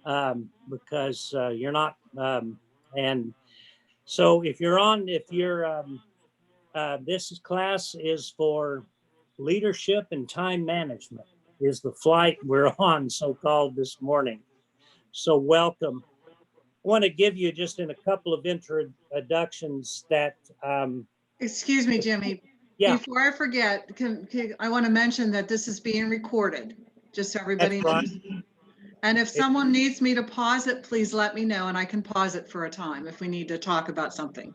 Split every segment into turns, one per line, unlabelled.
because you're not. And so this class is for leadership and time management, is the flight we're on, so called this morning. So welcome. I want to give you just in a couple of introductions that,
Excuse me, Jimmy.
yeah,
Before I forget, I want to mention that this is being recorded, just so
that's
everybody
right.
knows. And if
It,
someone needs me to pause it, please let me know and I can pause it for a time if we need to talk about something.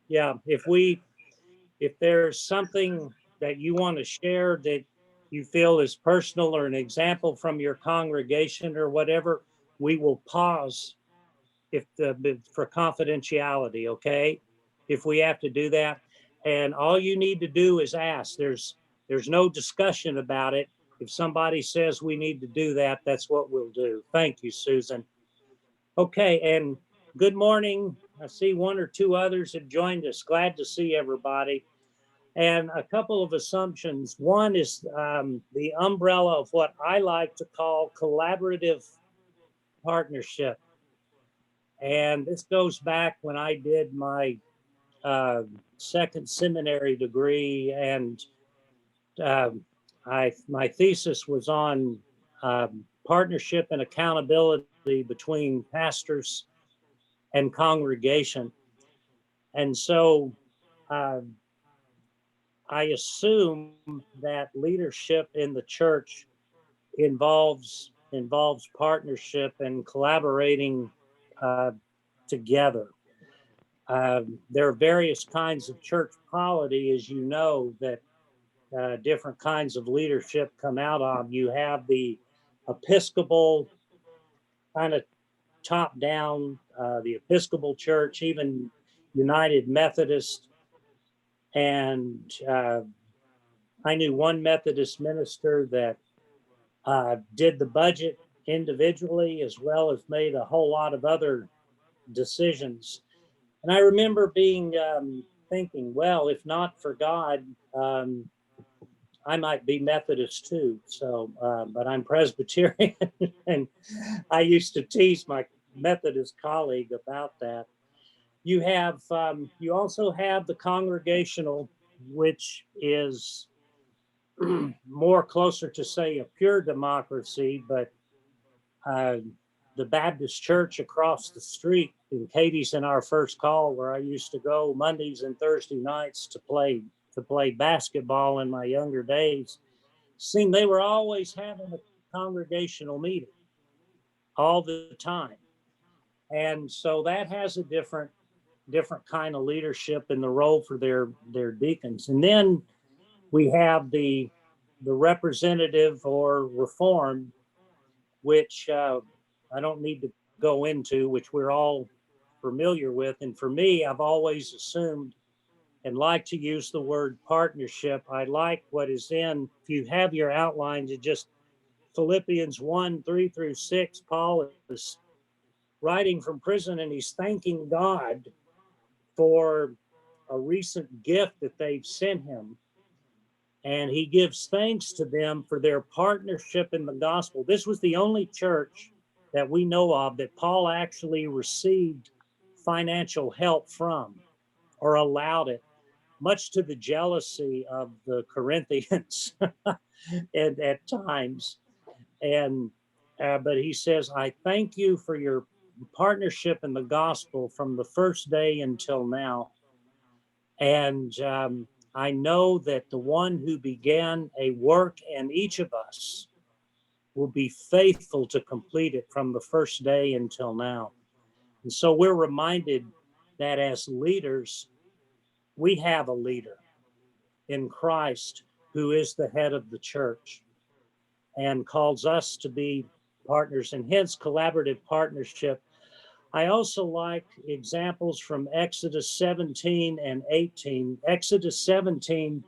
yeah, if there's something that you want to share that you feel is personal or an example from your congregation or whatever, we will pause for confidentiality, okay? If we have to do that. And all you need to do is ask. There's no discussion about it. If somebody says we need to do that, that's what we'll do. Thank you, Susan. Okay, and good morning. I see one or two others have joined us. Glad to see everybody. And a couple of assumptions. One is the umbrella of what I like to call collaborative partnership. And this goes back when I did my second seminary degree, and um, my thesis was on partnership and accountability between pastors and congregation. And so uh, I assume that leadership in the church involves partnership and collaborating uh, together. There are various kinds of church polity, as you know, that different kinds of leadership come out of. You have the Episcopal kind of top down, the Episcopal Church, even United Methodist. And I knew one Methodist minister that did the budget individually as well as made a whole lot of other decisions. And I remember being thinking, well, if not for God, I might be Methodist too. So, but I'm Presbyterian, and I used to tease my Methodist colleague about that. You also have the congregational, which is more closer to say a pure democracy, but uh, the Baptist church across the street in Katie's in our first call, where I used to go Mondays and Thursday nights to play basketball in my younger days, seemed they were always having a congregational meeting all the time. And so that has a different kind of leadership in the role for their deacons. And then we have the representative or reform, which I don't need to go into, which we're all familiar with. And for me, I've always assumed and like to use the word partnership. I like what is in, if you have your outlines, it just Philippians 1 3 through 6. Paul is writing from prison and he's thanking God for a recent gift that they've sent him. And he gives thanks to them for their partnership in the gospel. This was the only church that we know of that Paul actually received financial help from or allowed it, much to the jealousy of the Corinthians and at times. And but he says, I thank you for your partnership in the gospel from the first day until now. And I know that the one who began a work in each of us will be faithful to complete it from the first day until now. And so we're reminded that as leaders, we have a leader in Christ who is the head of the church and calls us to be partners, and hence collaborative partnership. I also like examples from Exodus 17 and 18. Exodus 17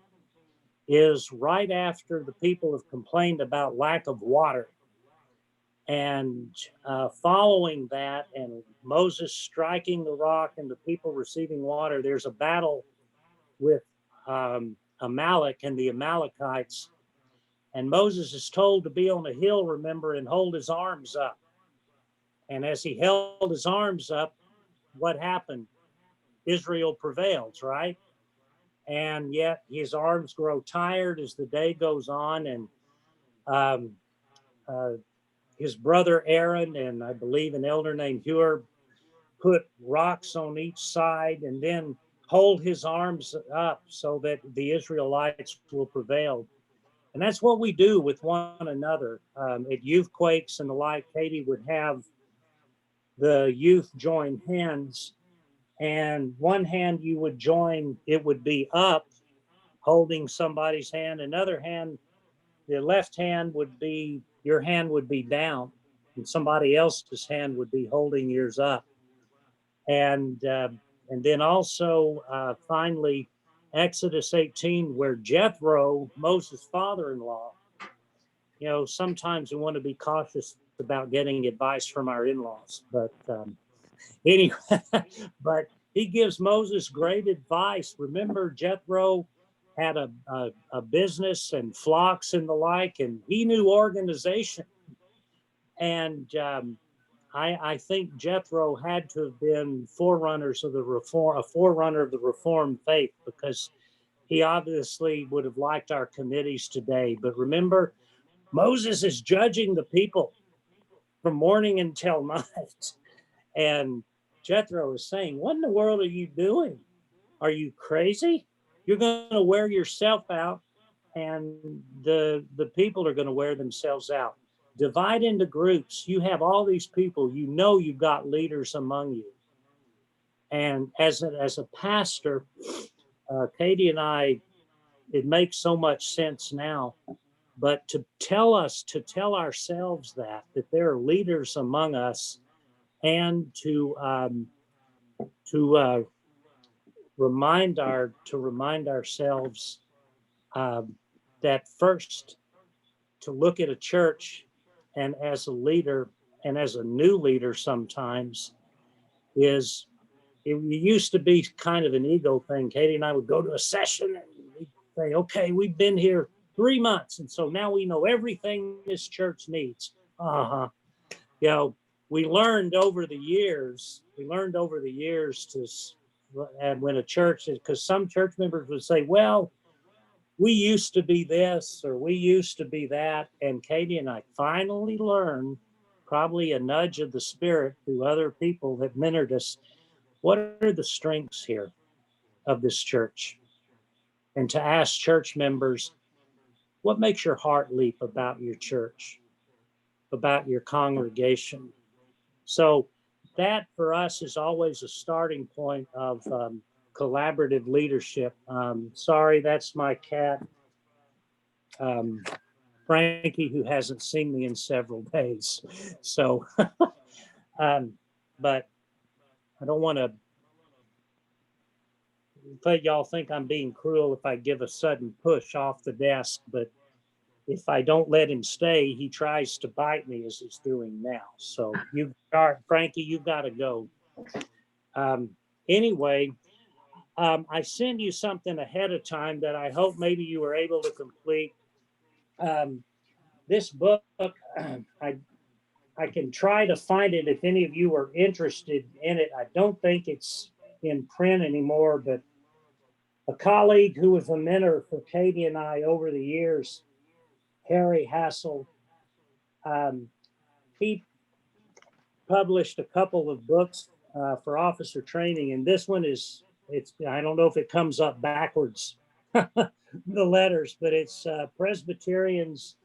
is right after the people have complained about lack of water. And following that, and Moses striking the rock and the people receiving water, there's a battle with Amalek and the Amalekites. And Moses is told to be on a hill, remember, and hold his arms up. And as he held his arms up, what happened? Israel prevails, right? And yet his arms grow tired as the day goes on. And um, uh, his brother Aaron and I believe an elder named Hur put rocks on each side and then hold his arms up so that the Israelites will prevail. And that's what we do with one another. At youth quakes and the like, Katie would have the youth join hands, and one hand you would join, it would be up, holding somebody's hand. Another hand, the left hand would be, your hand would be down, and somebody else's hand would be holding yours up. And then also finally Exodus 18, where Jethro, Moses' father-in-law, you know, sometimes we want to be cautious about getting advice from our in-laws, but anyway, but he gives Moses great advice. Remember, Jethro had a business and flocks and the like, and he knew organization. And I think Jethro had to have been forerunners of the reform, a forerunner of the Reformed faith, because he obviously would have liked our committees today. But remember, Moses is judging the people from morning until night. And Jethro is saying, what in the world are you doing? Are you crazy? You're going to wear yourself out, and the people are going to wear themselves out. Divide into groups. You have all these people, you know, you've got leaders among you. And as a pastor, Katie and I, it makes so much sense now. But to tell ourselves that there are leaders among us, and to remind ourselves that first, to look at a church and as a leader and as a new leader sometimes is, it used to be kind of an ego thing. Katie and I would go to a session and we'd say, okay, we've been here 3 months, and so now we know everything this church needs. You know, we learned over the years to, and when a church, because some church members would say, well, we used to be this or we used to be that. And Katie and I finally learned, probably a nudge of the Spirit through other people that mentored us, what are the strengths here of this church? And to ask church members, what makes your heart leap about your church, about your congregation? So that for us is always a starting point of collaborative leadership. Sorry, that's my cat, Frankie, who hasn't seen me in several days. So, but I don't want to let y'all think I'm being cruel if I give a sudden push off the desk, but if I don't let him stay, he tries to bite me as he's doing now. So you are, Frankie, you've got to go. Um, anyway, I sent you something ahead of time that I hope maybe you were able to complete. This book, I can try to find it if any of you are interested in it. I don't think it's in print anymore, but a colleague who was a mentor for Katie and I over the years, Harry Hassel, he published a couple of books for officer training, and this one is, it's, I don't know if it comes up backwards, the letters, but it's Presbyterians'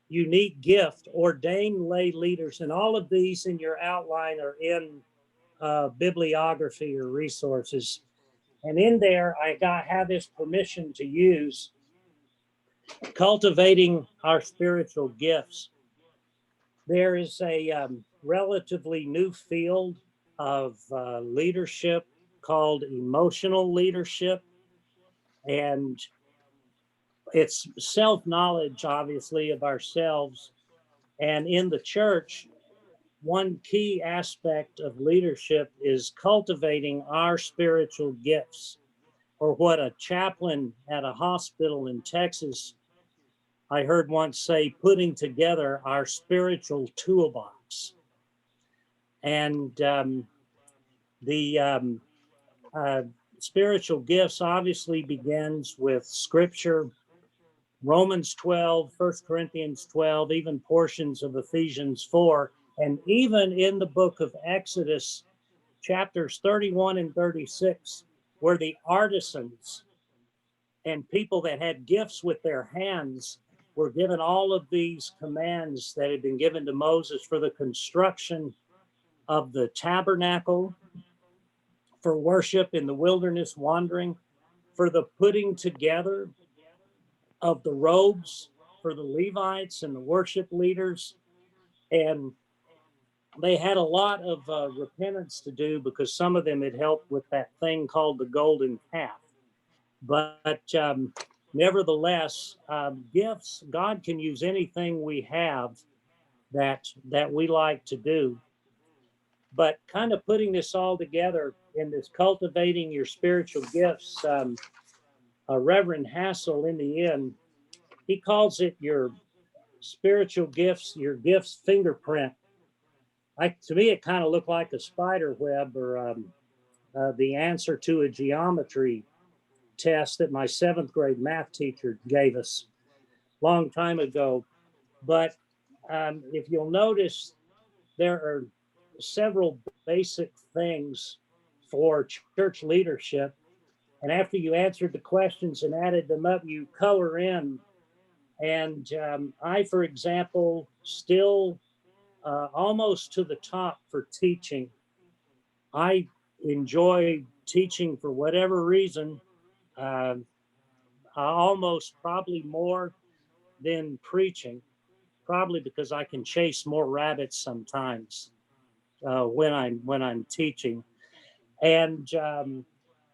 unique gift, ordained lay leaders, and all of these in your outline are in bibliography or resources. And in there, have this permission to use cultivating our spiritual gifts. There is a relatively new field of leadership called emotional leadership. And it's self-knowledge, obviously, of ourselves. And in the church, one key aspect of leadership is cultivating our spiritual gifts, or what a chaplain at a hospital in Texas, I heard once say, putting together our spiritual toolbox. And the uh, spiritual gifts obviously begins with scripture, Romans 12, 1 Corinthians 12, even portions of Ephesians 4, and even in the book of Exodus, chapters 31 and 36, where the artisans and people that had gifts with their hands were given all of these commands that had been given to Moses for the construction of the tabernacle, for worship in the wilderness wandering, for the putting together of the robes for the Levites and the worship leaders. And they had a lot of repentance to do because some of them had helped with that thing called the golden calf. But nevertheless, gifts, God can use anything we have that we like to do. But kind of putting this all together in this cultivating your spiritual gifts, Reverend Hassel, in the end, he calls it your spiritual gifts, your gifts fingerprint. To me, it kind of looked like a spider web or the answer to a geometry test that my seventh grade math teacher gave us a long time ago. But if you'll notice, there are several basic things for church leadership. And after you answered the questions and added them up, you color in. And I, for example, still almost to the top for teaching. I enjoy teaching for whatever reason, uh, almost probably more than preaching, probably because I can chase more rabbits sometimes when I'm teaching, and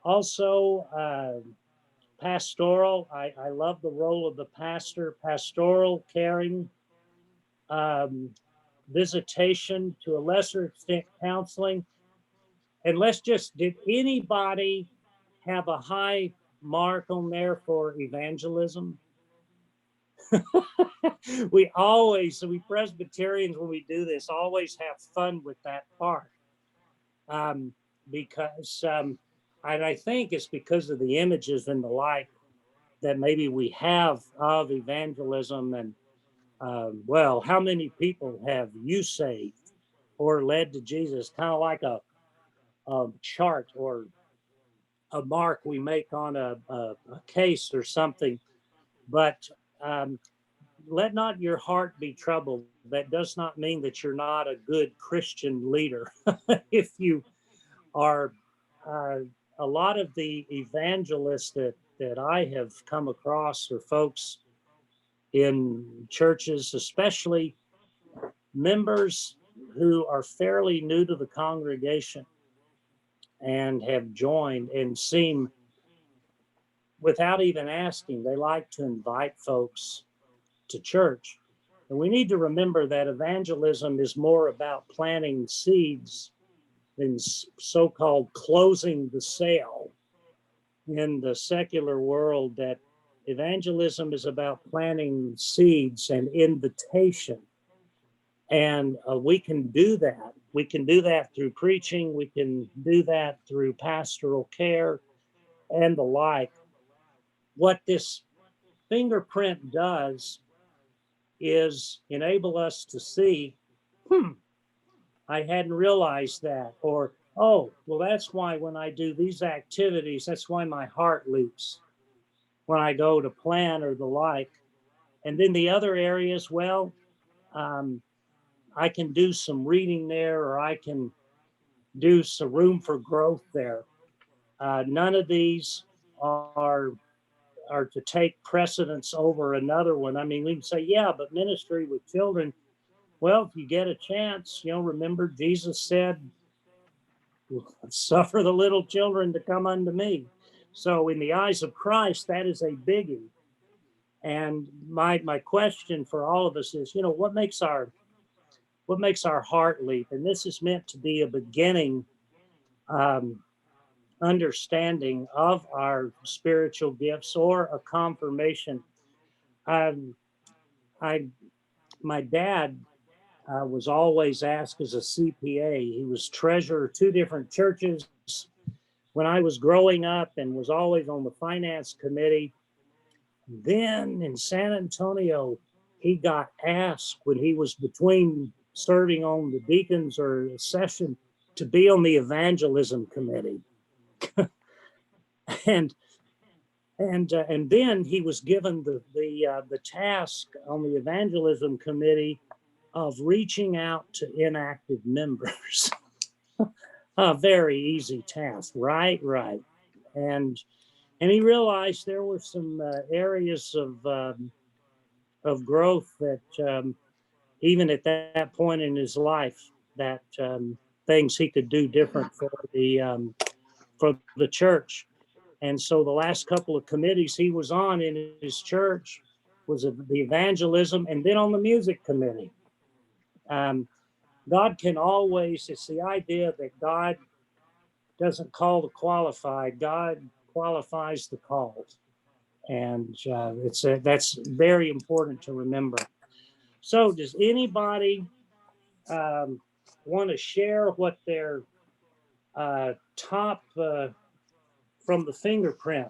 also pastoral. I love the role of the pastor, pastoral, caring, um, visitation, to a lesser extent, counseling. And let's just, did anybody have a high mark on there for evangelism? We Presbyterians, when we do this, always have fun with that part. Um, because, and I think it's because of the images and the like that maybe we have of evangelism. And well, how many people have you saved or led to Jesus? Kind of like a chart or a mark we make on a case or something. But let not your heart be troubled. That does not mean that you're not a good Christian leader. If you are, uh, a lot of the evangelists that I have come across are folks in churches, especially members who are fairly new to the congregation and have joined and seem, without even asking, they like to invite folks to church. And we need to remember that evangelism is more about planting seeds than so called closing the sale in the secular world, that evangelism is about planting seeds and invitation. And we can do that. We can do that through preaching. We can do that through pastoral care and the like. What this fingerprint does is enable us to see, I hadn't realized that. Or, oh, well, that's why when I do these activities, that's why my heart leaps when I go to plan or the like. And then the other areas, well, um, I can do some reading there, or I can do some room for growth there. None of these are are to take precedence over another one. I mean, we can say, yeah, but ministry with children. Well, if you get a chance, remember Jesus said, suffer the little children to come unto me. So in the eyes of Christ, that is a biggie. And my question for all of us is, what makes our heart leap? And this is meant to be a beginning um, understanding of our spiritual gifts or a confirmation. Um, I My dad was always asked as a CPA. He was treasurer of 2 different churches when I was growing up and was always on the finance committee. Then in San Antonio, he got asked when he was between serving on the deacons or session to be on the evangelism committee. and and then he was given the task on the evangelism committee of reaching out to inactive members. A very easy task, right? And he realized there were some areas of growth that even at that point in his life, that things he could do different for the church. And so the last couple of committees he was on in his church was the evangelism and then on the music committee. God can always, it's the idea that God doesn't call the qualified, God qualifies the called. And that's very important to remember. So does anybody want to share what their top from the fingerprint,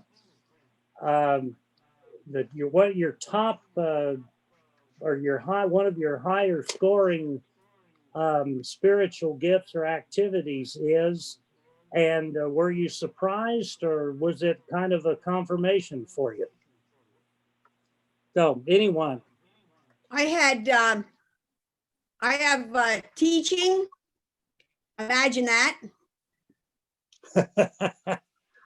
what your top or your high, one of your higher scoring spiritual gifts or activities is, and were you surprised or was it kind of a confirmation for you? So anyone?
I have teaching. Imagine that.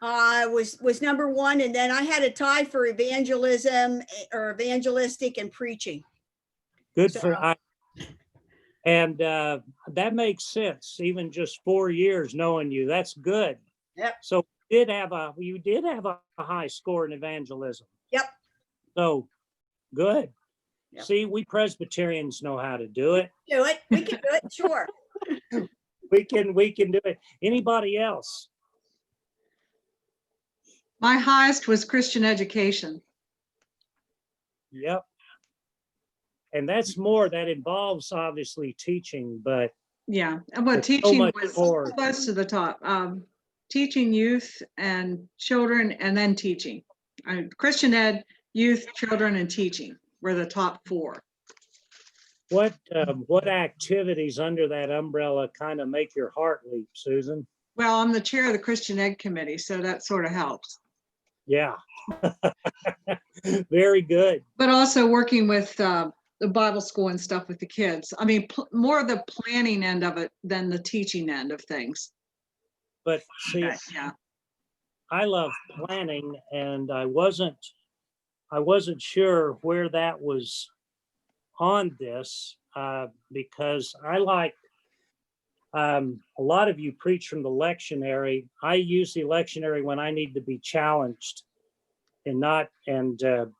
Was number 1, and then I had a tie for evangelism or evangelistic and preaching.
Good
So,
for and that makes sense. Even just 4 years knowing you, that's good.
Yep.
So you did have a high score in evangelism.
Yep.
So good.
Yep.
See, we Presbyterians know how to do it.
Do it. We can do it. Sure.
We can do it. Anybody else?
My highest was Christian education.
Yep. And that's more, that involves obviously teaching, but
Yeah, but
It's so
teaching
much
was
more.
close to the top. Teaching youth and children, and then teaching. Christian ed, youth, children, and teaching were the top 4.
what activities under that umbrella kind of make your heart leap, Susan?
Well, I'm the chair of the Christian ed committee, so that sort of helps.
Yeah. Very good.
But also working with the Bible school and stuff with the kids. I mean, more of the planning end of it than the teaching end of things.
But see,
Yeah.
I love planning, and I wasn't sure where that was on this because I like a lot of you preach from the lectionary. I use the lectionary when I need to be challenged, and the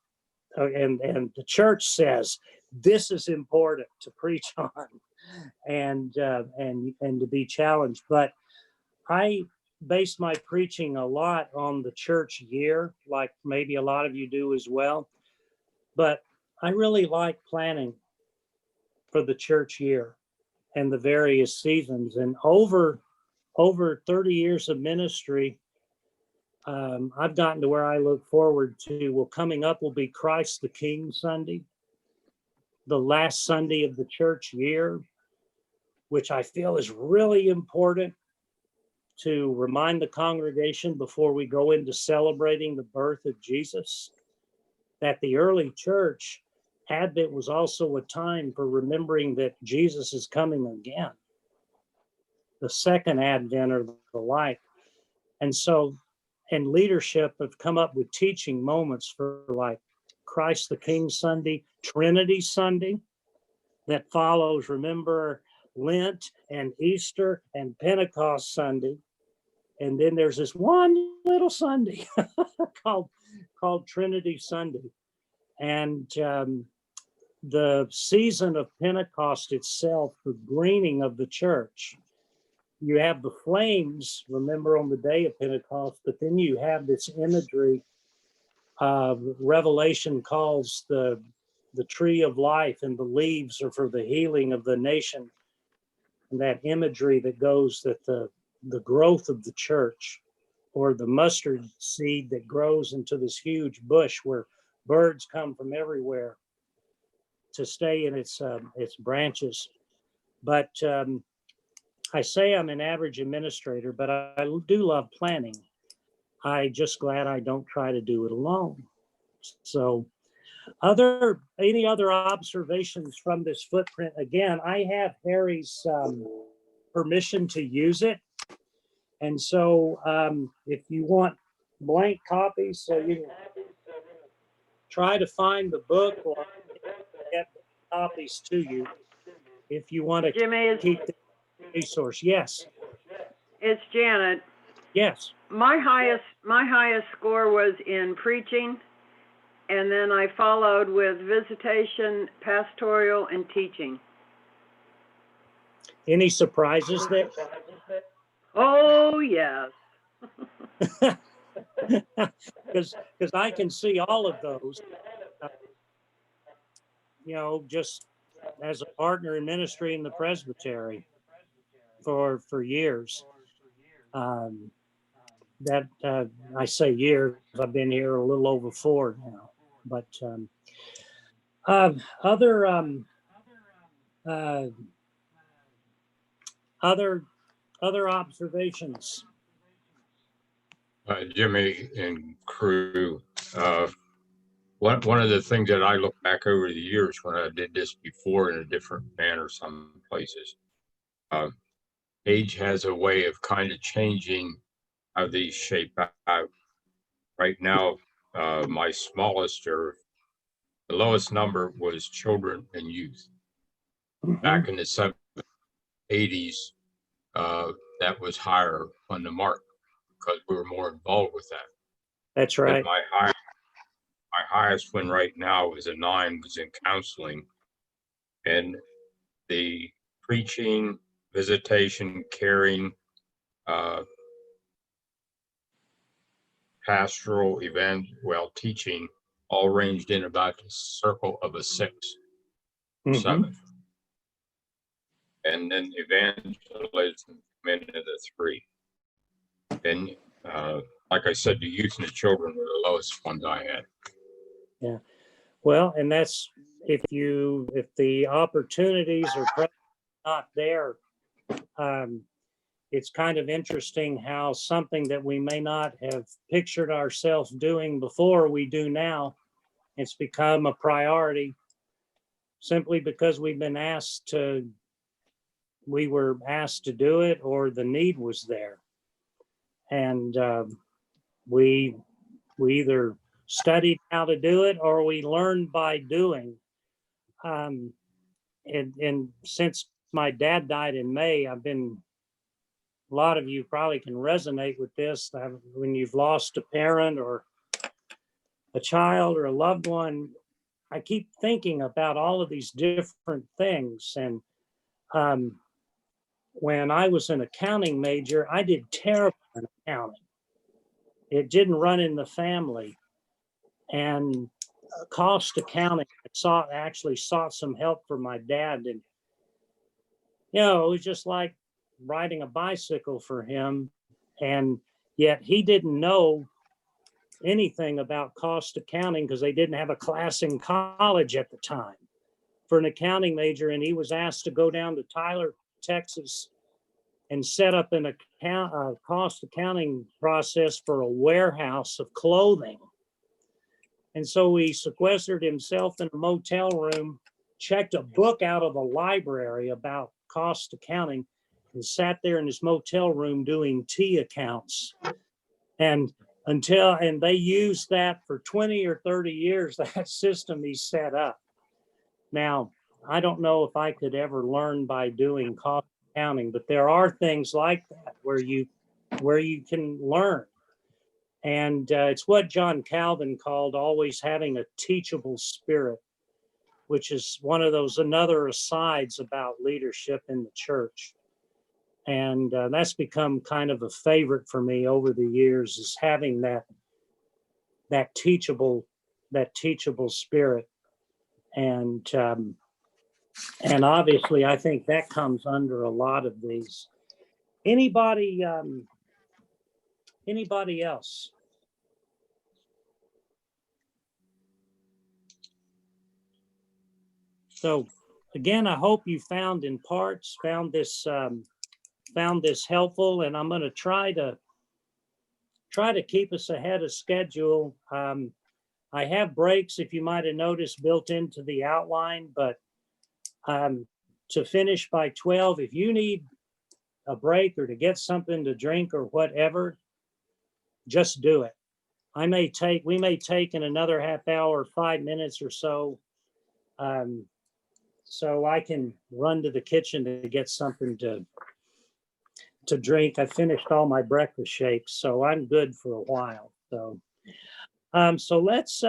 church says this is important to preach on and to be challenged. But I base my preaching a lot on the church year, like maybe a lot of you do as well. But I really like planning for the church year and the various seasons. And over 30 years of ministry, I've gotten to where I look forward to, well, coming up will be Christ the King Sunday, the last Sunday of the church year, which I feel is really important to remind the congregation before we go into celebrating the birth of Jesus, that the early church Advent was also a time for remembering that Jesus is coming again, the second Advent or the like. And so, and leadership have come up with teaching moments for like Christ the King Sunday, Trinity Sunday, that follows, remember, Lent and Easter and Pentecost Sunday. And then there's this one little Sunday called Trinity Sunday. And the season of Pentecost itself, the greening of the church, you have the flames, remember, on the day of Pentecost, but then you have this imagery of Revelation calls the the tree of life and the leaves are for the healing of the nation. And that imagery that goes that the growth of the church, or the mustard seed that grows into this huge bush where birds come from everywhere to stay in its branches. But I say I'm an average administrator, but I do love planning. I just glad I don't try to do it alone. So any other observations from this footprint? Again, I have Harry's permission to use it. And so if you want blank copies, so you can try to find the book or get copies to you if you want to
Jimmy,
keep the resource. Yes,
it's Janet.
yes.
My highest score was in preaching, and then I followed with visitation, pastoral, and teaching.
Any surprises there?
Oh, yes.
Because I can see all of those, just as a partner in ministry in the presbytery for years. That I say years, I've been here a little over 4 now. But other observations.
Jimmy and crew, one of the things that I look back over the years when I did this before in a different manner, some places, age has a way of kind of changing how these shape out. Right now, my smallest or the lowest number was children and youth. Back in the 80s, that was higher on the mark because we were more involved with that.
That's right.
My highest one right now is a 9, was in counseling, and the preaching, visitation, caring, pastoral, teaching, all ranged in about the circle of a 6, 7. And then evangelism came into the 3. And like I said, the youth and the children were the lowest ones I had.
Yeah. Well, and that's if the opportunities are not there, it's kind of interesting how something that we may not have pictured ourselves doing before we do now, it's become a priority simply because we were asked to do it, or the need was there. And we either studied how to do it or we learned by doing. And since my dad died in May, a lot of you probably can resonate with this. When you've lost a parent or a child or a loved one, I keep thinking about all of these different things. And when I was an accounting major, I did terrible in accounting. It didn't run in the family. And cost accounting, I actually sought some help from my dad. And, it was just like riding a bicycle for him. And yet he didn't know anything about cost accounting because they didn't have a class in college at the time for an accounting major. And he was asked to go down to Tyler, Texas, and set up a cost accounting process for a warehouse of clothing. And so he sequestered himself in a motel room, checked a book out of a library about cost accounting, and sat there in his motel room doing T accounts. And they used that for 20 or 30 years, that system he set up. Now, I don't know if I could ever learn by doing cost accounting, but there are things like that where you can learn. And it's what John Calvin called always having a teachable spirit, which is one of those another asides about leadership in the church. And that's become kind of a favorite for me over the years, is having that teachable spirit. And obviously, I think that comes under a lot of these. Anybody else? So again, I hope you found this helpful, and I'm going to try to keep us ahead of schedule. I have breaks, if you might have noticed, built into the outline, but to finish by 12, if you need a break or to get something to drink or whatever, just do it. We may take in another half hour, 5 minutes or so. So I can run to the kitchen to get something to drink. I finished all my breakfast shakes, so I'm good for a while. So let's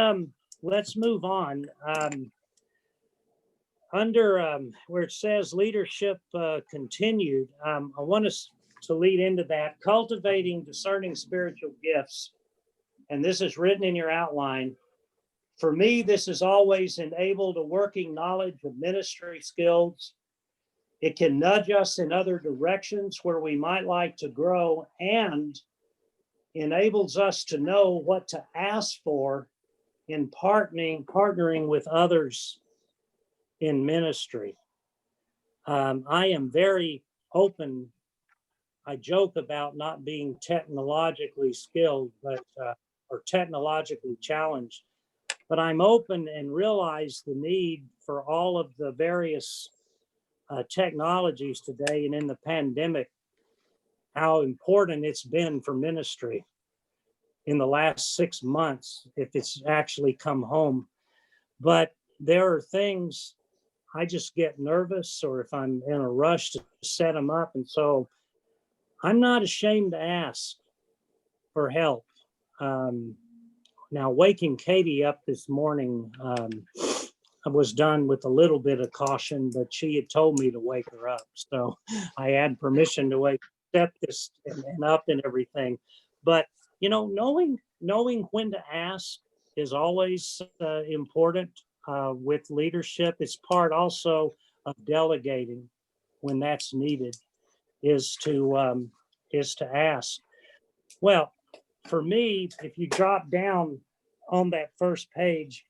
move on. Under where it says leadership continued, I want us to lead into that, cultivating discerning spiritual gifts. And this is written in your outline. For me, this has always enabled a working knowledge of ministry skills. It can nudge us in other directions where we might like to grow, and enables us to know what to ask for in partnering with others in ministry. I am very open. I joke about not being technologically skilled, or technologically challenged, but I'm open and realize the need for all of the various technologies today, and in the pandemic, how important it's been for ministry in the last 6 months, if it's actually come home. But there are things I just get nervous, or if I'm in a rush to set them up. And so I'm not ashamed to ask for help. Now, waking Katie up this morning, I was done with a little bit of caution, but she had told me to wake her up. So I had permission to set this and up and everything. But, knowing when to ask is always important with leadership. It's part also of delegating when that's needed, is to ask. Well, for me, if you drop down on that first page,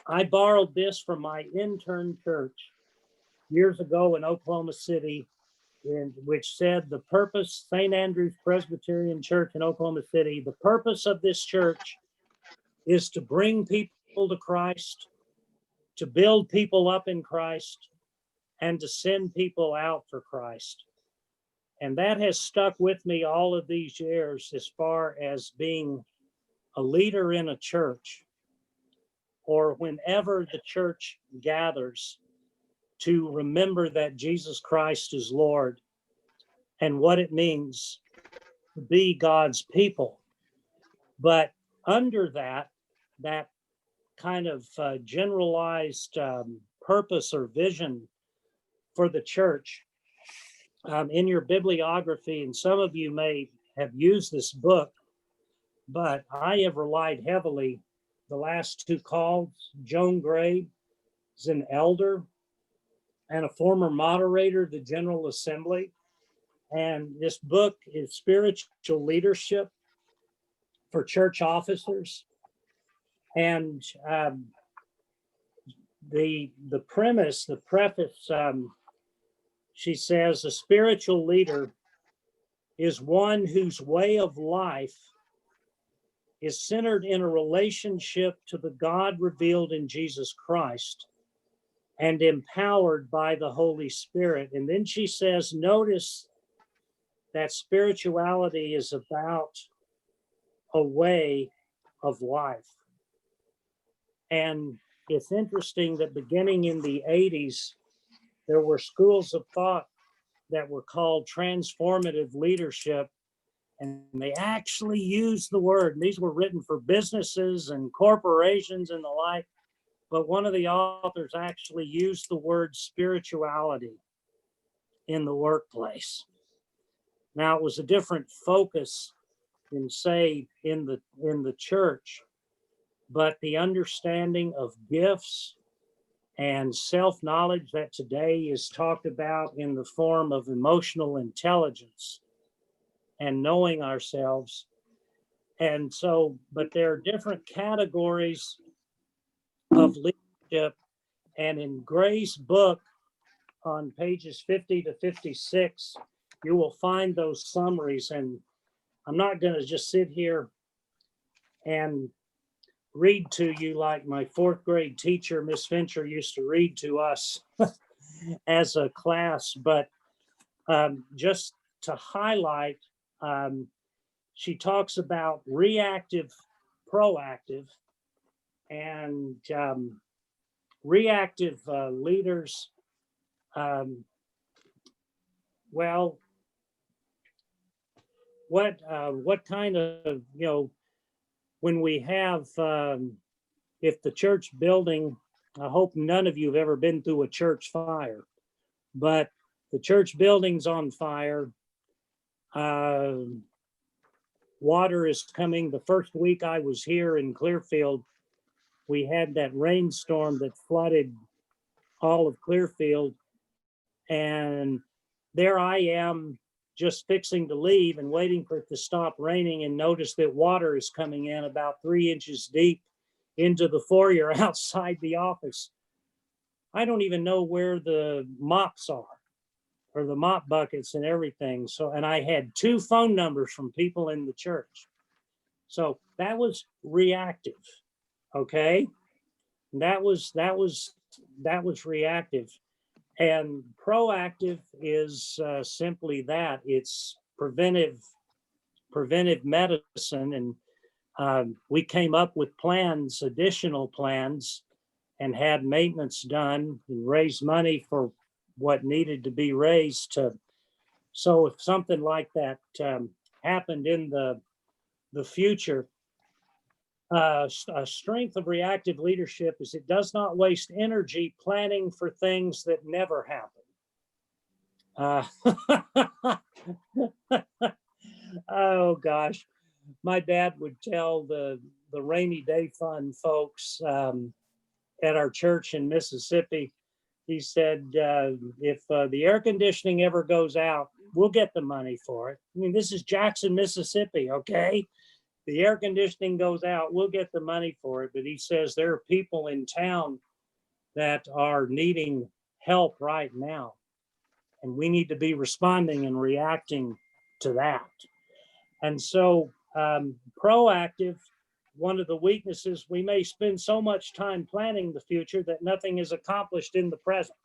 I borrowed this from my intern church years ago in Oklahoma City, which said the purpose, St. Andrew's Presbyterian Church in Oklahoma City, the purpose of this church is to bring people to Christ, to build people up in Christ, and to send people out for Christ. And that has stuck with me all of these years as far as being a leader in a church, or whenever the church gathers, to remember that Jesus Christ is Lord and what it means to be God's people. But under that kind of generalized purpose or vision for the church, in your bibliography, and some of you may have used this book, but I have relied heavily the last 2 calls. Joan Gray is an elder and a former moderator of the General Assembly. And this book is Spiritual Leadership for Church Officers. And the preface, she says, a spiritual leader is one whose way of life is centered in a relationship to the God revealed in Jesus Christ and empowered by the Holy Spirit. And then she says, notice that spirituality is about a way of life. And it's interesting that beginning in the 80s, there were schools of thought that were called transformative leadership. And they actually used the word, and these were written for businesses and corporations and the like. But one of the authors actually used the word spirituality in the workplace. Now, it was a different focus in, say, in the church, but the understanding of gifts and self-knowledge that today is talked about in the form of emotional intelligence and knowing ourselves. And so, but there are different categories of leadership. And in Gray's book on pages 50 to 56, you will find those summaries. And I'm not going to just sit here and read to you like my fourth grade teacher, Miss Fincher, used to read to us as a class, but just to highlight, she talks about reactive, proactive, and reactive leaders. Well, what kind of, when we have, if the church building, I hope none of you have ever been through a church fire, but the church building's on fire. Water is coming. The first week I was here in Clearfield, we had that rainstorm that flooded all of Clearfield. And there I am just fixing to leave and waiting for it to stop raining, and notice that water is coming in about 3 inches deep into the foyer outside the office. I don't even know where the mops are, or the mop buckets and everything. So, and I had 2 phone numbers from people in the church. So that was reactive. Okay. That was reactive. And proactive is simply that. It's preventive medicine. And we came up with plans, additional plans, and had maintenance done and raised money for what needed to be raised to. So if something like that happened in the future, a strength of reactive leadership is it does not waste energy planning for things that never happen. Oh gosh, my dad would tell the rainy day fund folks at our church in Mississippi. He said, if the air conditioning ever goes out, we'll get the money for it. I mean, this is Jackson, Mississippi, okay? The air conditioning goes out, we'll get the money for it. But he says there are people in town that are needing help right now. And we need to be responding and reacting to that. And so proactive, one of the weaknesses, we may spend so much time planning the future that nothing is accomplished in the present.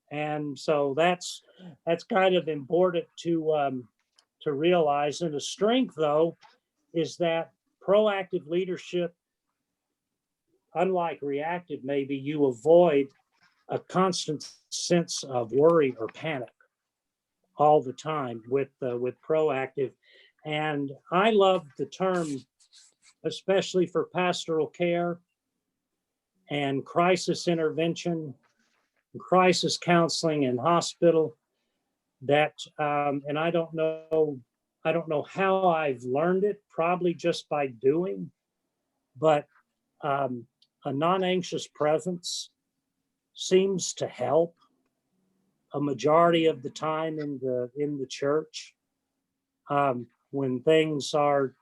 And so that's kind of important to realize. And the strength, though, is that proactive leadership, unlike reactive, maybe you avoid a constant sense of worry or panic all the time with proactive. And I love the term, especially for pastoral care and crisis intervention, crisis counseling in hospital, that and I don't know how I've learned it, probably just by doing, but a non-anxious presence seems to help a majority of the time in the church when things are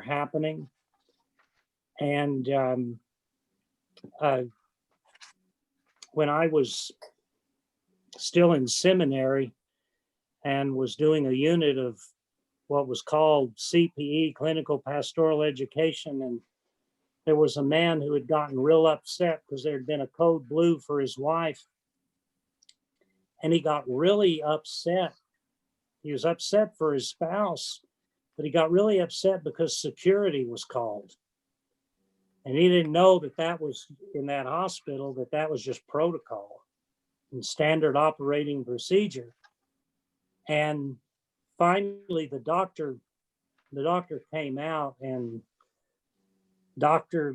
happening. And when I was still in seminary and was doing a unit of what was called CPE, clinical pastoral education, and there was a man who had gotten real upset because there had been a code blue for his wife, and he got really upset. He was upset for his spouse, but he got really upset because security was called. And he didn't know that was in that hospital, that was just protocol and standard operating procedure. And finally, the doctor came out, and doctor,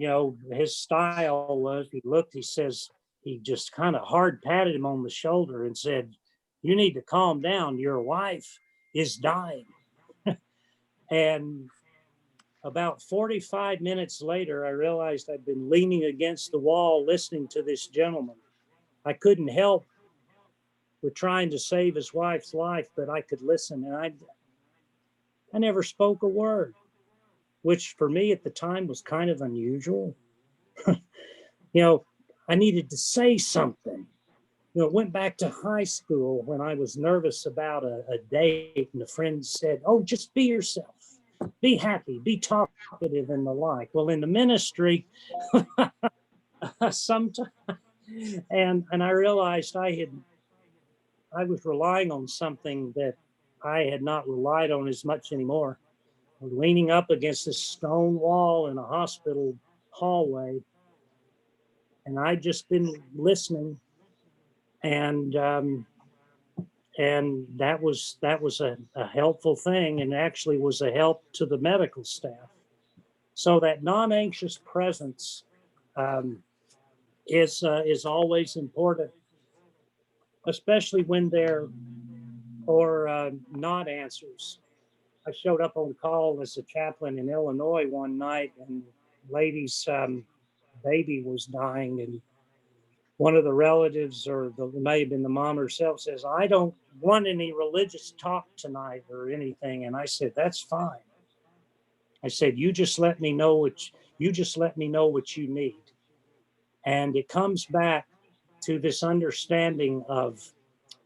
his style was, he looked, he says, he just kind of hard patted him on the shoulder and said, "You need to calm down. Your wife is dying." And About 45 minutes later, I realized I'd been leaning against the wall listening to this gentleman. I couldn't help with trying to save his wife's life, but I could listen, and I never spoke a word, which for me at the time was kind of unusual. You know, I needed to say something. You know, went back to high school when I was nervous about a date, and a friend said, "Oh, just be yourself, be happy, be talkative," and the like. Well, in the ministry, sometimes, and I realized I was relying on something that I had not relied on as much anymore. Leaning up against this stone wall in a hospital hallway, and I'd just been listening, and that was a helpful thing, and actually was a help to the medical staff. So that non-anxious presence um, is always important, especially when there are not answers. I showed up on call as a chaplain in Illinois one night, and lady's baby was dying, and one of the relatives, or it may have been the mom herself, says, "I don't want any religious talk tonight or anything." And I said, "That's fine." I said, you just let me know what you need." And it comes back to this understanding of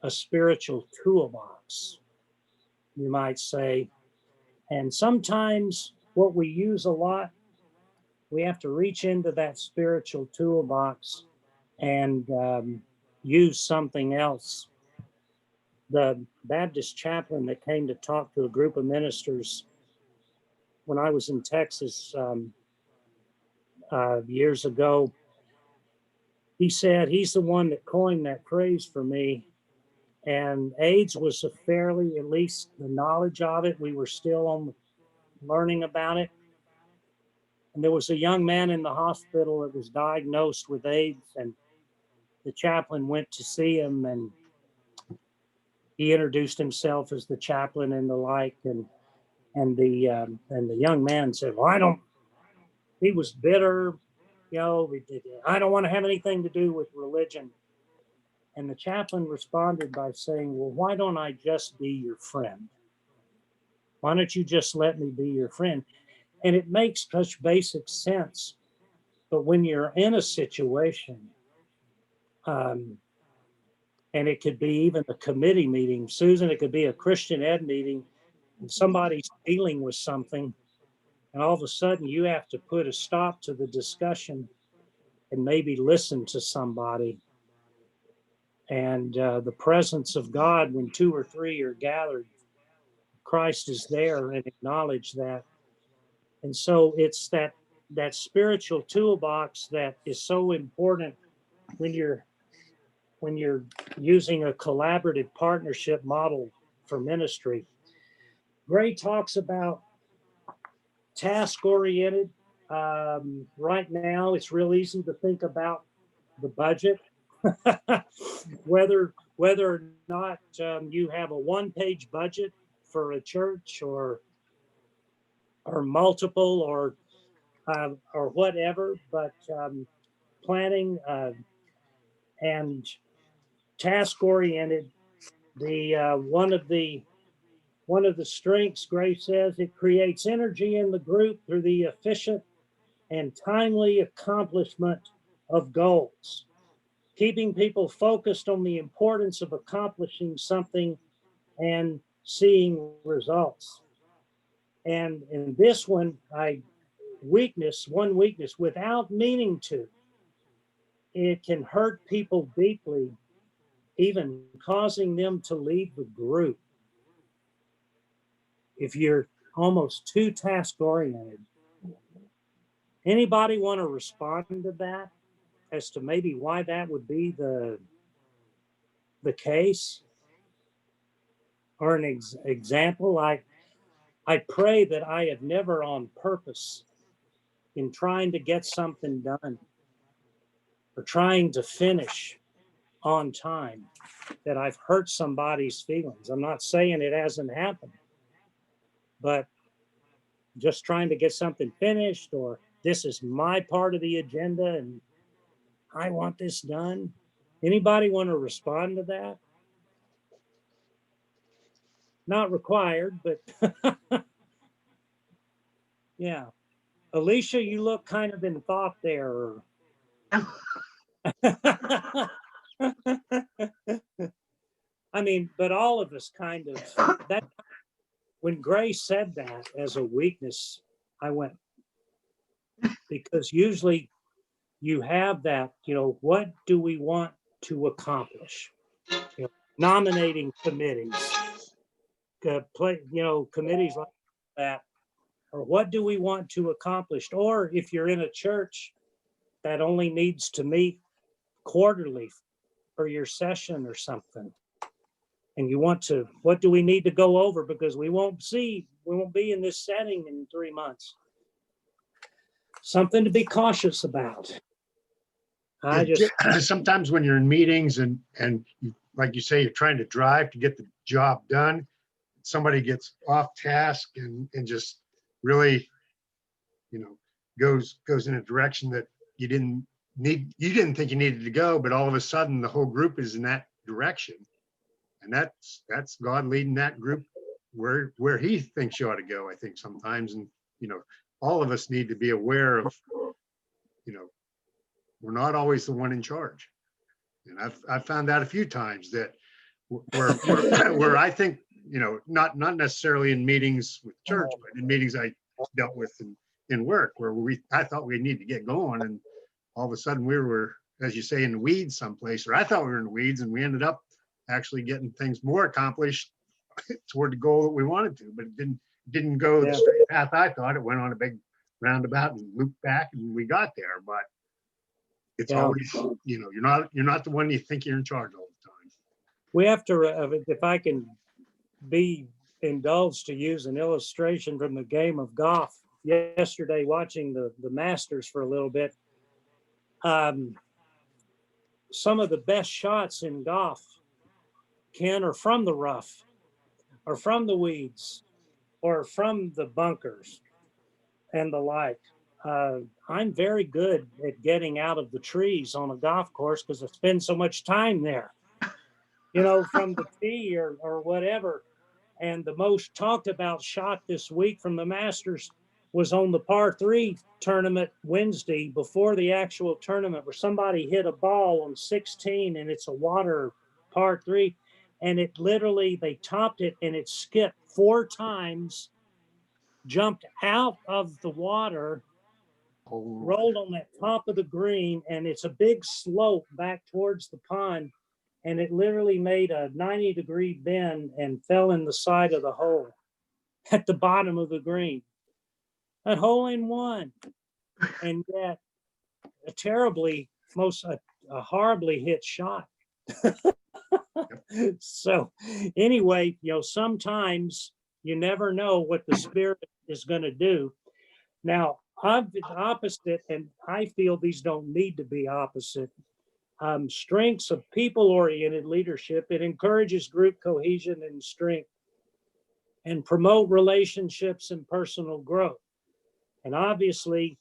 a spiritual toolbox, you might say. And sometimes what we use a lot, we have to reach into that spiritual toolbox and use something else. The Baptist chaplain that came to talk to a group of ministers when I was in Texas years ago, he said he's the one that coined that phrase for me. And AIDS was a fairly, at least the knowledge of it, we were still on learning about it. And there was a young man in the hospital that was diagnosed with AIDS, and the chaplain went to see him, and he introduced himself as the chaplain and the like. And the young man said, "Well, I don't." He was bitter, you know. "I don't want to have anything to do with religion." And the chaplain responded by saying, "Well, why don't I just be your friend? Why don't you just let me be your friend?" And it makes such basic sense. But when you're in a situation, um, and it could be even a committee meeting, Susan, it could be a Christian ed meeting, and somebody's dealing with something, and all of a sudden you have to put a stop to the discussion and maybe listen to somebody. And the presence of God, when two or three are gathered, Christ is there, and acknowledge that. And so it's that spiritual toolbox that is so important when you're using a collaborative partnership model for ministry. Gray talks about task oriented. Right now, it's real easy to think about the budget, whether or not you have a one-page budget for a church, or multiple, or whatever. But planning and task oriented, the one of the strengths, Grace says, it creates energy in the group through the efficient and timely accomplishment of goals, keeping people focused on the importance of accomplishing something and seeing results. And in this one, one weakness, without meaning to, it can hurt people deeply, even causing them to leave the group. If you're almost too task oriented. Anybody want to respond to that as to maybe why that would be the case? Or an example, I pray that I have never on purpose, in trying to get something done or trying to finish on time, that I've hurt somebody's feelings. I'm not saying it hasn't happened, but just trying to get something finished, or this is my part of the agenda and I want this done? Anybody want to respond to that? Not required, but yeah. Alicia, you look kind of in thought there. I mean, but all of us kind of, that when Gray said that as a weakness, I went, because usually you have that, what do we want to accomplish? Nominating committees, committees like that, or what do we want to accomplish? Or if you're in a church that only needs to meet quarterly for your session or something, and you want to, what do we need to go over? Because we won't be in this setting in 3 months. Something to be cautious about.
Sometimes when you're in meetings and you, like you say, you're trying to drive to get the job done, somebody gets off task and just really, goes in a direction that you didn't think you needed to go, but all of a sudden the whole group is in that direction. And that's God leading that group where he thinks you ought to go, I think sometimes. And, all of us need to be aware of, we're not always the one in charge. And I've found out a few times that where I think, not necessarily in meetings with church, but in meetings I dealt with in work, where I thought we need to get going, and all of a sudden we were, as you say, in the weeds someplace, or I thought we were in the weeds, and we ended up actually getting things more accomplished toward the goal that we wanted to, but it didn't go the straight path I thought. It went on a big roundabout and looped back, and we got there. But it's always, you're not the one you think you're in charge all the time.
We have to, if I can be indulged to use an illustration from the game of golf. Yesterday, watching the Masters for a little bit, some of the best shots in golf, Ken, are from the rough, or from the weeds, or from the bunkers and the like. I'm very good at getting out of the trees on a golf course because I spend so much time there, from the tee or whatever. And the most talked about shot this week from the Masters was on the par 3 tournament Wednesday before the actual tournament, where somebody hit a ball on 16 and it's a water par 3. And it literally, they topped it and it skipped 4 times, jumped out of the water, rolled on that top of the green, and it's a big slope back towards the pond. And it literally made a 90-degree bend and fell in the side of the hole at the bottom of the green. A hole in one. And yet a horribly hit shot. So anyway, sometimes you never know what the Spirit is going to do. Now, opposite, and I feel these don't need to be opposite, strengths of people-oriented leadership. It encourages group cohesion and strength and promote relationships and personal growth. And obviously,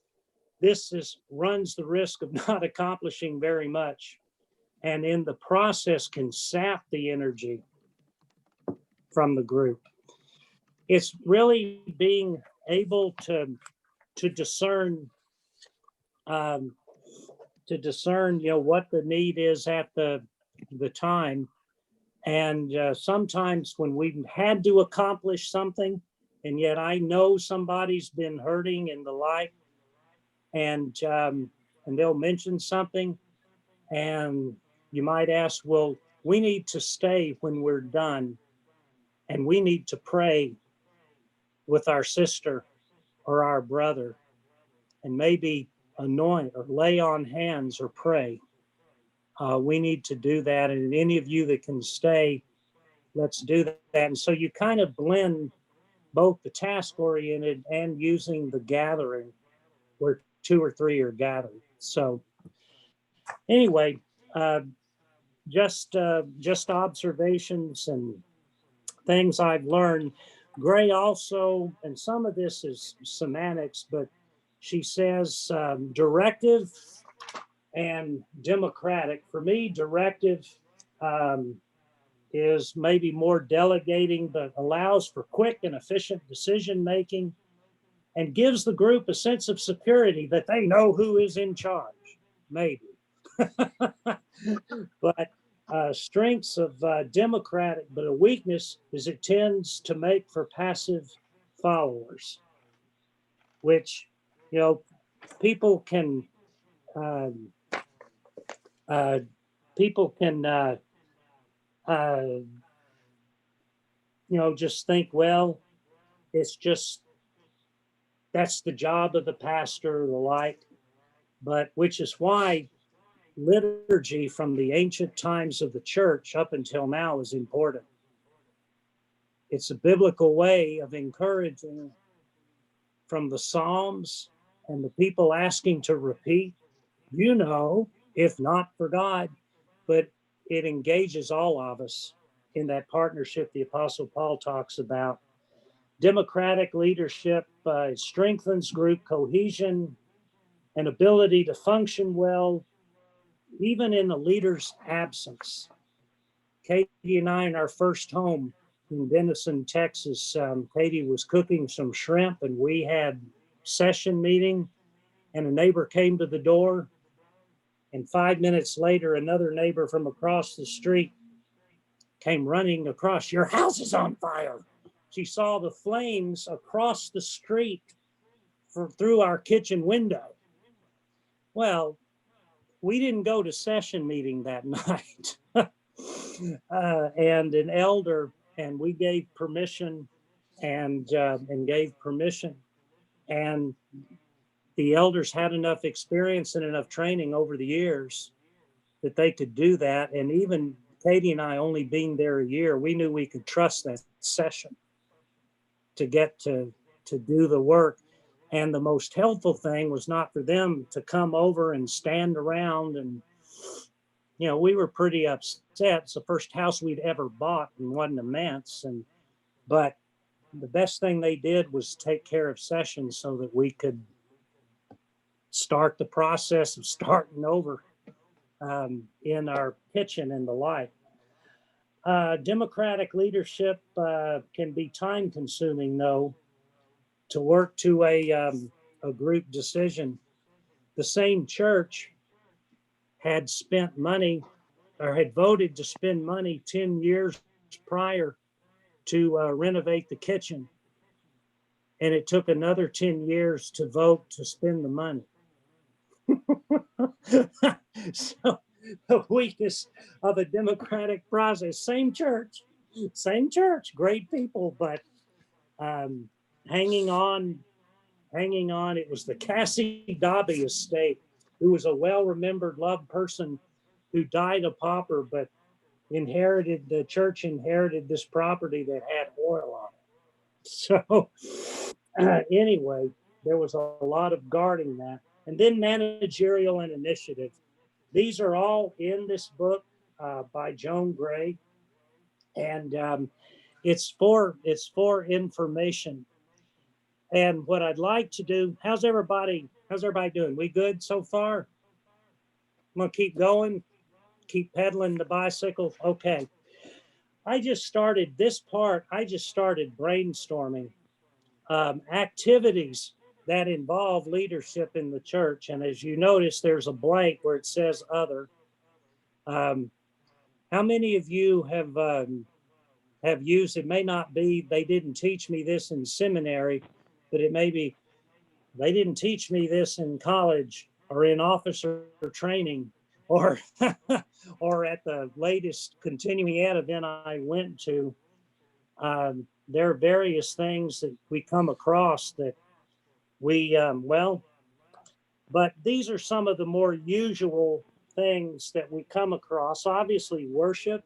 this runs the risk of not accomplishing very much, and in the process can sap the energy from the group. It's really being able to discern what the need is at the time. And sometimes when we've had to accomplish something, and yet I know somebody's been hurting and the like, and they'll mention something, and you might ask, well, we need to stay when we're done, and we need to pray with our sister or our brother, and maybe anoint or lay on hands or pray. We need to do that. And any of you that can stay, let's do that. And so you kind of blend both the task-oriented and using the gathering where 2 or 3 are gathered. So anyway, just observations and things I've learned. Gray also, and some of this is semantics, but she says directive and democratic. For me, directive is maybe more delegating, but allows for quick and efficient decision making and gives the group a sense of security that they know who is in charge, maybe. But strengths of democratic, but a weakness is it tends to make for passive followers, which, you know, people can, um, uh, people can, you know, just think, well, it's just, that's the job of the pastor or the like, but which is why liturgy from the ancient times of the church up until now is important. It's a biblical way of encouraging from the Psalms and the people asking to repeat, you know, if not for God, but it engages all of us in that partnership the Apostle Paul talks about. Democratic leadership strengthens group cohesion and ability to function well, even in the leader's absence. Katie and I, in our first home in Denison, Texas, Katie was cooking some shrimp and we had session meeting and a neighbor came to the door. And 5 minutes later, another neighbor from across the street came running across. Your house is on fire. She saw the flames across the street through our kitchen window. Well, we didn't go to session meeting that night. And an elder, and we gave permission and gave permission. And the elders had enough experience and enough training over the years that they could do that. And even Katie and I only being there a year, we knew we could trust that session to get to do the work. And the most helpful thing was not for them to come over and stand around. And, you know, we were pretty upset. It's the first house we'd ever bought and wasn't immense. But the best thing they did was take care of sessions so that we could start the process of starting over in our kitchen and the like. Democratic leadership can be time consuming, though, to work to a group decision. The same church had spent money or had voted to spend money 10 years prior to renovate the kitchen. And it took another 10 years to vote to spend the money. So the weakness of a democratic process, same church, great people, but hanging on. It was the Cassie Dobby estate, who was a well-remembered, loved person who died a pauper, but the church inherited this property that had oil on it. So anyway, there was a lot of guarding that. And then managerial and initiative. These are all in this book by Joan Gray. And it's for information. And what I'd like to do, how's everybody doing? We good so far? I'm gonna keep going, keep pedaling the bicycle. Okay. I just started brainstorming activities that involve leadership in the church. And as you notice, there's a blank where it says other. How many of you have used, it may not be, they didn't teach me this in seminary, but it may be, they didn't teach me this in college or in officer training or or at the latest continuing ed event I went to. There are various things that we come across that we, but these are some of the more usual things that we come across. Obviously, worship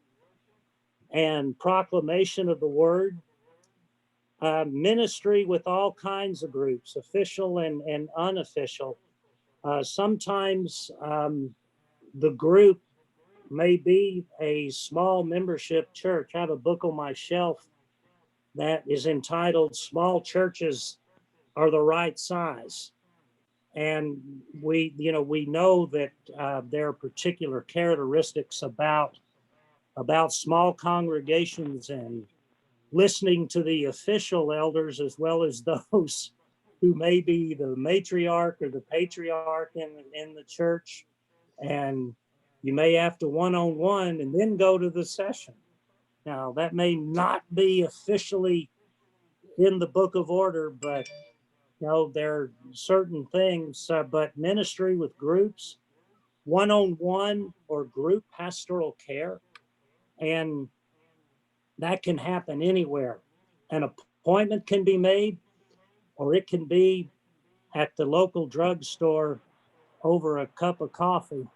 and proclamation of the word, ministry with all kinds of groups, official and unofficial. Sometimes the group may be a small membership church. I have a book on my shelf that is entitled Small Churches Are the Right Size. And we know that there are particular characteristics about small congregations and listening to the official elders as well as those who may be the matriarch or the patriarch in the church. And you may have to one-on-one and then go to the session. Now, that may not be officially in the book of order, but there are certain things, but ministry with groups, one-on-one or group pastoral care, and that can happen anywhere. An appointment can be made, or it can be at the local drugstore over a cup of coffee.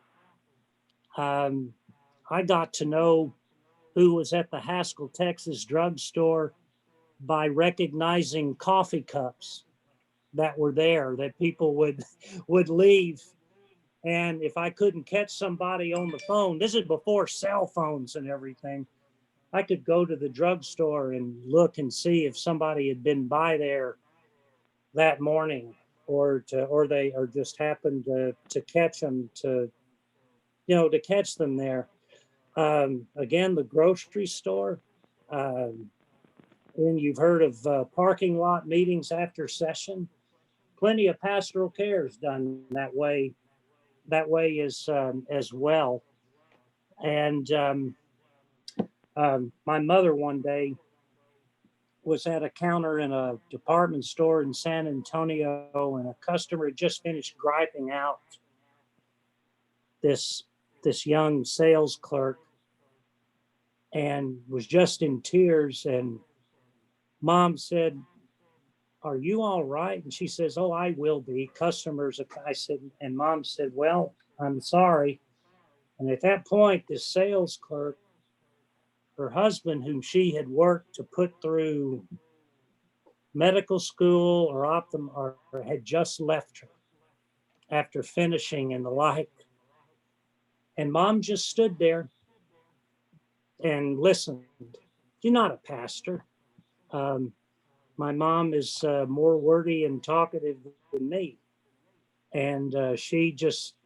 I got to know who was at the Haskell, Texas drugstore by recognizing coffee cups that were there that people would leave. And if I couldn't catch somebody on the phone, this is before cell phones and everything, I could go to the drugstore and look and see if somebody had been by there that morning, or just happened to catch them to catch them there. Again, the grocery store. And you've heard of parking lot meetings after session. Plenty of pastoral care is done that way. That way as well. And my mother one day was at a counter in a department store in San Antonio, and a customer had just finished griping out this young sales clerk and was just in tears. And Mom said, "Are you all right?" And she says, "Oh, I will be. Customers." I said, and Mom said, "Well, I'm sorry." And at that point, this sales clerk, her husband, whom she had worked to put through medical school or had just left her after finishing and the like. And Mom just stood there and listened. She's not a pastor. My mom is more wordy and talkative than me. And she just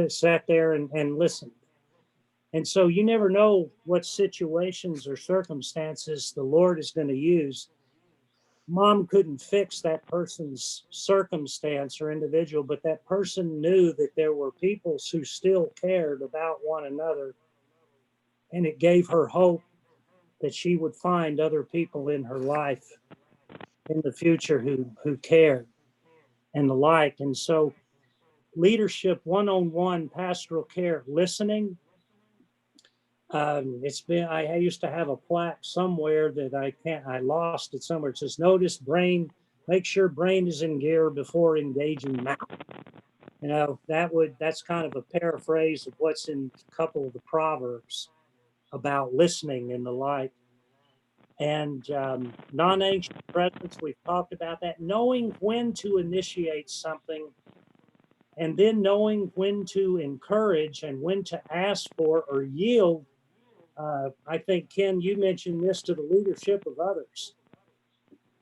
sat there and listened. And so you never know what situations or circumstances the Lord is going to use. Mom couldn't fix that person's circumstance or individual, but that person knew that there were people who still cared about one another. And it gave her hope that she would find other people in her life in the future who cared and the like. And so leadership, one-on-one pastoral care, listening. I used to have a plaque somewhere that I lost it somewhere. It says, "Notice brain, make sure brain is in gear before engaging mouth." That's kind of a paraphrase of what's in a couple of the Proverbs about listening and the like. And non-anxious presence, we've talked about that. Knowing when to initiate something, and then knowing when to encourage and when to ask for or yield. I think, Ken, you mentioned this, to the leadership of others.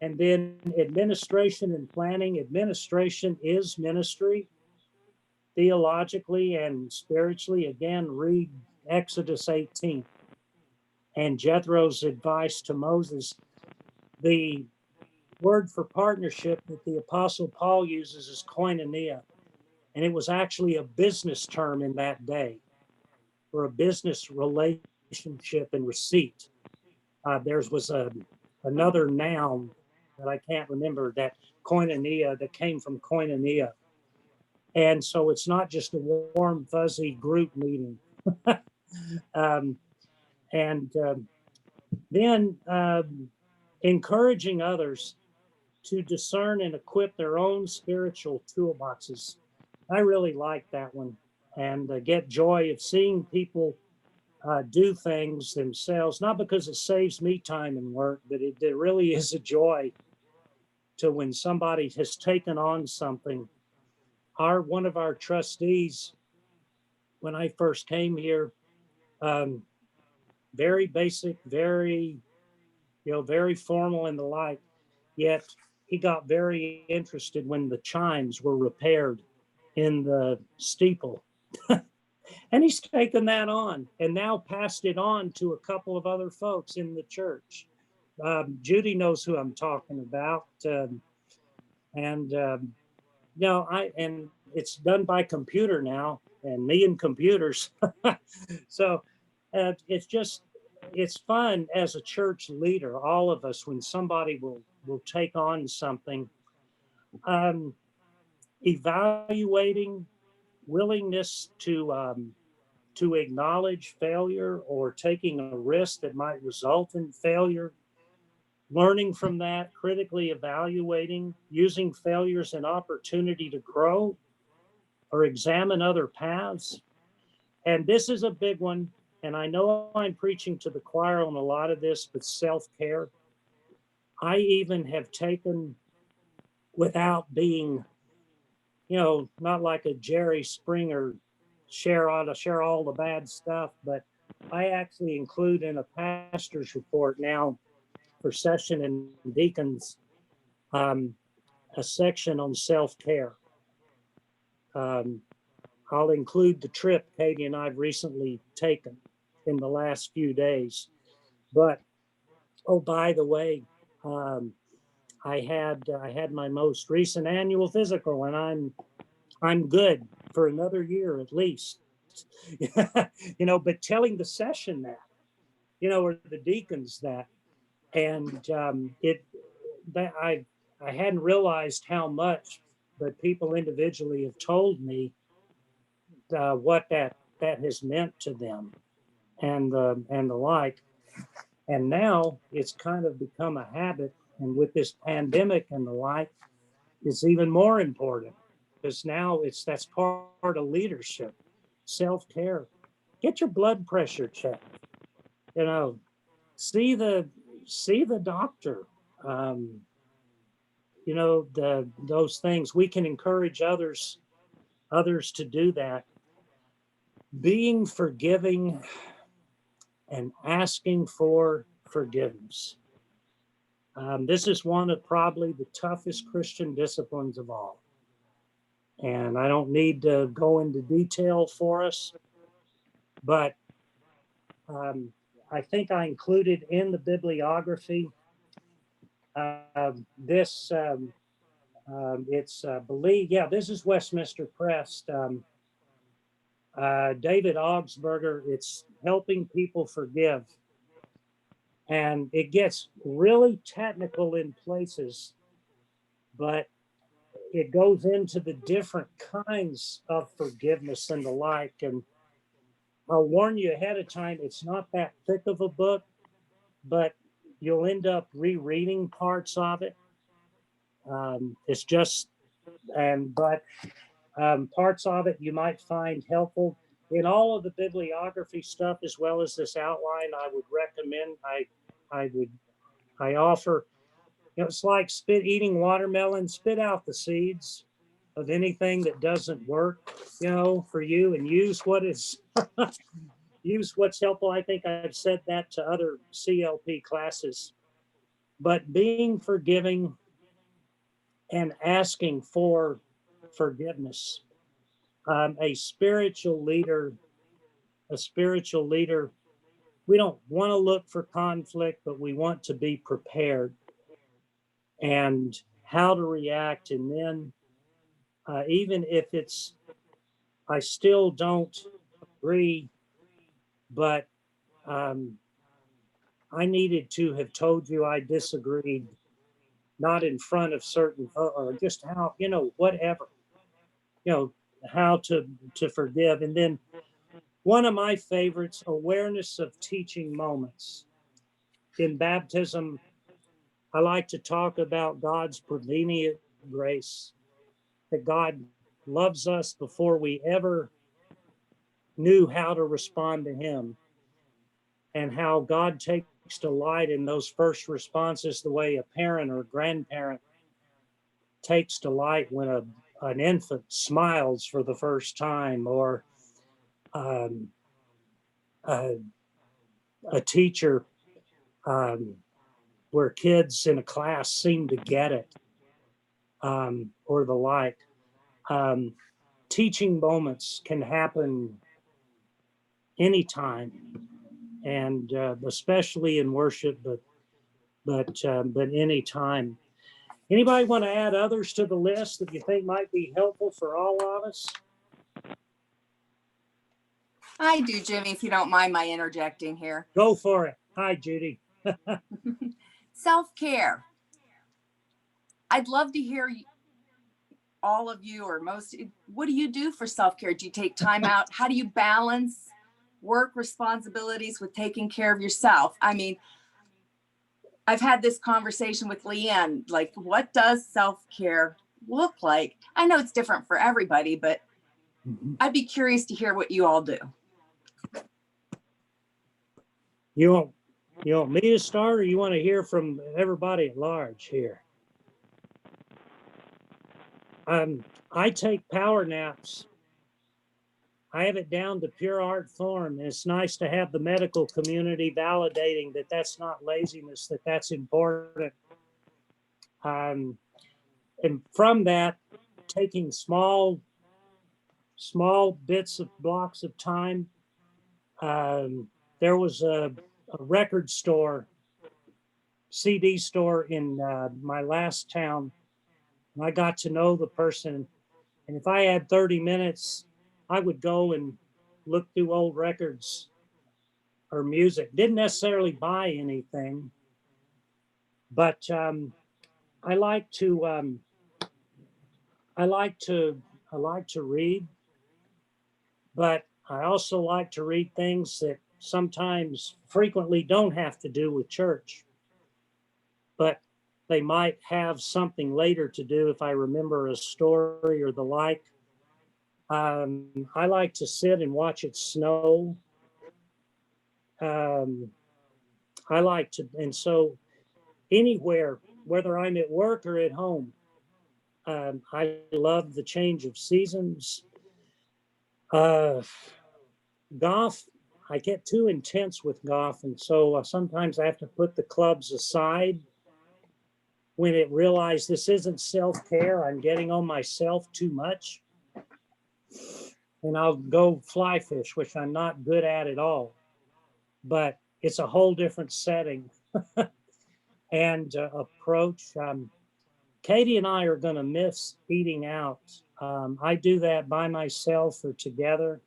And then administration and planning. Administration is ministry, theologically and spiritually. Again, read Exodus 18 and Jethro's advice to Moses. The word for partnership that the Apostle Paul uses is koinonia. And it was actually a business term in that day for a business relationship and receipt. There was another noun that I can't remember, that koinonia, that came from koinonia. And so it's not just a warm, fuzzy group meeting. Then encouraging others to discern and equip their own spiritual toolboxes. I really like that one, and get joy of seeing people do things themselves, not because it saves me time and work, but it really is a joy to when somebody has taken on something. One of our trustees, when I first came here, very basic, very, very formal and the like. Yet he got very interested when the chimes were repaired in the steeple. And he's taken that on and now passed it on to a couple of other folks in the church. Judy knows who I'm talking about. And and it's done by computer now, and me and computers. So it's fun as a church leader, all of us, when somebody will take on something. Evaluating willingness to acknowledge failure or taking a risk that might result in failure, learning from that, critically evaluating, using failure as an opportunity to grow or examine other paths. And this is a big one. And I know I'm preaching to the choir on a lot of this, but self-care. I even have taken, without being, not like a Jerry Springer share all the bad stuff, but I actually include in a pastor's report now for session and deacons, a section on self-care. I'll include the trip Katie and I've recently taken in the last few days. But, oh, by the way, I had my most recent annual physical, and I'm good for another year at least. But telling the session that, or the deacons that, and that I hadn't realized how much, but people individually have told me what that has meant to them, and the like. And now it's kind of become a habit, and with this pandemic and the like, it's even more important, because now that's part of leadership, self-care. Get your blood pressure checked. See the doctor. Those things. We can encourage others to do that. Being forgiving and asking for forgiveness. This is one of probably the toughest Christian disciplines of all. And I don't need to go into detail for us, but I think I included in the bibliography this. It's believed, this is Westminster Press. David Augsburger, it's Helping People Forgive. And it gets really technical in places, but it goes into the different kinds of forgiveness and the like. And I'll warn you ahead of time, it's not that thick of a book, but you'll end up rereading parts of it. It's just, but parts of it you might find helpful. In all of the bibliography stuff, as well as this outline, I would recommend, I offer, it's like eating watermelon, spit out the seeds of anything that doesn't work, for you, and use use what's helpful. I think I've said that to other CLP classes. But being forgiving and asking for forgiveness. A spiritual leader, we don't want to look for conflict, but we want to be prepared and how to react. And then even if I still don't agree, but I needed to have told you I disagreed, not in front of certain, or just how, whatever, how to forgive. And then one of my favorites, awareness of teaching moments. In baptism, I like to talk about God's prevenient grace, that God loves us before we ever knew how to respond to Him, and how God takes delight in those first responses, the way a parent or grandparent takes delight when an infant smiles for the first time, or a teacher where kids in a class seem to get it, or the like. Teaching moments can happen anytime, and especially in worship, but anytime. Anybody want to add others to the list that you think might be helpful for all of us?
I do, Jimmy, if you don't mind my interjecting here.
Go for it. Hi, Judy.
Self-care. I'd love to hear all of you or most, what do you do for self-care? Do you take time out? How do you balance work responsibilities with taking care of yourself? I mean, I've had this conversation with Leanne, like, what does self-care look like? I know it's different for everybody, but I'd be curious to hear what you all do.
You want me to start, or you want to hear from everybody at large here? I take power naps. I have it down to pure art form. And it's nice to have the medical community validating that that's not laziness, that that's important. And from that, taking small bits of blocks of time. There was a record store, CD store in my last town. And I got to know the person. And if I had 30 minutes, I would go and look through old records or music. Didn't necessarily buy anything, but I like to read, but I also like to read things that sometimes frequently don't have to do with church, but they might have something later to do if I remember a story or the like. I like to sit and watch it snow. I like to, and so anywhere, whether I'm at work or at home, I love the change of seasons. Golf, I get too intense with golf, and so sometimes I have to put the clubs aside when it realized this isn't self-care. I'm getting on myself too much. And I'll go fly fish, which I'm not good at all. But it's a whole different setting and approach. Katie and I are going to miss eating out. I do that by myself or together.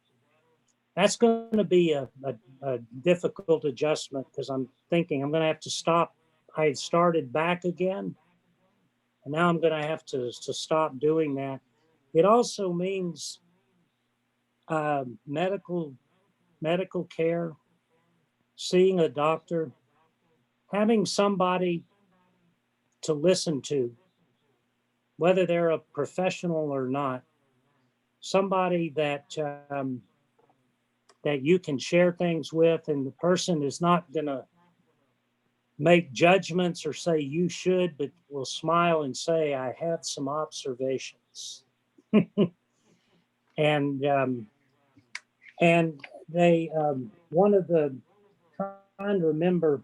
That's going to be a difficult adjustment because I'm thinking I'm going to have to stop. I had started back again, and now I'm going to have to stop doing that. It also means medical care, seeing a doctor, having somebody to listen to, whether they're a professional or not, somebody that that you can share things with, and the person is not going to make judgments or say you should, but will smile and say, I have some observations. and they one of the, trying to remember,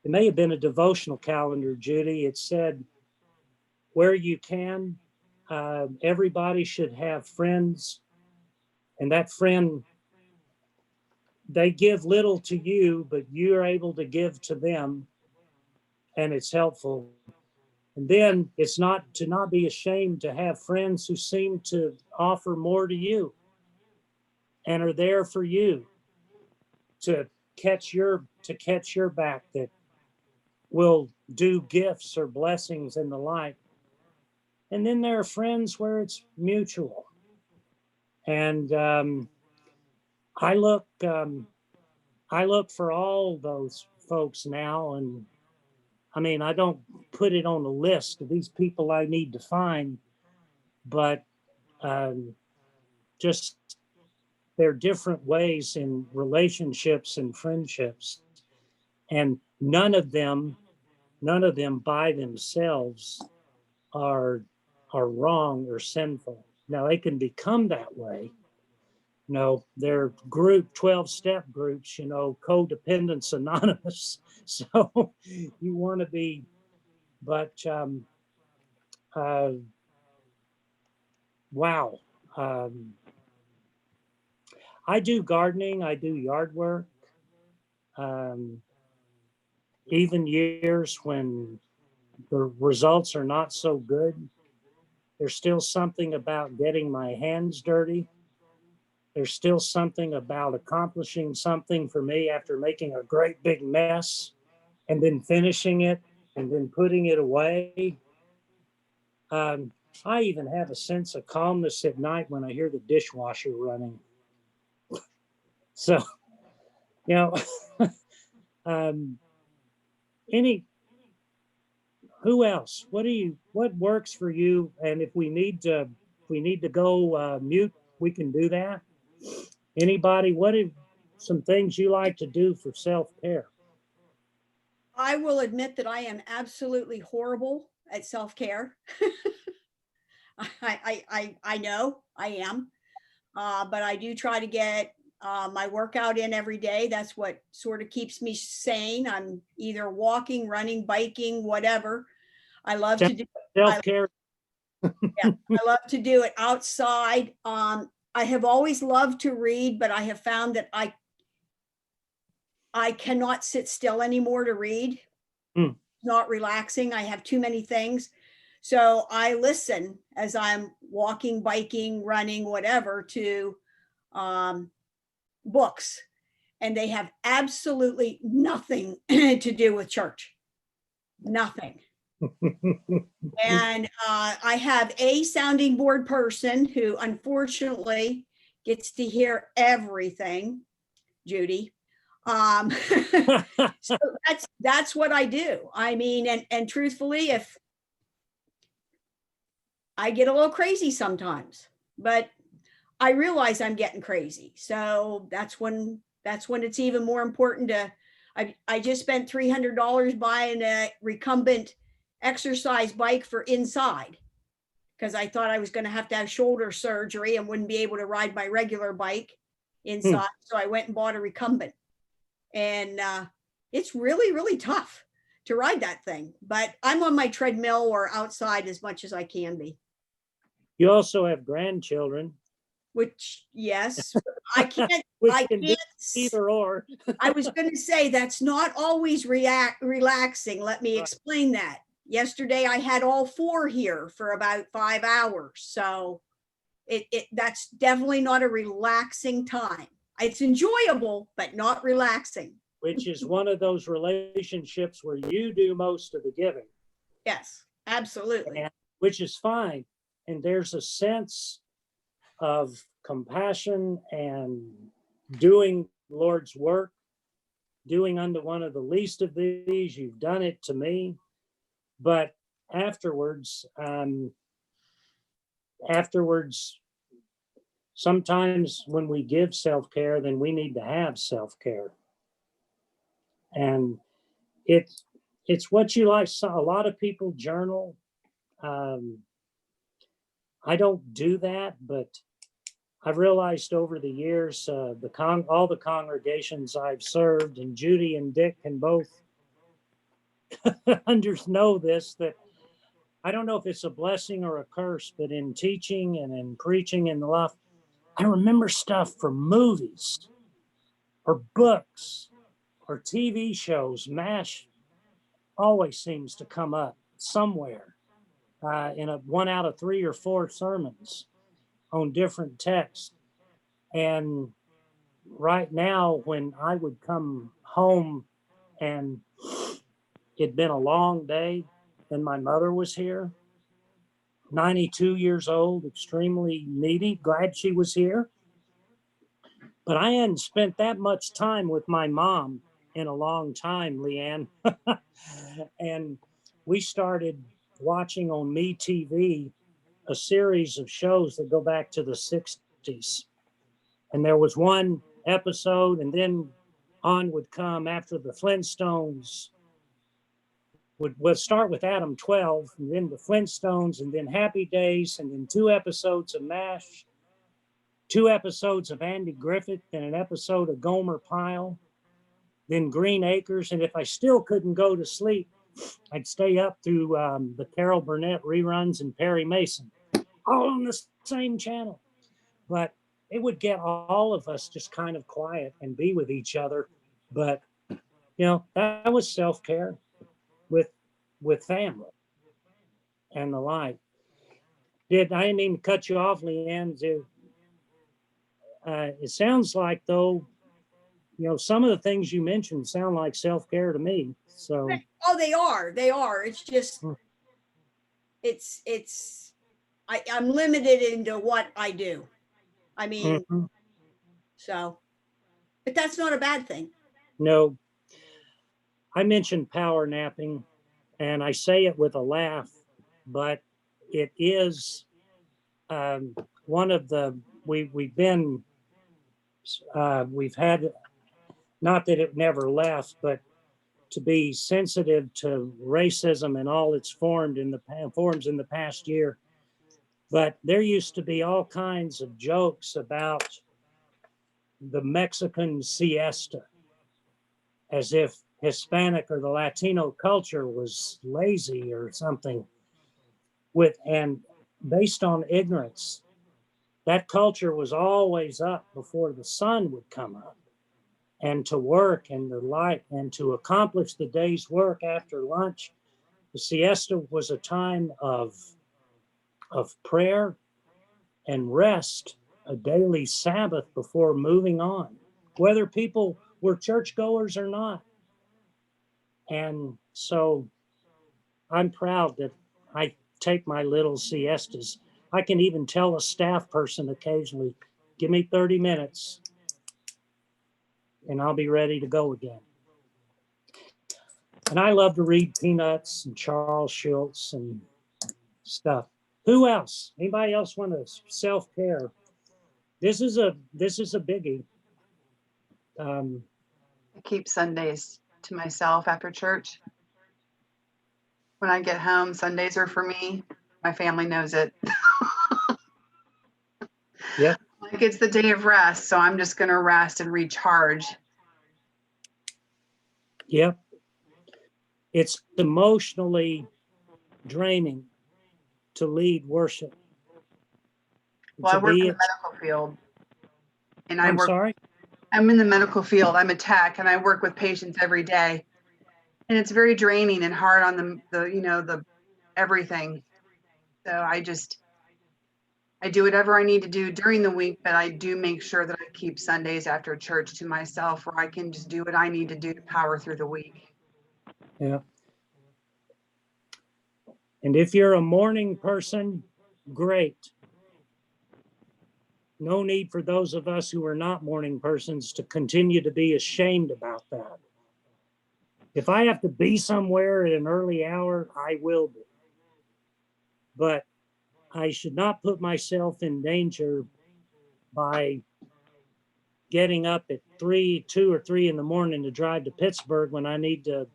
it may have been a devotional calendar, Judy. It said, where you can, everybody should have friends, and that friend, they give little to you, but you're able to give to them, and it's helpful. And then it's not to not be ashamed to have friends who seem to offer more to you and are there for you to catch your back, that will do gifts or blessings and the like. And then there are friends where it's mutual. And I look for all those folks now, and I mean, I don't put it on a list of these people I need to find, but just there are different ways in relationships and friendships, and none of them by themselves are wrong or sinful. Now they can become that way, No, they're group 12-step groups, you know, Codependence Anonymous. So you want to be, but uh, wow. I do gardening, I do yard work. Um, even years when the results are not so good, there's still something about getting my hands dirty. There's still something about accomplishing something for me after making a great big mess and then finishing it and then putting it away. Um, I even have a sense of calmness at night when I hear the dishwasher running. So, you know, um, any, who else? What works for you? And if we need to go mute, we can do that. Anybody, what are some things you like to do for self-care?
I will admit that I am absolutely horrible at self-care. I know I am, but I do try to get my workout in every day. That's what sort of keeps me sane. I'm either walking, running, biking, whatever. I love to do.
Self-care.
Yeah, I love to do it outside. I have always loved to read, but I have found that I cannot sit still anymore to read.
Hmm.
Not relaxing. I have too many things. So I listen as I'm walking, biking, running, whatever, to books. And they have absolutely nothing to do with church. Nothing. And I have a sounding board person who unfortunately gets to hear everything, Judy. So that's what I do. I mean, and truthfully, if I get a little crazy sometimes, but I realize I'm getting crazy. So that's when it's even more important to, I just spent $300 buying a recumbent exercise bike for inside because I thought I was going to have shoulder surgery and wouldn't be able to ride my regular bike inside. So I went and bought a recumbent, and it's really, really tough to ride that thing, but I'm on my treadmill or outside as much as I can be.
You also have grandchildren.
Which, yes, I can't,
Which
I
can be
can't,
either or.
I was going to say that's not always relaxing. Let me explain that. Yesterday I had all four here for about 5 hours. So that's definitely not a relaxing time. It's enjoyable, but not relaxing.
Which is one of those relationships where you do most of the giving.
Yes, absolutely.
And, which is fine. And there's a sense of compassion and doing Lord's work, doing unto one of the least of these, you've done it to me. But afterwards, sometimes when we give self-care, then we need to have self-care. And it's what you like. So a lot of people journal. I don't do that, but I've realized over the years, all the congregations I've served, and Judy and Dick can both know this, that I don't know if it's a blessing or a curse, but in teaching and in preaching and the love, I remember stuff from movies or books or TV shows. MASH always seems to come up somewhere in one out of 3 or 4 sermons on different texts. And right now, when I would come home and it'd been a long day and my mother was here, 92 years old, extremely needy, glad she was here. But I hadn't spent that much time with my mom in a long time, Leanne. And we started watching on MeTV a series of shows that go back to the 60s. And there was one episode, and then on would come after the Flintstones would start with Adam 12, and then the Flintstones, and then Happy Days, and then 2 episodes of MASH. 2 episodes of Andy Griffith and an episode of Gomer Pyle, then Green Acres. And if I still couldn't go to sleep, I'd stay up through the Carol Burnett reruns and Perry Mason, all on the same channel. But it would get all of us just kind of quiet and be with each other. But, that was self-care with family and the like. I didn't mean to cut you off, Leanne. It sounds like, though, some of the things you mentioned sound like self-care to me. So,
Oh, they are. It's just, I'm limited into what I do. I mean,
mhm.
so, but that's not a bad thing.
No, I mentioned power napping, and I say it with a laugh, but it is one of the we've had, not that it never left, but to be sensitive to racism and all its forms in the past year. But there used to be all kinds of jokes about the Mexican siesta, as if Hispanic or the Latino culture was lazy or something. And based on ignorance, that culture was always up before the sun would come up, and to work and the light and to accomplish the day's work after lunch. The siesta was a time of prayer and rest, a daily Sabbath before moving on, whether people were churchgoers or not. And so I'm proud that I take my little siestas. I can even tell a staff person occasionally, give me 30 minutes and I'll be ready to go again. And I love to read Peanuts and Charles Schultz and stuff. Who else? Anybody else want to self-care? This is a biggie.
I keep Sundays to myself after church. When I get home, Sundays are for me. My family knows it.
Yeah.
Like it's the day of rest, so I'm just going to rest and recharge.
Yep. It's emotionally draining to lead worship.
Well,
To
I work
be
in the
it-
medical field, and
I'm sorry.
I'm in the medical field. I'm a tech, and I work with patients every day, and it's very draining and hard on the everything. So I do whatever I need to do during the week, but I do make sure that I keep Sundays after church to myself, where I can just do what I need to do to power through the week.
Yeah. And if you're a morning person, great. No need for those of us who are not morning persons to continue to be ashamed about that. If I have to be somewhere at an early hour, I will be. But I should not put myself in danger by getting up at 2 or 3 in the morning to drive to Pittsburgh when I need to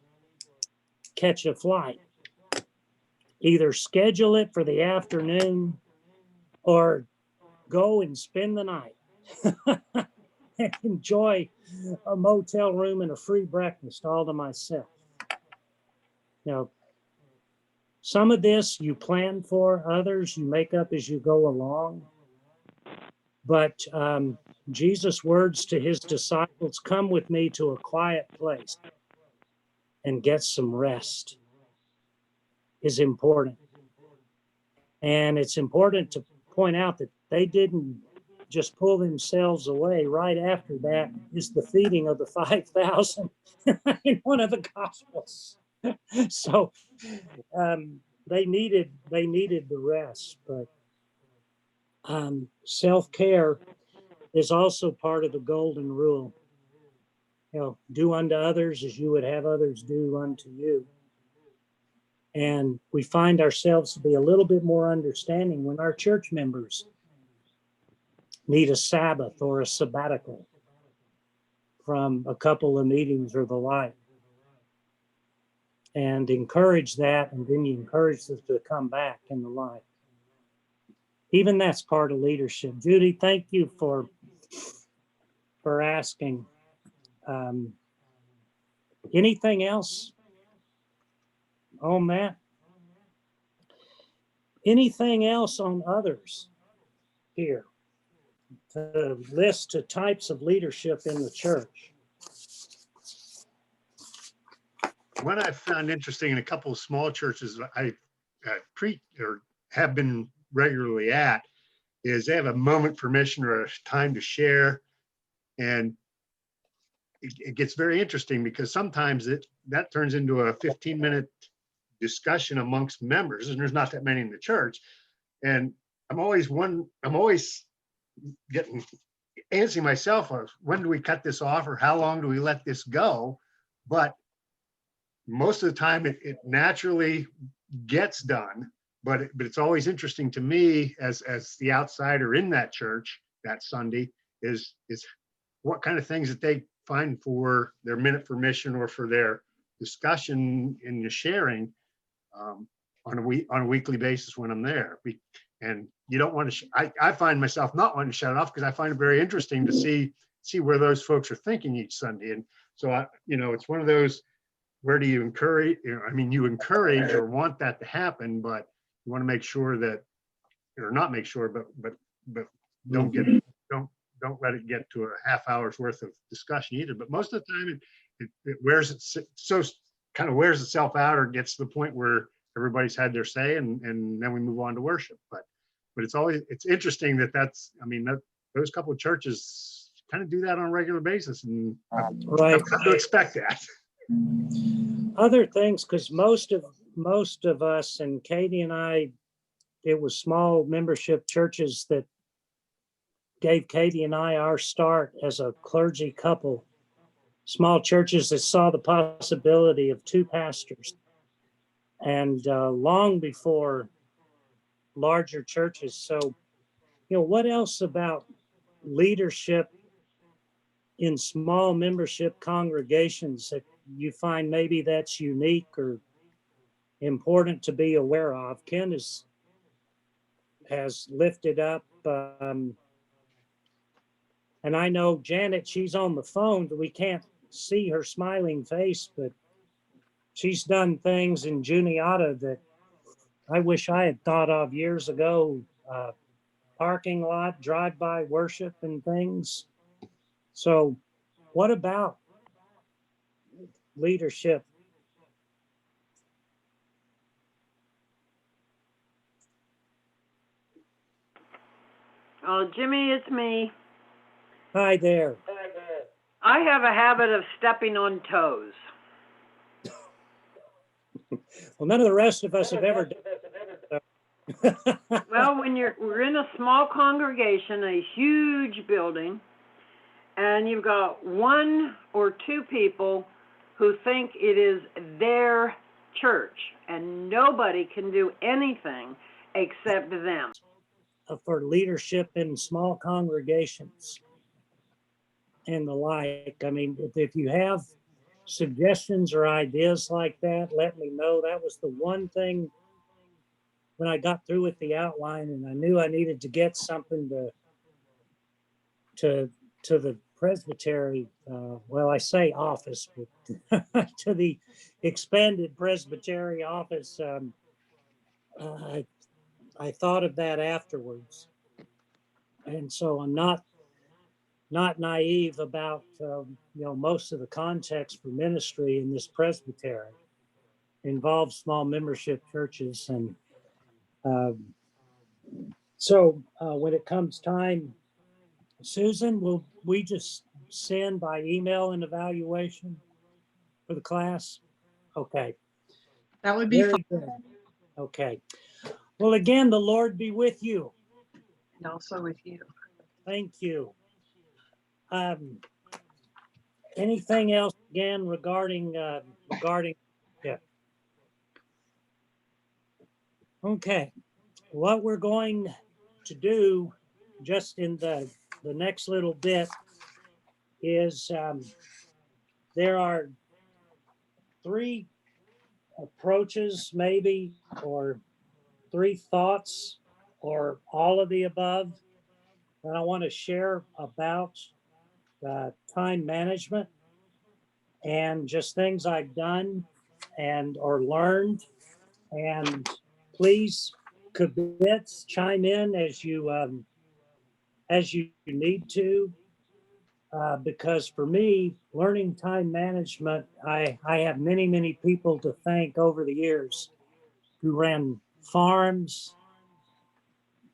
catch a flight. Either schedule it for the afternoon or go and spend the night and enjoy a motel room and a free breakfast all to myself. Some of this you plan for, others you make up as you go along. But Jesus' words to his disciples, come with me to a quiet place and get some rest, is important. And it's important to point out that they didn't just pull themselves away. Right after that is the feeding of the 5,000 in one of the Gospels. So they needed the rest, but self-care is also part of the golden rule. Do unto others as you would have others do unto you. And we find ourselves to be a little bit more understanding when our church members need a Sabbath or a sabbatical from a couple of meetings or the like. And encourage that, and then you encourage them to come back in the light. even that's part of leadership. Judy, thank you for asking. Anything else on that? Anything else on others here? To list the types of leadership in the church.
What I've found interesting in a couple of small churches I preach or have been regularly at is they have a moment for mission or a time to share. And it gets very interesting because sometimes that turns into a 15-minute discussion amongst members, and there's not that many in the church. And I'm always getting antsy myself of when do we cut this off or how long do we let this go? But most of the time it naturally gets done. But it's always interesting to me as the outsider in that church that Sunday is what kind of things that they find for their minute for mission or for their discussion in the sharing on a weekly basis when I'm there. And you don't want to, I find myself not wanting to shut it off because I find it very interesting to see where those folks are thinking each Sunday. And so it's one of those, where do you encourage, you encourage or want that to happen, but you want to make sure that, or not make sure, but don't let it get to a half hour's worth of discussion either. But most of the time it wears itself out or gets to the point where everybody's had their say and then we move on to worship. But it's interesting those couple of churches kind of do that on a regular basis, and
Right.
I've come to expect that.
Other things, because most of us, and Katie and I, it was small membership churches that gave Katie and I our start as a clergy couple. Small churches that saw the possibility of two pastors, and long before larger churches. So, what else about leadership in small membership congregations that you find maybe that's unique or important to be aware of? Ken has lifted up, and I know Janet, she's on the phone, but we can't see her smiling face, but she's done things in Juniata that I wish I had thought of years ago. Parking lot, drive-by worship and things. So what about leadership?
Oh, Jimmy, it's me.
Hi there.
I have a habit of stepping on toes.
Well, none of the rest of us have ever done it.
Well, we're in a small congregation, a huge building, and you've got one or two people who think it is their church, and nobody can do anything except them.
For leadership in small congregations and the like. If you have suggestions or ideas like that, let me know. That was the one thing when I got through with the outline, and I knew I needed to get something to the presbytery. I say office, but to the expanded presbytery office. I thought of that afterwards, and so I'm not naive about most of the context for ministry in this presbytery involves small membership churches. And so when it comes time, Susan, will we just send by email an evaluation for the class? Okay.
That would be fun.
Very good. Okay. Well, again, the Lord be with you.
And also with you.
Thank you. Anything else again regarding yeah. Okay. What we're going to do just in the next little bit is there are three approaches maybe, or three thoughts or all of the above. And I want to share about time management and just things I've done and or learned. And please, Kibitz, chime in as you need to. Because for me, learning time management, I have many, many people to thank over the years who ran farms,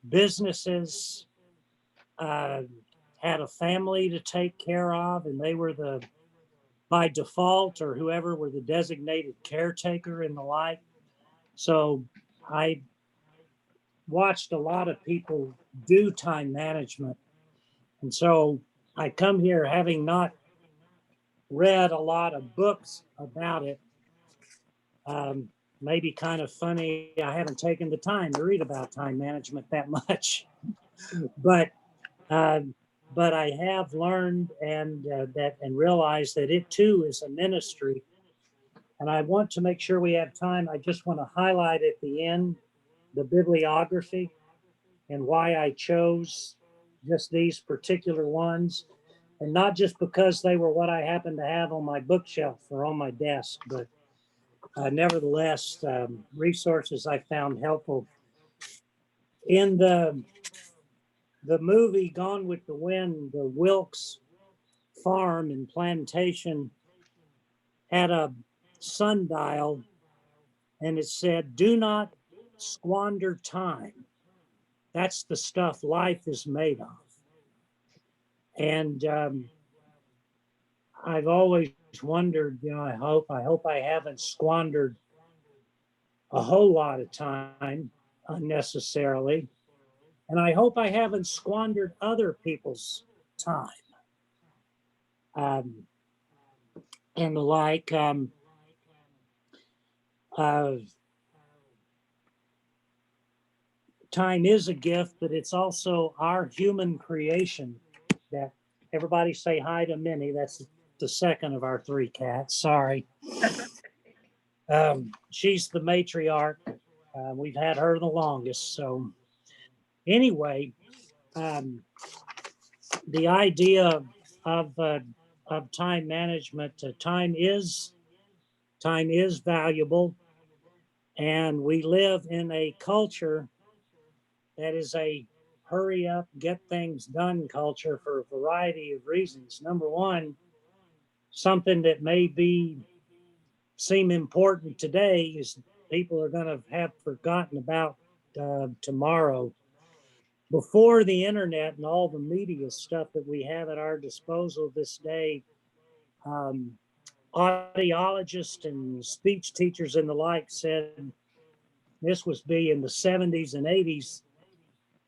businesses, had a family to take care of, and they were by default or whoever were the designated caretaker and the like. So I watched a lot of people do time management. And so I come here having not read a lot of books about it. Maybe kind of funny. I haven't taken the time to read about time management that much, but uh, but I have learned and realized that it too is a ministry. And I want to make sure we have time. I just want to highlight at the end the bibliography and why I chose just these particular ones. And not just because they were what I happened to have on my bookshelf or on my desk, but nevertheless, resources I found helpful. In the movie Gone with the Wind, the Wilkes farm and plantation had a sundial, and it said, "Do not squander time. That's the stuff life is made of." And I've always wondered, I hope I haven't squandered a whole lot of time unnecessarily. And I hope I haven't squandered other people's time and the like. Time is a gift, but it's also our human creation. That everybody say hi to Minnie. That's the second of our three cats. Sorry. She's the matriarch. We've had her the longest. So anyway, the idea of time management, time is valuable, and we live in a culture that is a hurry up, get things done culture for a variety of reasons. Number one, something that may seem important today is people are going to have forgotten about tomorrow. Before the internet and all the media stuff that we have at our disposal this day, audiologists and speech teachers and the like said this was in the 70s and 80s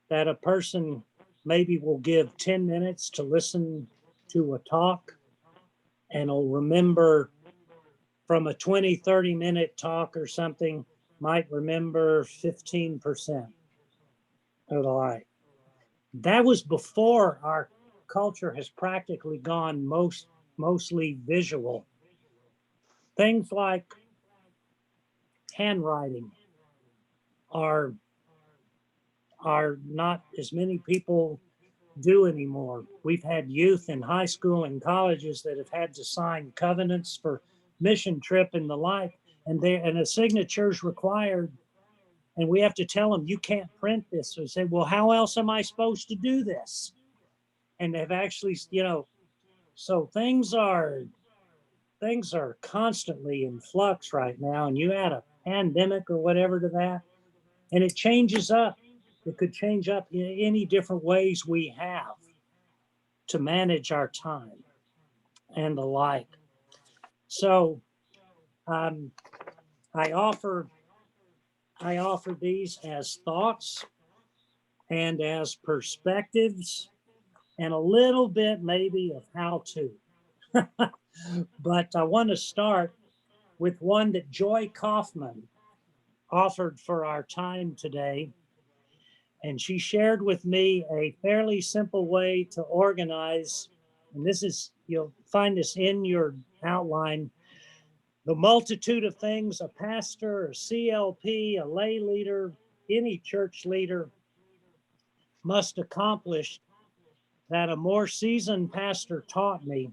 that a person maybe will give 10 minutes to listen to a talk and will remember from a 20-30 minute talk or something, might remember 15% of the like. That was before our culture has practically gone mostly visual. Things like handwriting are not as many people do anymore. We've had youth in high school and colleges that have had to sign covenants for mission trip and the like, and a signature is required. And we have to tell them, you can't print this. So they say, well, how else am I supposed to do this? And they've actually, so things are constantly in flux right now. And you add a pandemic or whatever to that, and it changes up. It could change up in any different ways we have to manage our time and the like. So I offer these as thoughts and as perspectives and a little bit maybe of how to. But I want to start with one that Joy Kaufman offered for our time today. And she shared with me a fairly simple way to organize. And this is, you'll find this in your outline. The multitude of things a pastor, a CLP, a lay leader, any church leader must accomplish that a more seasoned pastor taught me.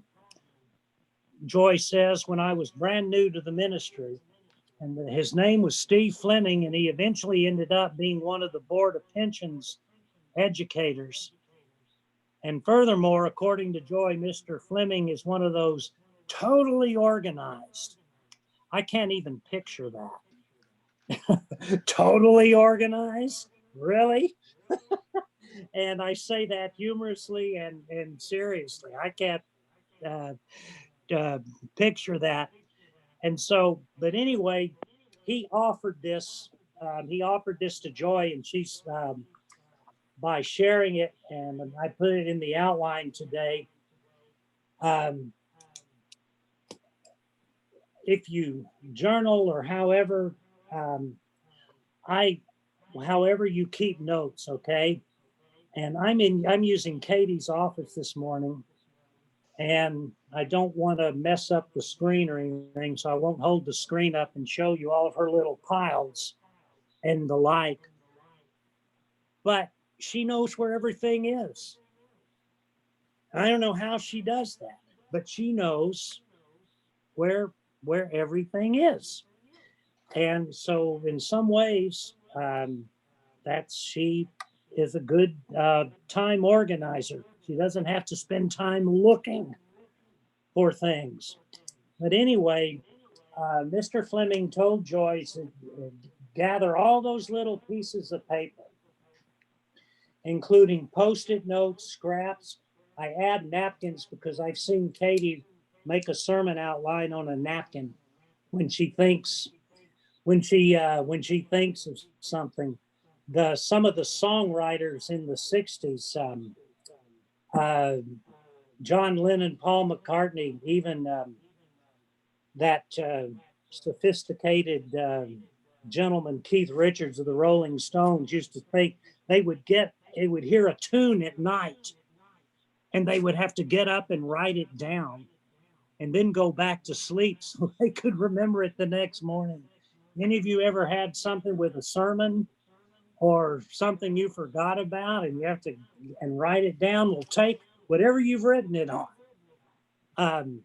Joy says, when I was brand new to the ministry, and his name was Steve Fleming, and he eventually ended up being one of the Board of Pensions educators. And furthermore, according to Joy, Mr. Fleming is one of those totally organized. I can't even picture that. Totally organized? Really? And I say that humorously and seriously. I can't picture that. And so, but anyway, he offered this. He offered this to Joy, and she's by sharing it, and I put it in the outline today. If you journal or however, however you keep notes, okay. And I'm using Katie's office this morning, and I don't want to mess up the screen or anything, so I won't hold the screen up and show you all of her little piles and the like. But she knows where everything is. I don't know how she does that, but she knows where everything is. And so in some ways, she is a good time organizer. She doesn't have to spend time looking for things. But anyway, Mr. Fleming told Joyce to gather all those little pieces of paper, including Post-it notes, scraps. I add napkins because I've seen Katie make a sermon outline on a napkin when she thinks of something. Some of the songwriters in the 60s, John Lennon, Paul McCartney, even that sophisticated gentleman Keith Richards of the Rolling Stones used to think they would hear a tune at night, and they would have to get up and write it down and then go back to sleep so they could remember it the next morning. Any of you ever had something with a sermon or something you forgot about and you have to write it down? Well, take whatever you've written it on.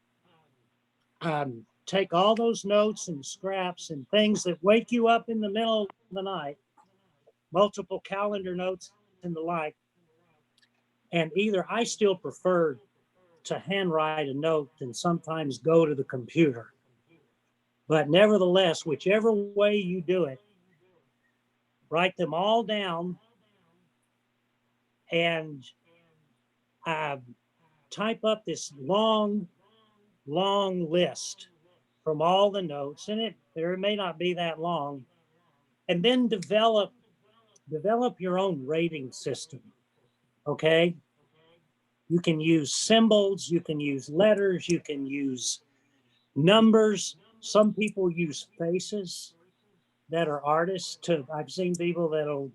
Take all those notes and scraps and things that wake you up in the middle of the night, multiple calendar notes and the like. And either I still prefer to handwrite a note than sometimes go to the computer. But nevertheless, whichever way you do it, write them all down and type up this long list from all the notes, and there may not be that long, and then develop your own rating system. Okay, you can use symbols, you can use letters, you can use numbers. Some people use faces that are artists too. I've seen people that'll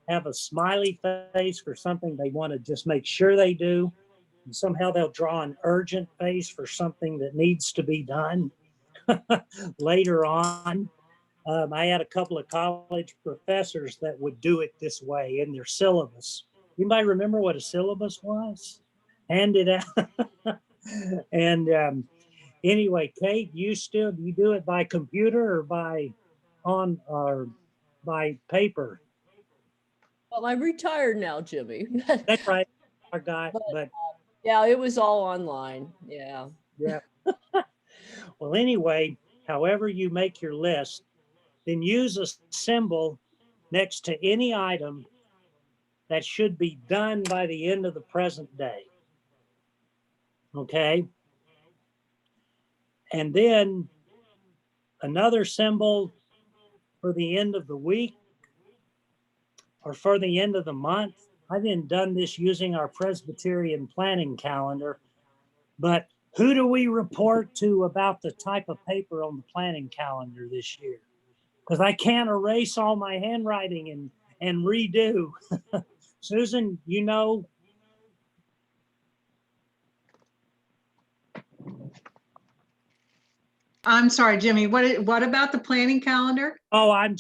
have a smiley face for something they want to just make sure they do. And somehow they'll draw an urgent face for something that needs to be done later on. I had a couple of college professors that would do it this way in their syllabus. Anybody remember what a syllabus was? Handed out. And anyway, Kate, you do it by computer or by paper?
Well, I'm retired now, Jimmy.
That's right. I got, but
yeah, it was all online. Yeah.
Yeah. Well, anyway, however you make your list, then use a symbol next to any item that should be done by the end of the present day. Okay. And then another symbol for the end of the week or for the end of the month. I've been done this using our Presbyterian planning calendar, but who do we report to about the type of paper on the planning calendar this year? Because I can't erase all my handwriting and redo. Susan, you know.
I'm sorry, Jimmy, what about the planning calendar?
Oh, I'm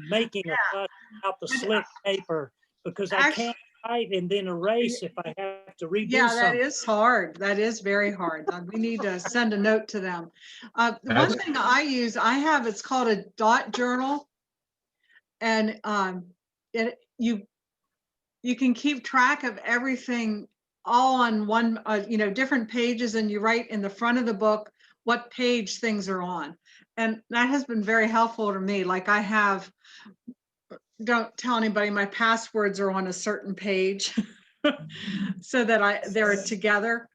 making a fuss about the slick paper because I can't write and then erase if I have to redo
Yeah, that
something.
is hard. That is very hard. We need to send a note to them. One
That's-
thing I use, it's called a dot journal. And you can keep track of everything all on one, different pages, and you write in the front of the book what page things are on. And that has been very helpful to me. Like don't tell anybody my passwords are on a certain page so that they're together.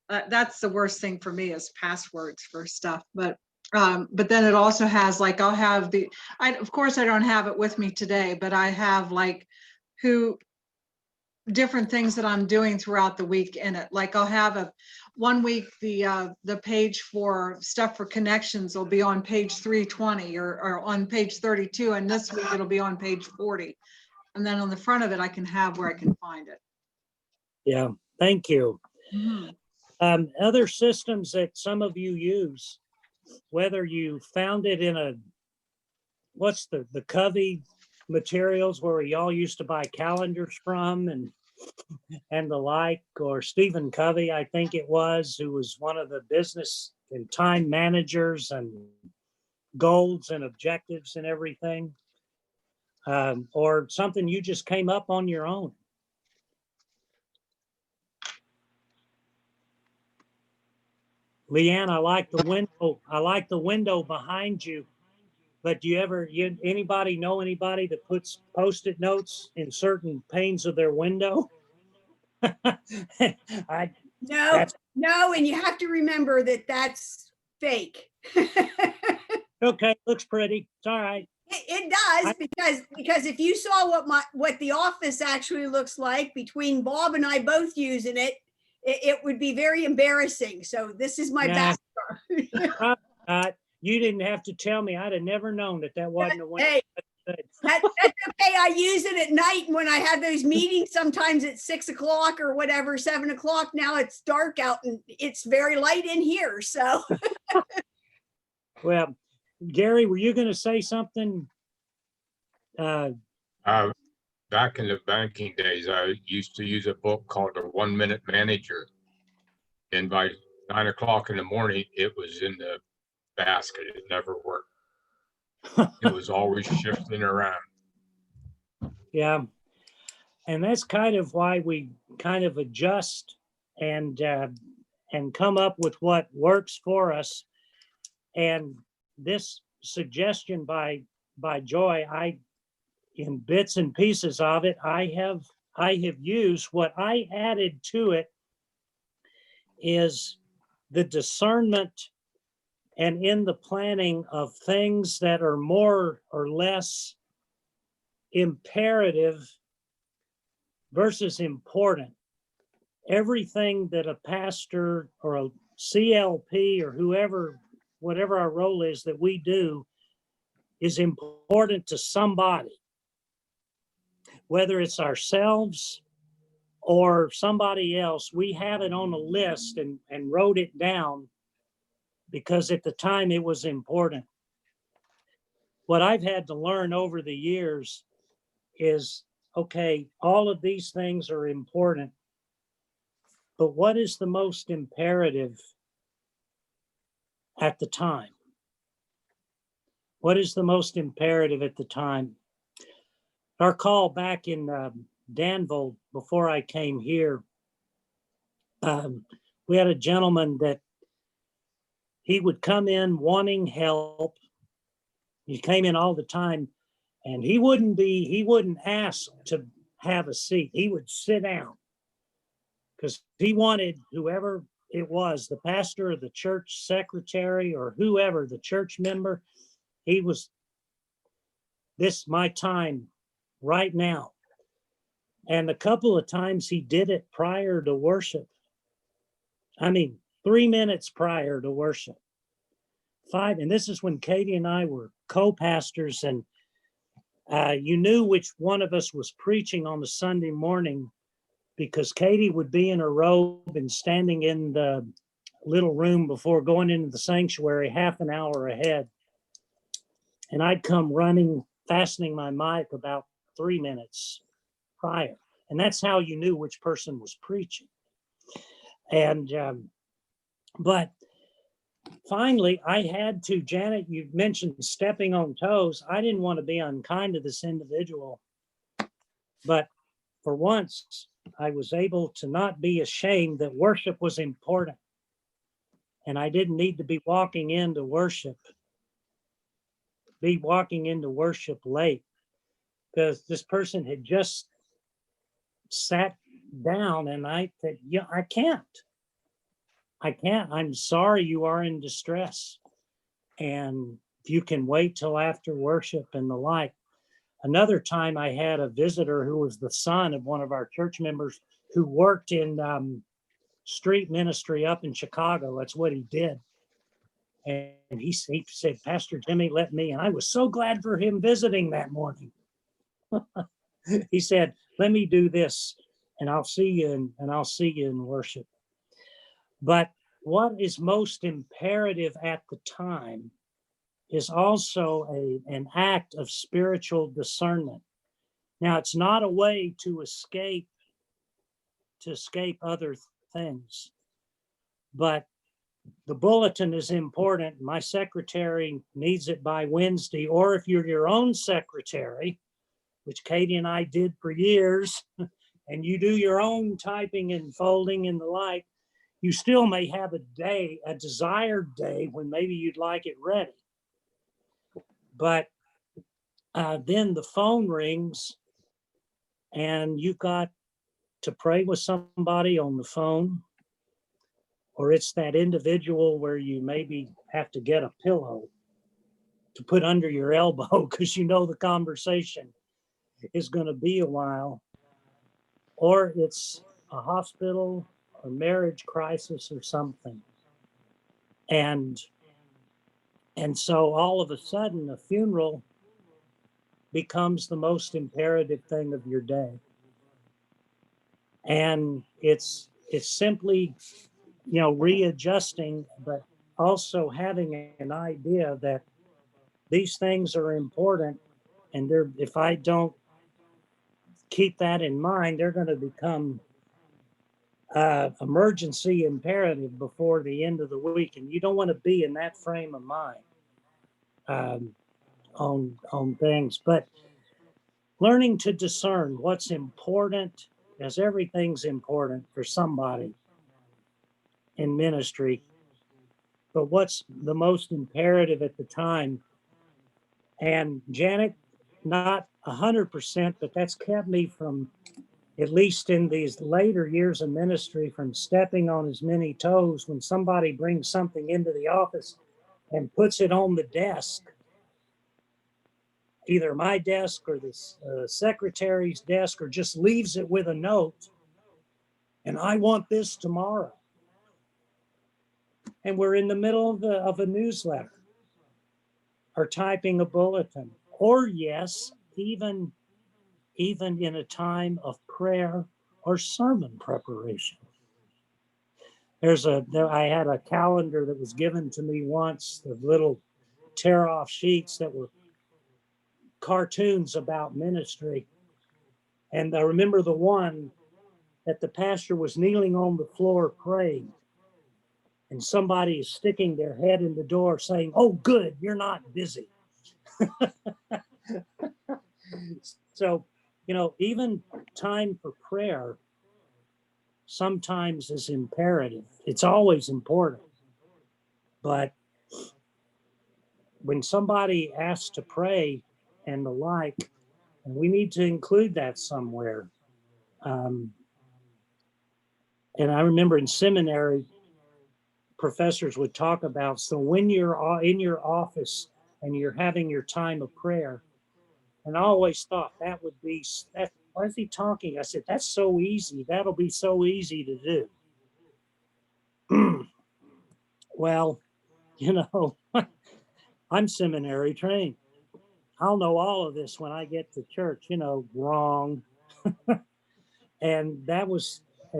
That's the worst thing for me is passwords for stuff. But then it also has I'll have of course I don't have it with me today, but I have different things that I'm doing throughout the week in it. Like I'll have one week, the page for stuff for connections will be on page 320 or on page 32. And this week it'll be on page 40. And then on the front of it, I can have where I can find it.
Yeah, thank you.
Mhm.
Other systems that some of you use, whether you found it in what's the Covey materials where y'all used to buy calendars from and the like, or Stephen Covey, I think it was, who was one of the business and time managers and goals and objectives and everything, or something you just came up on your own. Leanne, I like the window. I like the window behind you. But do anybody know anybody that puts Post-it notes in certain panes of their window?
No, and you have to remember that that's fake.
Okay, looks pretty. It's all right.
It does, because if you saw what the office actually looks like between Bob and I both using it would be very embarrassing. So this is my background.
You didn't have to tell me. I'd have never known that wasn't a window.
Hey, that's okay. I use it at night when I have those meetings, sometimes at 6 o'clock or whatever, 7 o'clock. Now it's dark out and it's very light in here. So,
well, Gary, were you going to say something?
Back in the banking days, I used to use a book called The 1 Minute Manager. And by 9 o'clock in the morning, it was in the basket. It never worked. It was always shifting around.
Yeah. And that's kind of why we kind of adjust and come up with what works for us. And this suggestion by Joy, in bits and pieces of it, I have used. What I added to it is the discernment and in the planning of things that are more or less imperative versus important. Everything that a pastor or a CLP or whatever our role is that we do is important to somebody, whether it's ourselves or somebody else. We have it on a list and wrote it down because at the time it was important. What I've had to learn over the years is, okay, all of these things are important, but what is the most imperative at the time? What is the most imperative at the time? Our call back in Danville, before I came here, we had a gentleman that he would come in wanting help. He came in all the time, and he wouldn't ask to have a seat. He would sit down because he wanted whoever it was, the pastor or the church secretary or whoever, the church member, this is my time right now. And a couple of times he did it prior to worship. 3 minutes prior to worship. 5, and this is when Katie and I were co-pastors, and you knew which one of us was preaching on the Sunday morning because Katie would be in her robe and standing in the little room before going into the sanctuary half an hour ahead. And I'd come running, fastening my mic about 3 minutes prior. And that's how you knew which person was preaching. And, but finally, I had to, Janet, you mentioned stepping on toes. I didn't want to be unkind to this individual, but for once, I was able to not be ashamed that worship was important. And I didn't need to be walking into worship late, because this person had just sat down and I said, yeah, I can't. I'm sorry you are in distress. And if you can wait till after worship and the like. Another time I had a visitor who was the son of one of our church members who worked in street ministry up in Chicago. That's what he did. And he said, Pastor Jimmy, let me, and I was so glad for him visiting that morning. He said, let me do this and I'll see you in worship. But what is most imperative at the time is also an act of spiritual discernment. Now, it's not a way to escape other things, but the bulletin is important. My secretary needs it by Wednesday, or if you're your own secretary, which Katie and I did for years, and you do your own typing and folding and the like, you still may have a desired day when maybe you'd like it ready. But then the phone rings and you've got to pray with somebody on the phone, or it's that individual where you maybe have to get a pillow to put under your elbow because you know the conversation is going to be a while, or it's a hospital or marriage crisis or something. And so all of a sudden a funeral becomes the most imperative thing of your day. And it's simply, readjusting, but also having an idea that these things are important. And if I don't keep that in mind, they're going to become emergency imperative before the end of the week. And you don't want to be in that frame of mind on things. But learning to discern what's important, as everything's important for somebody in ministry, but what's the most imperative at the time. And Janet, not 100%, but that's kept me from, at least in these later years of ministry, from stepping on as many toes when somebody brings something into the office and puts it on the desk, either my desk or the secretary's desk, or just leaves it with a note, and I want this tomorrow. And we're in the middle of a newsletter or typing a bulletin, or yes, even in a time of prayer or sermon preparation. I had a calendar that was given to me once, of little tear off sheets that were cartoons about ministry. And I remember the one that the pastor was kneeling on the floor praying, and somebody is sticking their head in the door saying, "Oh, good, you're not busy." So, even time for prayer sometimes is imperative. It's always important. But when somebody asks to pray and the like, and we need to include that somewhere. And I remember in seminary, professors would talk about, so when you're in your office and you're having your time of prayer, and I always thought why is he talking? I said, that's so easy. That'll be so easy to do. Well, I'm seminary trained. I'll know all of this when I get to church, wrong. And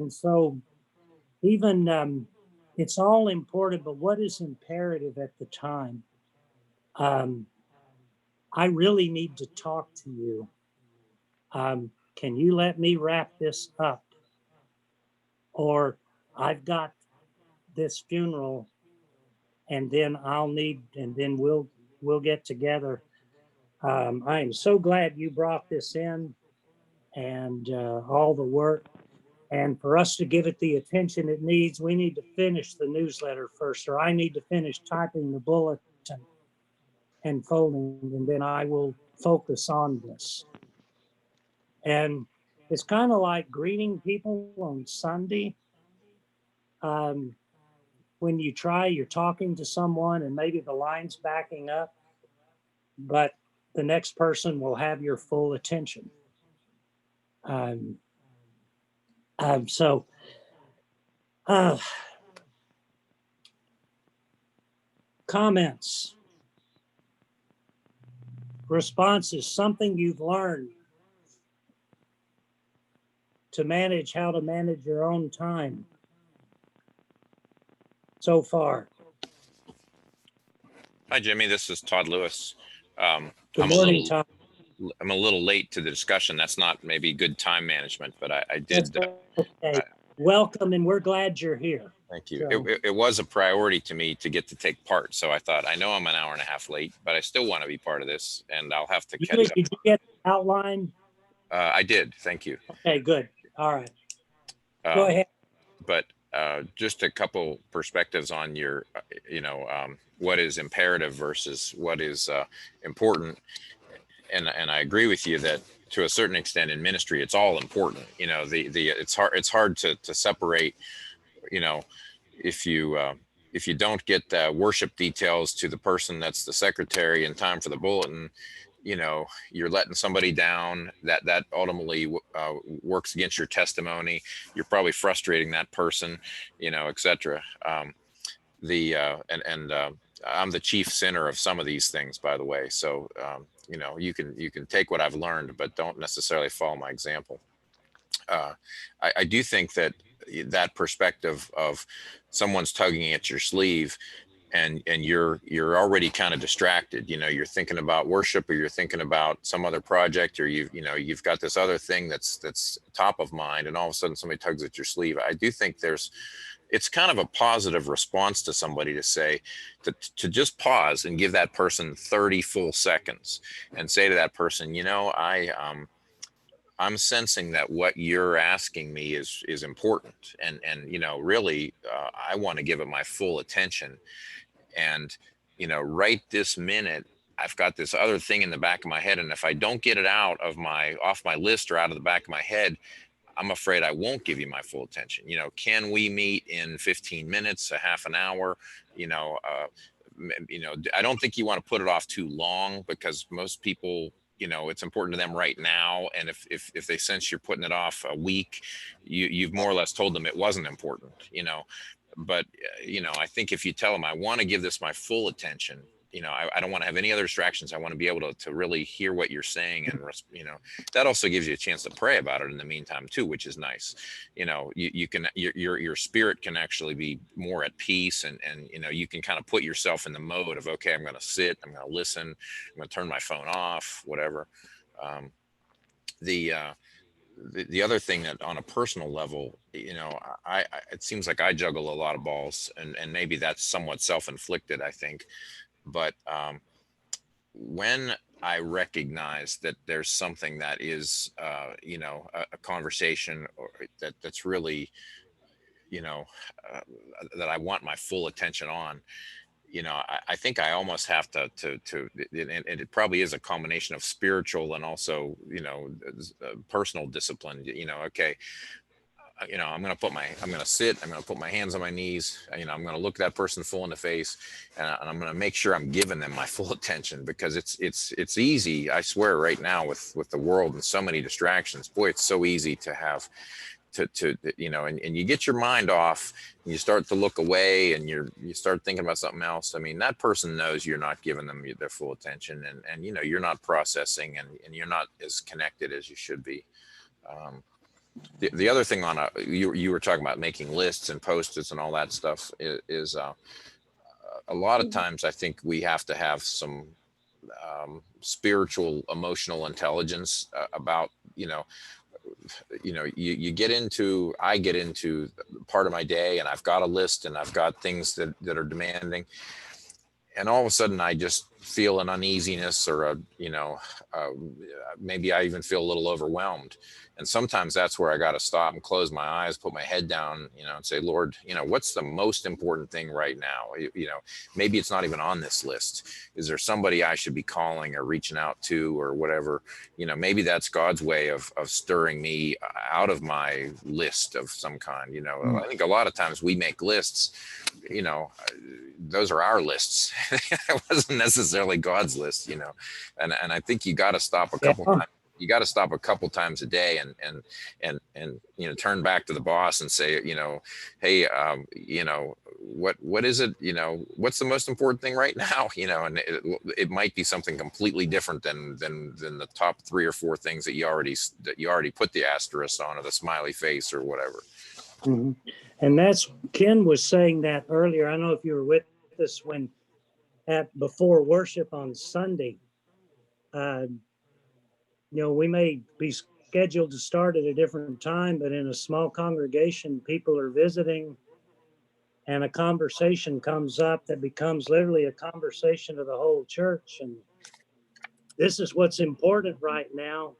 so even it's all important, but what is imperative at the time? I really need to talk to you. can you let me wrap this up? Or I've got this funeral and then we'll get together. I am so glad you brought this in and all the work. And for us to give it the attention it needs, we need to finish the newsletter first, or I need to finish typing the bulletin and folding, and then I will focus on this. And it's kind of like greeting people on Sunday. When you're talking to someone and maybe the line's backing up, but the next person will have your full attention. So comments, responses, something you've learned to manage how to manage your own time so far.
Hi, Jimmy. This is Todd Lewis.
Good morning, Tom.
I'm a little late to the discussion. That's not maybe good time management, but I did.
Okay. Welcome, and we're glad you're here.
Thank you.
So,
It was a priority to me to get to take part. So I thought, I know I'm an hour and a half late, but I still want to be part of this, and I'll have to catch up.
did you get the outline?
I did. Thank you.
Okay, good. All right. Go ahead.
But just a couple perspectives on your, what is imperative versus what is important. And I agree with you that to a certain extent in ministry, it's all important. It's hard to separate, if you don't get the worship details to the person that's the secretary in time for the bulletin, you're letting somebody down. That ultimately works against your testimony. You're probably frustrating that person, et cetera. I'm the chief sinner of some of these things, by the way. So, you can take what I've learned, but don't necessarily follow my example. I do think that perspective of someone's tugging at your sleeve and you're already kind of distracted, you're thinking about worship, or you're thinking about some other project, or you've got this other thing that's top of mind, and all of a sudden somebody tugs at your sleeve. I do think it's kind of a positive response to somebody to say, to just pause and give that person 30 full seconds and say to that person, I'm sensing that what you're asking me is important. And really, I want to give it my full attention. And, right this minute, I've got this other thing in the back of my head. And if I don't get it off my list or out of the back of my head, I'm afraid I won't give you my full attention. Can we meet in 15 minutes, a half an hour? I don't think you want to put it off too long, because most people, it's important to them right now. And if they sense you're putting it off a week, you've more or less told them it wasn't important, but, I think if you tell them, I want to give this my full attention, I don't want to have any other distractions. I want to be able to really hear what you're saying. And, that also gives you a chance to pray about it in the meantime too, which is nice. You can, your spirit can actually be more at peace, and, you can kind of put yourself in the mode of, okay, I'm going to sit, I'm going to listen, I'm going to turn my phone off, whatever. The other thing that on a personal level, it seems like I juggle a lot of balls, and maybe that's somewhat self-inflicted, I think. But when I recognize that there's something that is, a conversation or that's really, that I want my full attention on, I think I almost have to, and it probably is a combination of spiritual and also, personal discipline, okay. I'm going to sit, I'm going to put my hands on my knees, I'm going to look that person full in the face, and I'm going to make sure I'm giving them my full attention, because it's easy. I swear right now with the world and so many distractions, boy, it's so easy to have and you get your mind off and you start to look away and you start thinking about something else. I mean, that person knows you're not giving them their full attention, and you're not processing, and you're not as connected as you should be. The other thing you were talking about making lists and Post-its and all that stuff is a lot of times I think we have to have some spiritual, emotional intelligence about, you get into, I get into part of my day and I've got a list and I've got things that are demanding. And all of a sudden I just feel an uneasiness or maybe I even feel a little overwhelmed. And sometimes that's where I got to stop and close my eyes, put my head down, and say, Lord, what's the most important thing right now? Maybe it's not even on this list. Is there somebody I should be calling or reaching out to or whatever? Maybe that's God's way of stirring me out of my list of some kind. I think a lot of times we make lists, those are our lists. It wasn't necessarily God's list, and I think you got to stop a couple times. You got to stop a couple times a day and turn back to the boss and say, hey, what is it? What's the most important thing right now? And it might be something completely different than the top 3 or 4 things that you already put the asterisk on or the smiley face or whatever.
Mhm. And that's, Ken was saying that earlier. I don't know if you were with us when before worship on Sunday. We may be scheduled to start at a different time, but in a small congregation, people are visiting and a conversation comes up that becomes literally a conversation of the whole church. And this is what's important right now.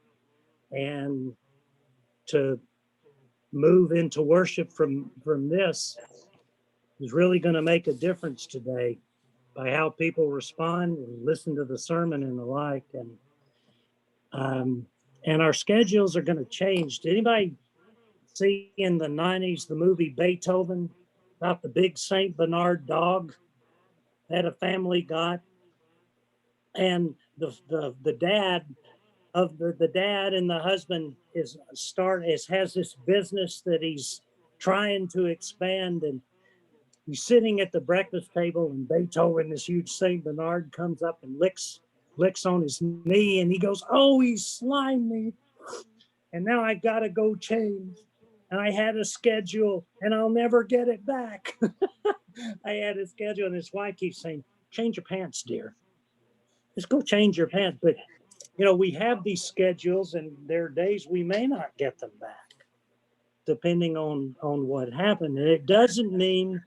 And to move into worship from this is really going to make a difference today by how people respond and listen to the sermon and the like. And our schedules are going to change. Did anybody see in the 90s the movie Beethoven about the big Saint Bernard dog that a family got? And the dad of the dad and the husband has this business that he's trying to expand, and he's sitting at the breakfast table, and Beethoven, this huge Saint Bernard, comes up and licks on his knee, and he goes, "Oh, he slimed me, and now I gotta go change. And I had a schedule, and I'll never get it back." I had a schedule, and his wife keeps saying, "Change your pants, dear. Just go change your pants." But we have these schedules, and there are days we may not get them back, depending on what happened. And it doesn't mean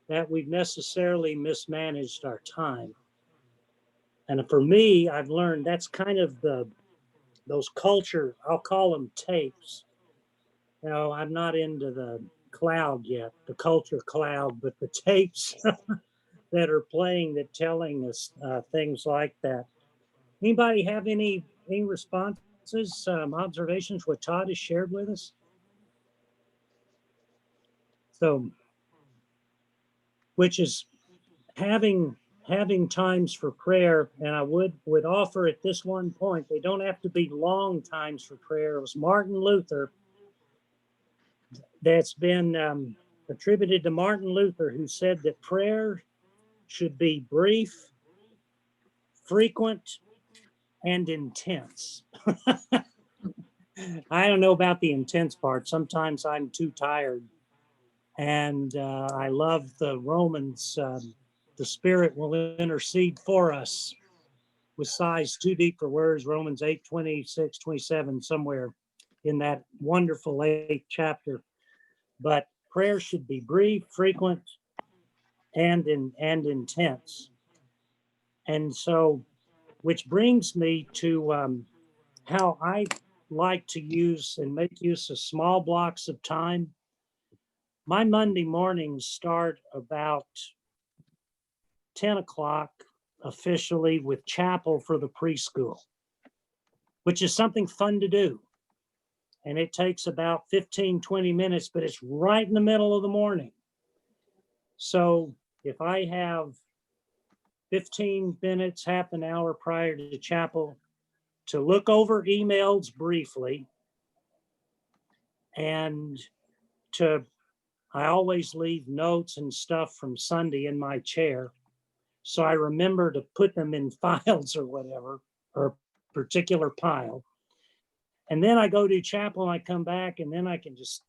that we've necessarily mismanaged our time. And for me, I've learned that's kind of those culture, I'll call them tapes. I'm not into the cloud yet, the culture cloud, but the tapes that are playing that telling us things like that. Anybody have any responses, observations, what Todd has shared with us? So, which is having times for prayer, and I would offer at this one point, they don't have to be long times for prayer. It was Martin Luther that's been attributed to Martin Luther, who said that prayer should be brief, frequent, and intense. I don't know about the intense part. Sometimes I'm too tired. And I love the Romans, the Spirit will intercede for us with sighs too deep for words, Romans 8, 26, 27, somewhere in that wonderful 8th chapter. But prayer should be brief, frequent, and intense. And so, which brings me to how I like to use and make use of small blocks of time. My Monday mornings start about 10 o'clock officially with chapel for the preschool, which is something fun to do. And it takes about 15, 20 minutes, but it's right in the middle of the morning. So if I have 15 minutes, half an hour prior to chapel to look over emails briefly, and I always leave notes and stuff from Sunday in my chair. So I remember to put them in files or whatever, or a particular pile. And then I go to chapel and I come back, and then I can just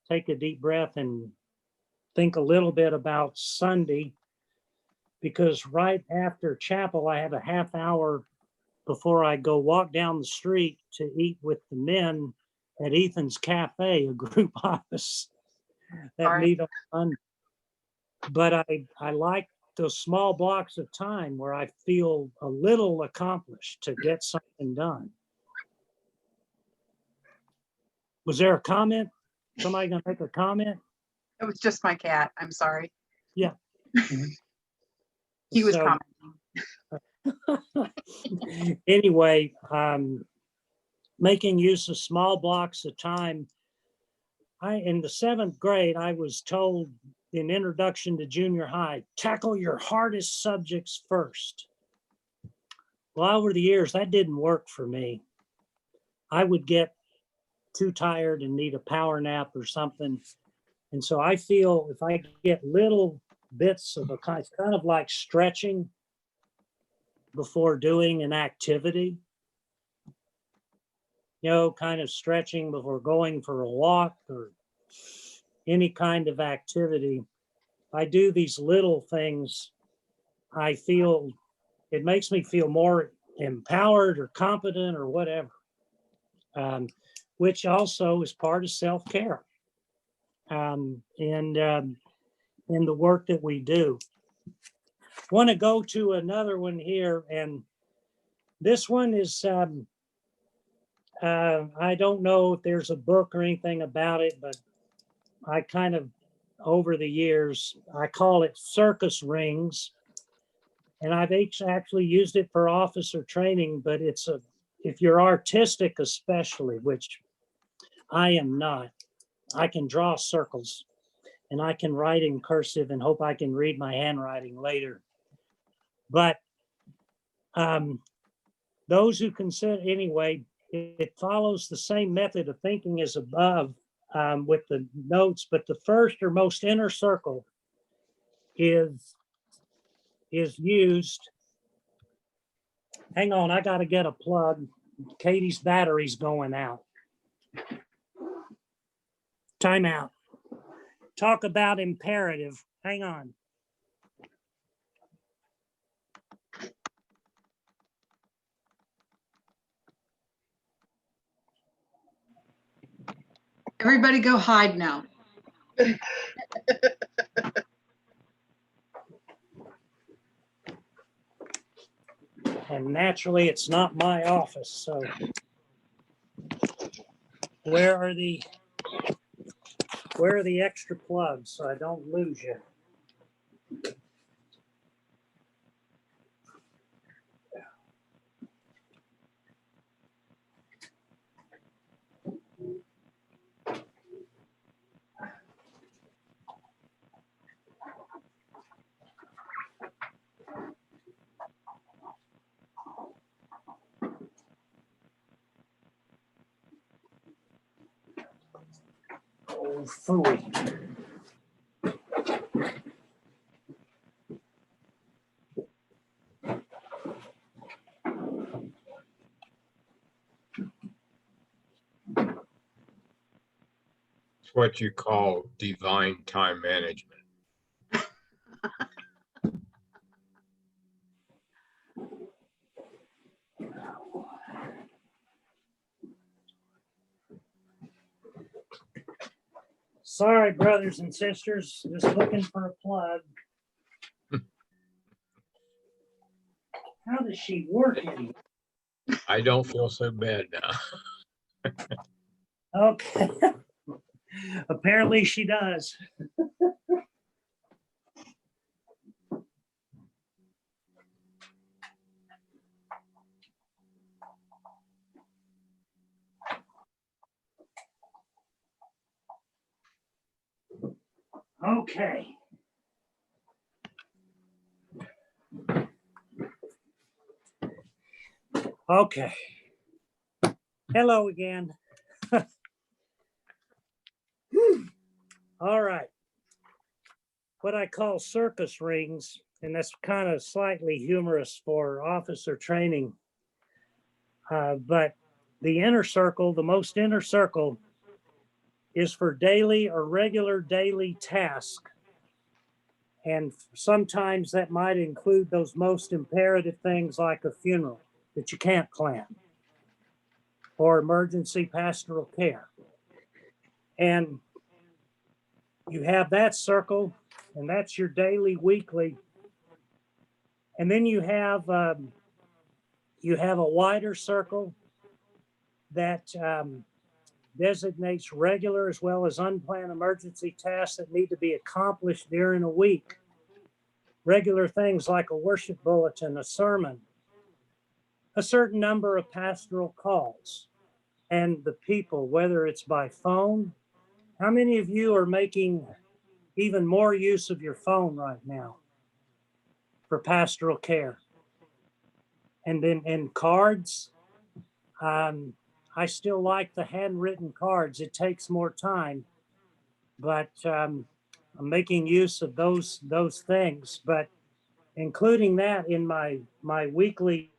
take a deep breath and think a little bit about Sunday, because right after chapel, I have a half hour before I go walk down the street to eat with the men at Ethan's Cafe, a group office that
Alright.
meet on Monday. But I like those small blocks of time where I feel a little accomplished to get something done. Was there a comment? Somebody gonna make a comment?
It was just my cat. I'm sorry.
Yeah.
He was
So,
commenting.
anyway, making use of small blocks of time. In the 7th grade, I was told in Introduction to Junior High, tackle your hardest subjects first. Well, over the years, that didn't work for me. I would get too tired and need a power nap or something. And so I feel if I get little bits of it's kind of like stretching before doing an activity, kind of stretching before going for a walk or any kind of activity. I do these little things. I feel it makes me feel more empowered or competent or whatever, which also is part of self-care and in the work that we do. Want to go to another one here, and this one is I don't know if there's a book or anything about it, but I kind of over the years I call it circus rings, and I've actually used it for officer training. But if you're artistic, especially, which I am not, I can draw circles and I can write in cursive and hope I can read my handwriting later. But those who consider, anyway, it follows the same method of thinking as above with the notes, but the first or most inner circle is used. Hang on, I got to get a plug. Katie's battery's going out. Time out. Talk about imperative. Hang on.
Everybody go hide now.
And naturally, it's not my office. So where are the extra plugs so I don't lose you? Oh, phooey.
It's what you call divine time management.
Sorry, brothers and sisters, just looking for a plug. How does she work it?
I don't feel so bad now.
Okay. Apparently she does. Okay. Okay. Hello again. All right. What I call circus rings, and that's kind of slightly humorous for officer training. But the inner circle, the most inner circle, is for daily or regular daily task. And sometimes that might include those most imperative things like a funeral that you can't plan or emergency pastoral care. And you have that circle, and that's your daily, weekly. And then you have a wider circle that designates regular as well as unplanned emergency tasks that need to be accomplished during a week. Regular things like a worship bulletin, a sermon, a certain number of pastoral calls, and the people, whether it's by phone. How many of you are making even more use of your phone right now for pastoral care? And then in cards, I still like the handwritten cards. It takes more time, but I'm making use of those things. But including that in my weekly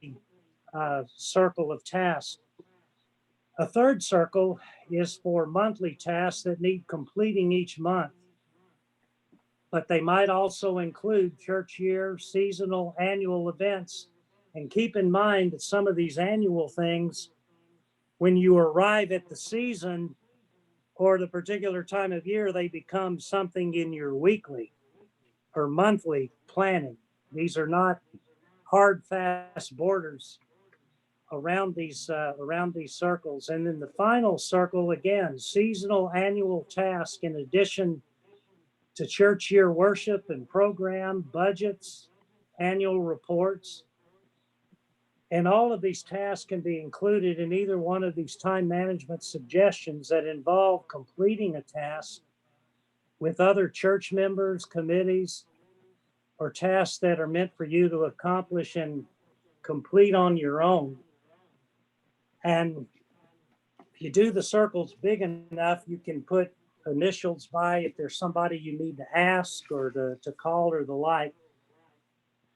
circle of tasks. A third circle is for monthly tasks that need completing each month, but they might also include church year, seasonal, annual events. And keep in mind that some of these annual things, when you arrive at the season or the particular time of year, they become something in your weekly or monthly planning. These are not hard, fast borders around these circles. And then the final circle, again, seasonal, annual task in addition to church year worship and program, budgets, annual reports. And all of these tasks can be included in either one of these time management suggestions that involve completing a task with other church members, committees, or tasks that are meant for you to accomplish and complete on your own. And if you do the circles big enough, you can put initials by if there's somebody you need to ask or to call or the like.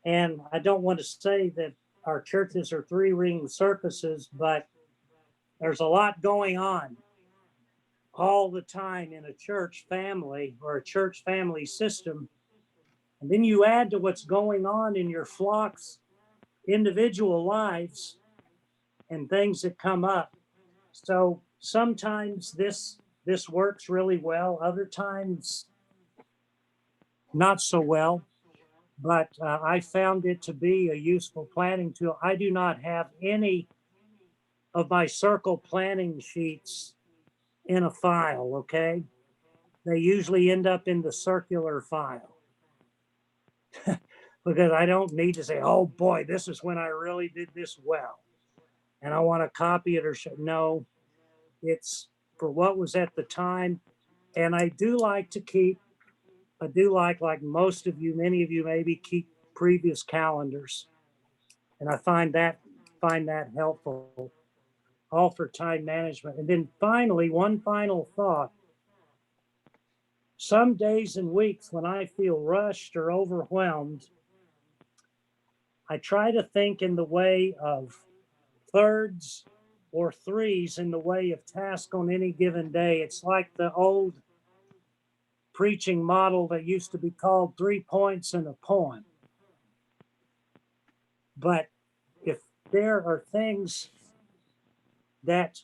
And I don't want to say that our churches are three-ring circuses, but there's a lot going on all the time in a church family or a church family system. And then you add to what's going on in your flock's individual lives and things that come up. So sometimes this works really well, other times not so well. But I found it to be a useful planning tool. I do not have any of my circle planning sheets in a file, okay? They usually end up in the circular file because I don't need to say, oh boy, this is when I really did this well. And I want to copy it or show. No, it's for what was at the time. And I do like to keep, like most of you, many of you maybe keep previous calendars. And I find that helpful, all for time management. And then finally, one final thought. Some days and weeks when I feel rushed or overwhelmed, I try to think in the way of thirds or threes in the way of task on any given day. It's like the old preaching model that used to be called 3 points in a poem. But if there are things that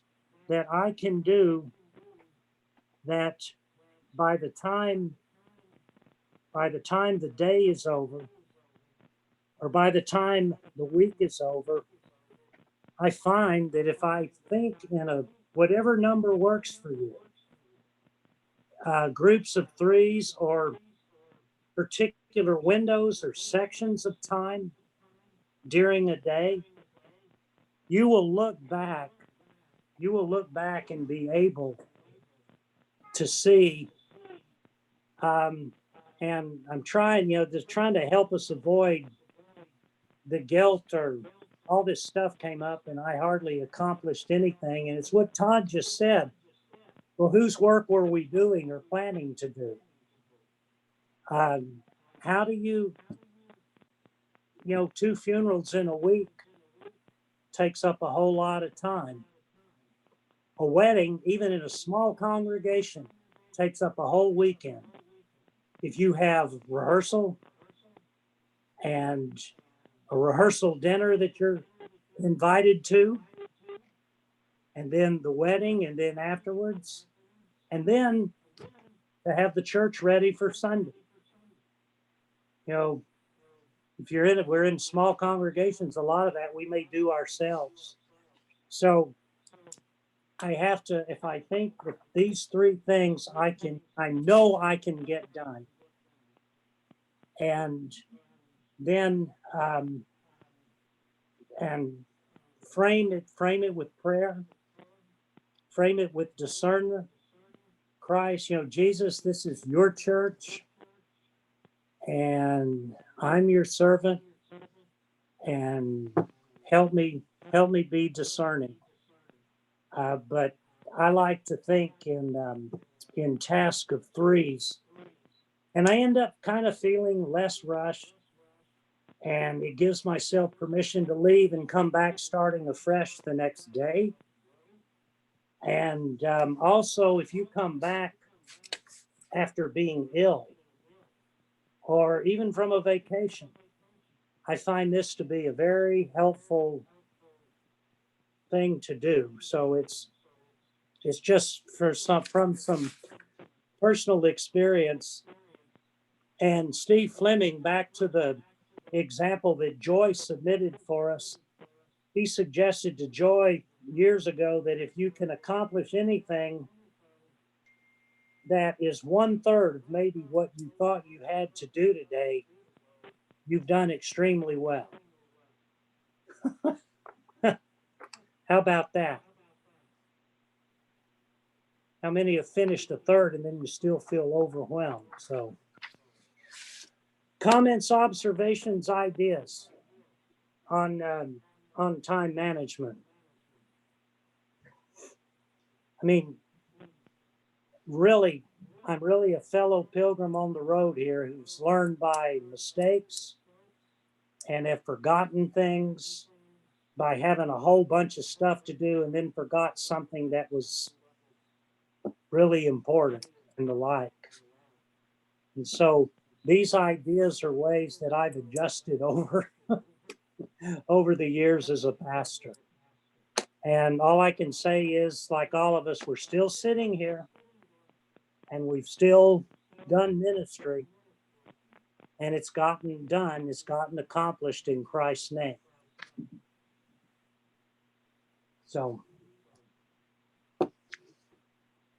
I can do that by the time the day is over or by the time the week is over, I find that if I think in a whatever number works for you, groups of threes or particular windows or sections of time during a day, you will look back and be able to see. And I'm trying, just trying to help us avoid the guilt or all this stuff came up and I hardly accomplished anything. And it's what Todd just said. Well, whose work were we doing or planning to do? How do you 2 funerals in a week takes up a whole lot of time. A wedding, even in a small congregation, takes up a whole weekend. If you have rehearsal and a rehearsal dinner that you're invited to, and then the wedding, and then afterwards, and then to have the church ready for Sunday. You know, if you're in it, we're in small congregations, a lot of that we may do ourselves. So I have to, if I think that these three things I know I can get done. And then, and frame it with prayer, frame it with discernment. Christ, you know, Jesus, this is your church and I'm your servant, and help me be discerning. But I like to think in task of threes, and I end up kind of feeling less rushed, and it gives myself permission to leave and come back starting afresh the next day. And also, if you come back after being ill or even from a vacation, I find this to be a very helpful thing to do. So it's just from some personal experience. And Steve Fleming, back to the example that Joy submitted for us, he suggested to Joy years ago that if you can accomplish anything that is 1/3 of maybe what you thought you had to do today, you've done extremely well. How about that? How many have finished a third and then you still feel overwhelmed? So, comments, observations, ideas on time management. I mean, really, I'm really a fellow pilgrim on the road here who's learned by mistakes and have forgotten things by having a whole bunch of stuff to do and then forgot something that was really important and the like. And so these ideas are ways that I've adjusted over the years as a pastor. And all I can say is, like all of us, we're still sitting here and we've still done ministry, and it's gotten done, it's gotten accomplished in Christ's name. So,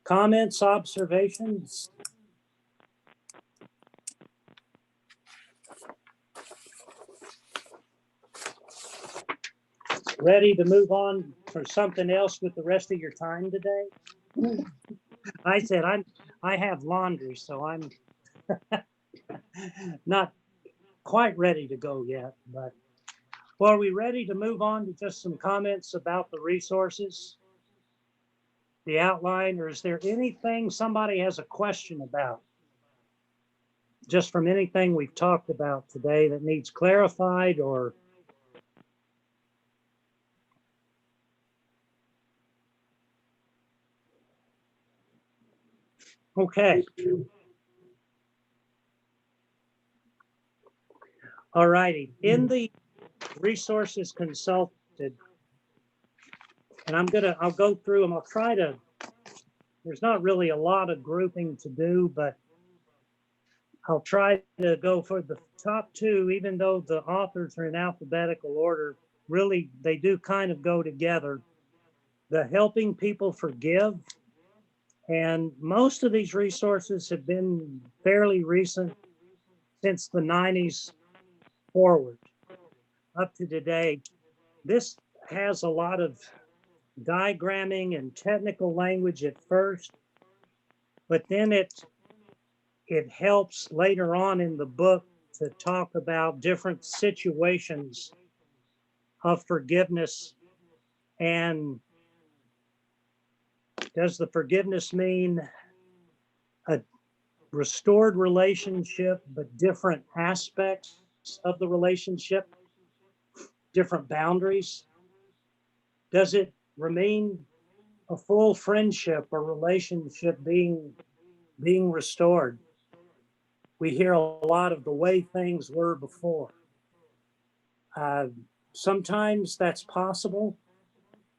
comments, observations? Ready to move on for something else with the rest of your time today? I said I have laundry, so I'm not quite ready to go yet, but well, are we ready to move on to just some comments about the resources, the outline, or is there anything somebody has a question about? Just from anything we've talked about today that needs clarified or okay. All righty. In the resources consulted, and I'll go through them. I'll try to, there's not really a lot of grouping to do, but I'll try to go for the top two, even though the authors are in alphabetical order. Really, they do kind of go together. The Helping People Forgive. And most of these resources have been fairly recent, since the 90s forward up to today. This has a lot of diagramming and technical language at first, but then it helps later on in the book to talk about different situations of forgiveness. And does the forgiveness mean a restored relationship, but different aspects of the relationship, different boundaries? Does it remain a full friendship or relationship being restored? We hear a lot of the way things were before. Sometimes that's possible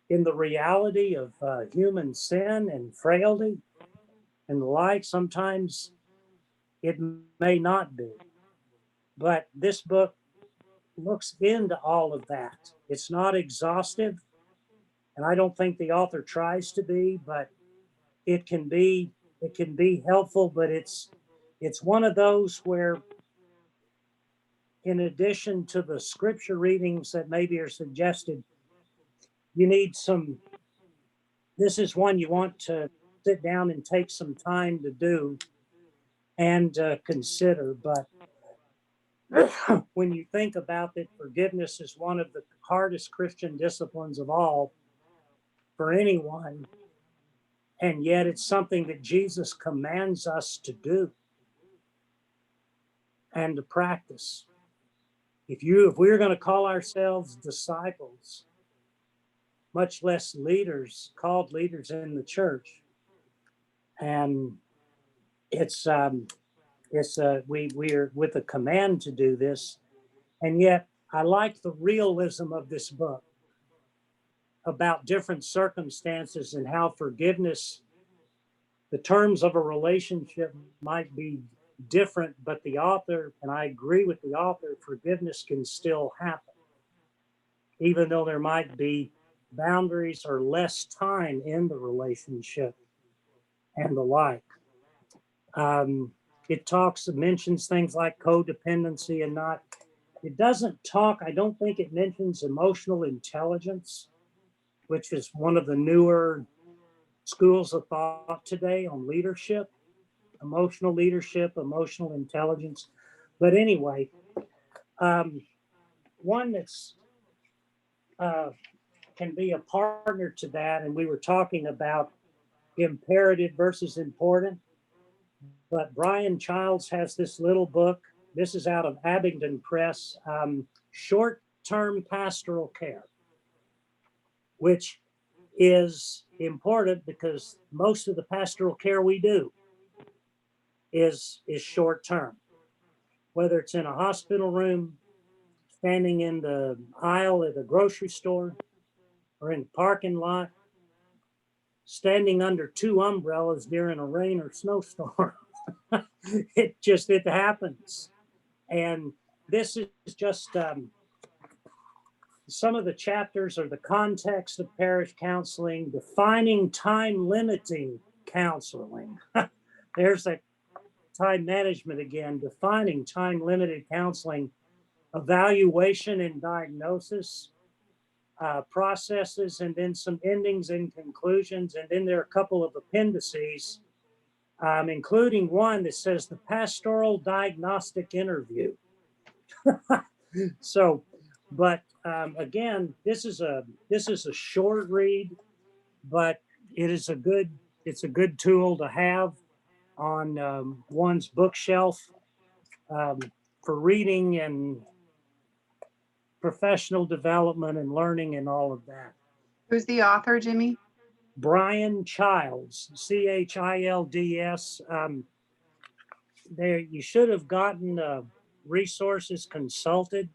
in the reality of human sin and frailty. and the like. Sometimes it may not be. But this book looks into all of that. It's not exhaustive, and I don't think the author tries to be, but it can be helpful, but it's one of those where, in addition to the scripture readings that maybe are suggested, you need some, this is one you want to sit down and take some time to do and consider. But when you think about that, forgiveness is one of the hardest Christian disciplines of all for anyone. And yet it's something that Jesus commands us to do and to practice. If we're going to call ourselves disciples, much less leaders, called leaders in the church, and we're with a command to do this, and yet I like the realism of this book about different circumstances and how forgiveness, the terms of a relationship might be different, but the author, and I agree with the author, forgiveness can still happen, even though there might be boundaries or less time in the relationship and the like. It mentions things like codependency and not, it doesn't talk, I don't think it mentions emotional intelligence, which is one of the newer schools of thought today on leadership, emotional intelligence. But anyway, one that's can be a partner to that, and we were talking about imperative versus important, but Brian Childs has this little book. This is out of Abingdon Press, Short-Term Pastoral Care, which is important because most of the pastoral care we do is short term, whether it's in a hospital room, standing in the aisle at a grocery store, or in the parking lot, standing under two umbrellas during a rain or snowstorm. It happens. And this is just some of the chapters are the context of parish counseling, defining time limiting counseling. There's that time management again, defining time limited counseling, evaluation and diagnosis, processes, and then some endings and conclusions. And then there are a couple of appendices, including one that says the pastoral diagnostic interview. So, but again, this is a short read, but it's a good tool to have on one's bookshelf for reading and professional development and learning and all of that.
Who's the author, Jimmy?
Brian Childs, Childs. There, you should have gotten resources consulted.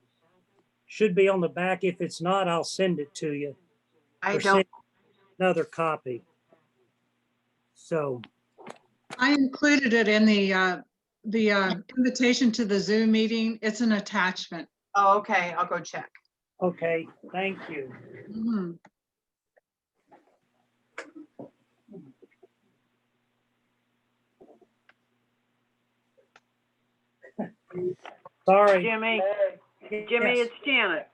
Should be on the back. If it's not, I'll send it to you.
I
Or
don't.
send another copy. So
I included it in the invitation to the Zoom meeting. It's an attachment.
Oh, okay. I'll go check.
okay, thank you.
Mhm.
Sorry.
Jimmy,
Yes.
it's Janet.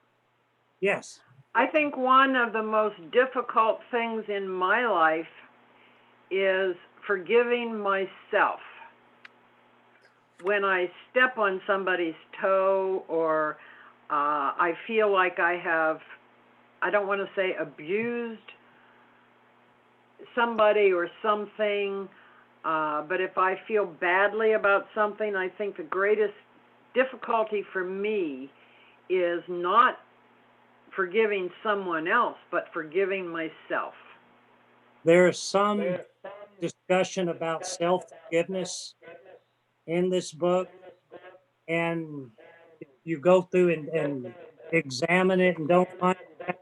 Yes.
I think one of the most difficult things in my life is forgiving myself. When I step on somebody's toe or I feel like I don't want to say abused somebody or something, but if I feel badly about something, I think the greatest difficulty for me is not forgiving someone else, but forgiving myself.
There's some discussion about self-forgiveness in this book, and if you go through and examine it and don't find it,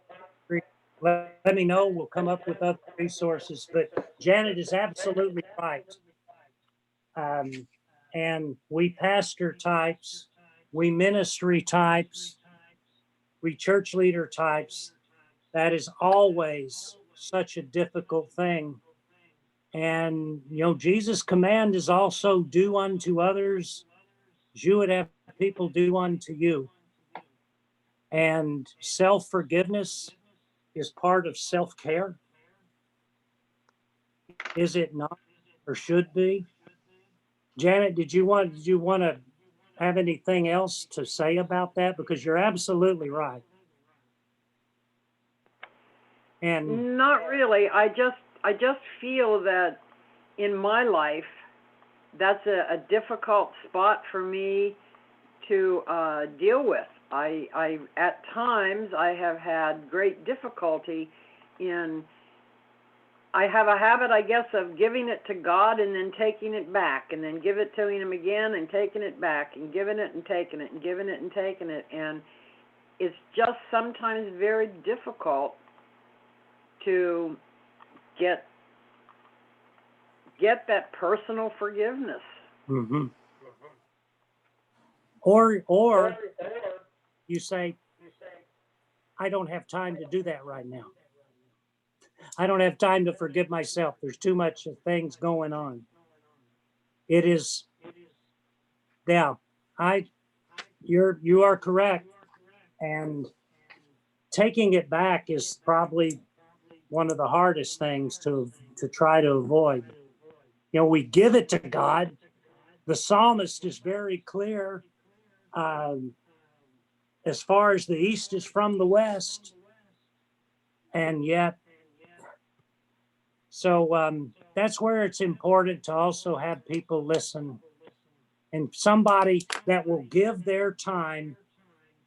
let me know. We'll come up with other resources. But Janet is absolutely right. Um, and we pastor types, we ministry types, we church leader types, that is always such a difficult thing. And, you know, Jesus' command is also do unto others as you would have people do unto you. And self-forgiveness is part of self-care. Is it not, or should be? Janet, did you want to have anything else to say about that? Because you're absolutely right. And
Not really. I just feel that in my life, that's a difficult spot for me to deal with. I at times I have had great difficulty in. I have a habit, I guess, of giving it to God and then taking it back, and then give it to Him again and taking it back, and giving it and taking it, and giving it and taking it, and it's just sometimes very difficult to get that personal forgiveness.
mhm. Or you say, I don't have time to do that right now. I don't have time to forgive myself. There's too much of things going on. It is, yeah, you are correct. And taking it back is probably one of the hardest things to try to avoid. You know, we give it to God. The psalmist is very clear. As far as the east is from the west, and yet, so that's where it's important to also have people listen, and somebody that will give their time.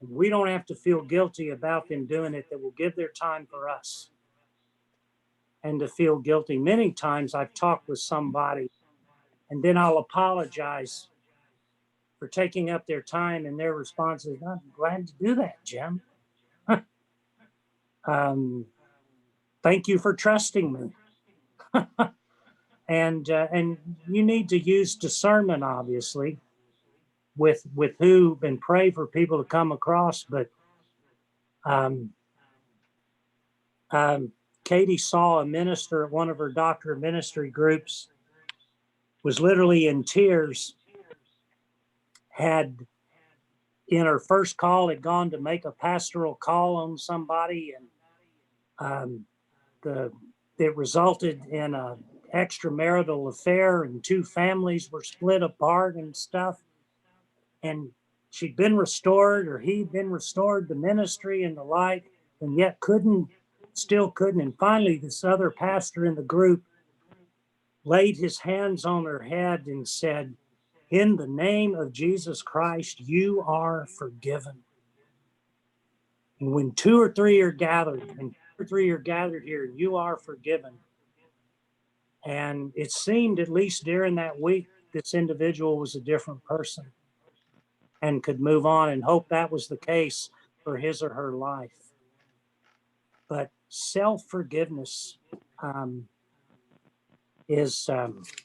We don't have to feel guilty about them doing it, that will give their time for us. And to feel guilty, many times I've talked with somebody and then I'll apologize for taking up their time, and their response is, I'm glad to do that, Jim. Thank you for trusting me. And you need to use discernment, obviously, with who, and pray for people to come across. But um, Katie saw a minister at one of her doctor of ministry groups, was literally in tears, had in her first call had gone to make a pastoral call on somebody, and it resulted in a extramarital affair, and two families were split apart and stuff. And she'd been restored, or he'd been restored to ministry and the like, and yet still couldn't. And finally, this other pastor in the group laid his hands on her head and said, in the name of Jesus Christ, you are forgiven. And when two or three are gathered, here, you are forgiven. And it seemed, at least during that week, this individual was a different person and could move on, and hope that was the case for his or her life. But self-forgiveness is,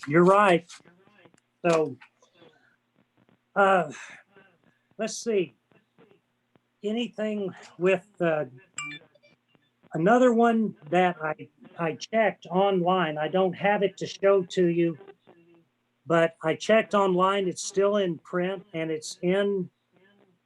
you're right. So let's see. Anything with another one that I checked online. I don't have it to show to you, but I checked online. It's still in print, and it's in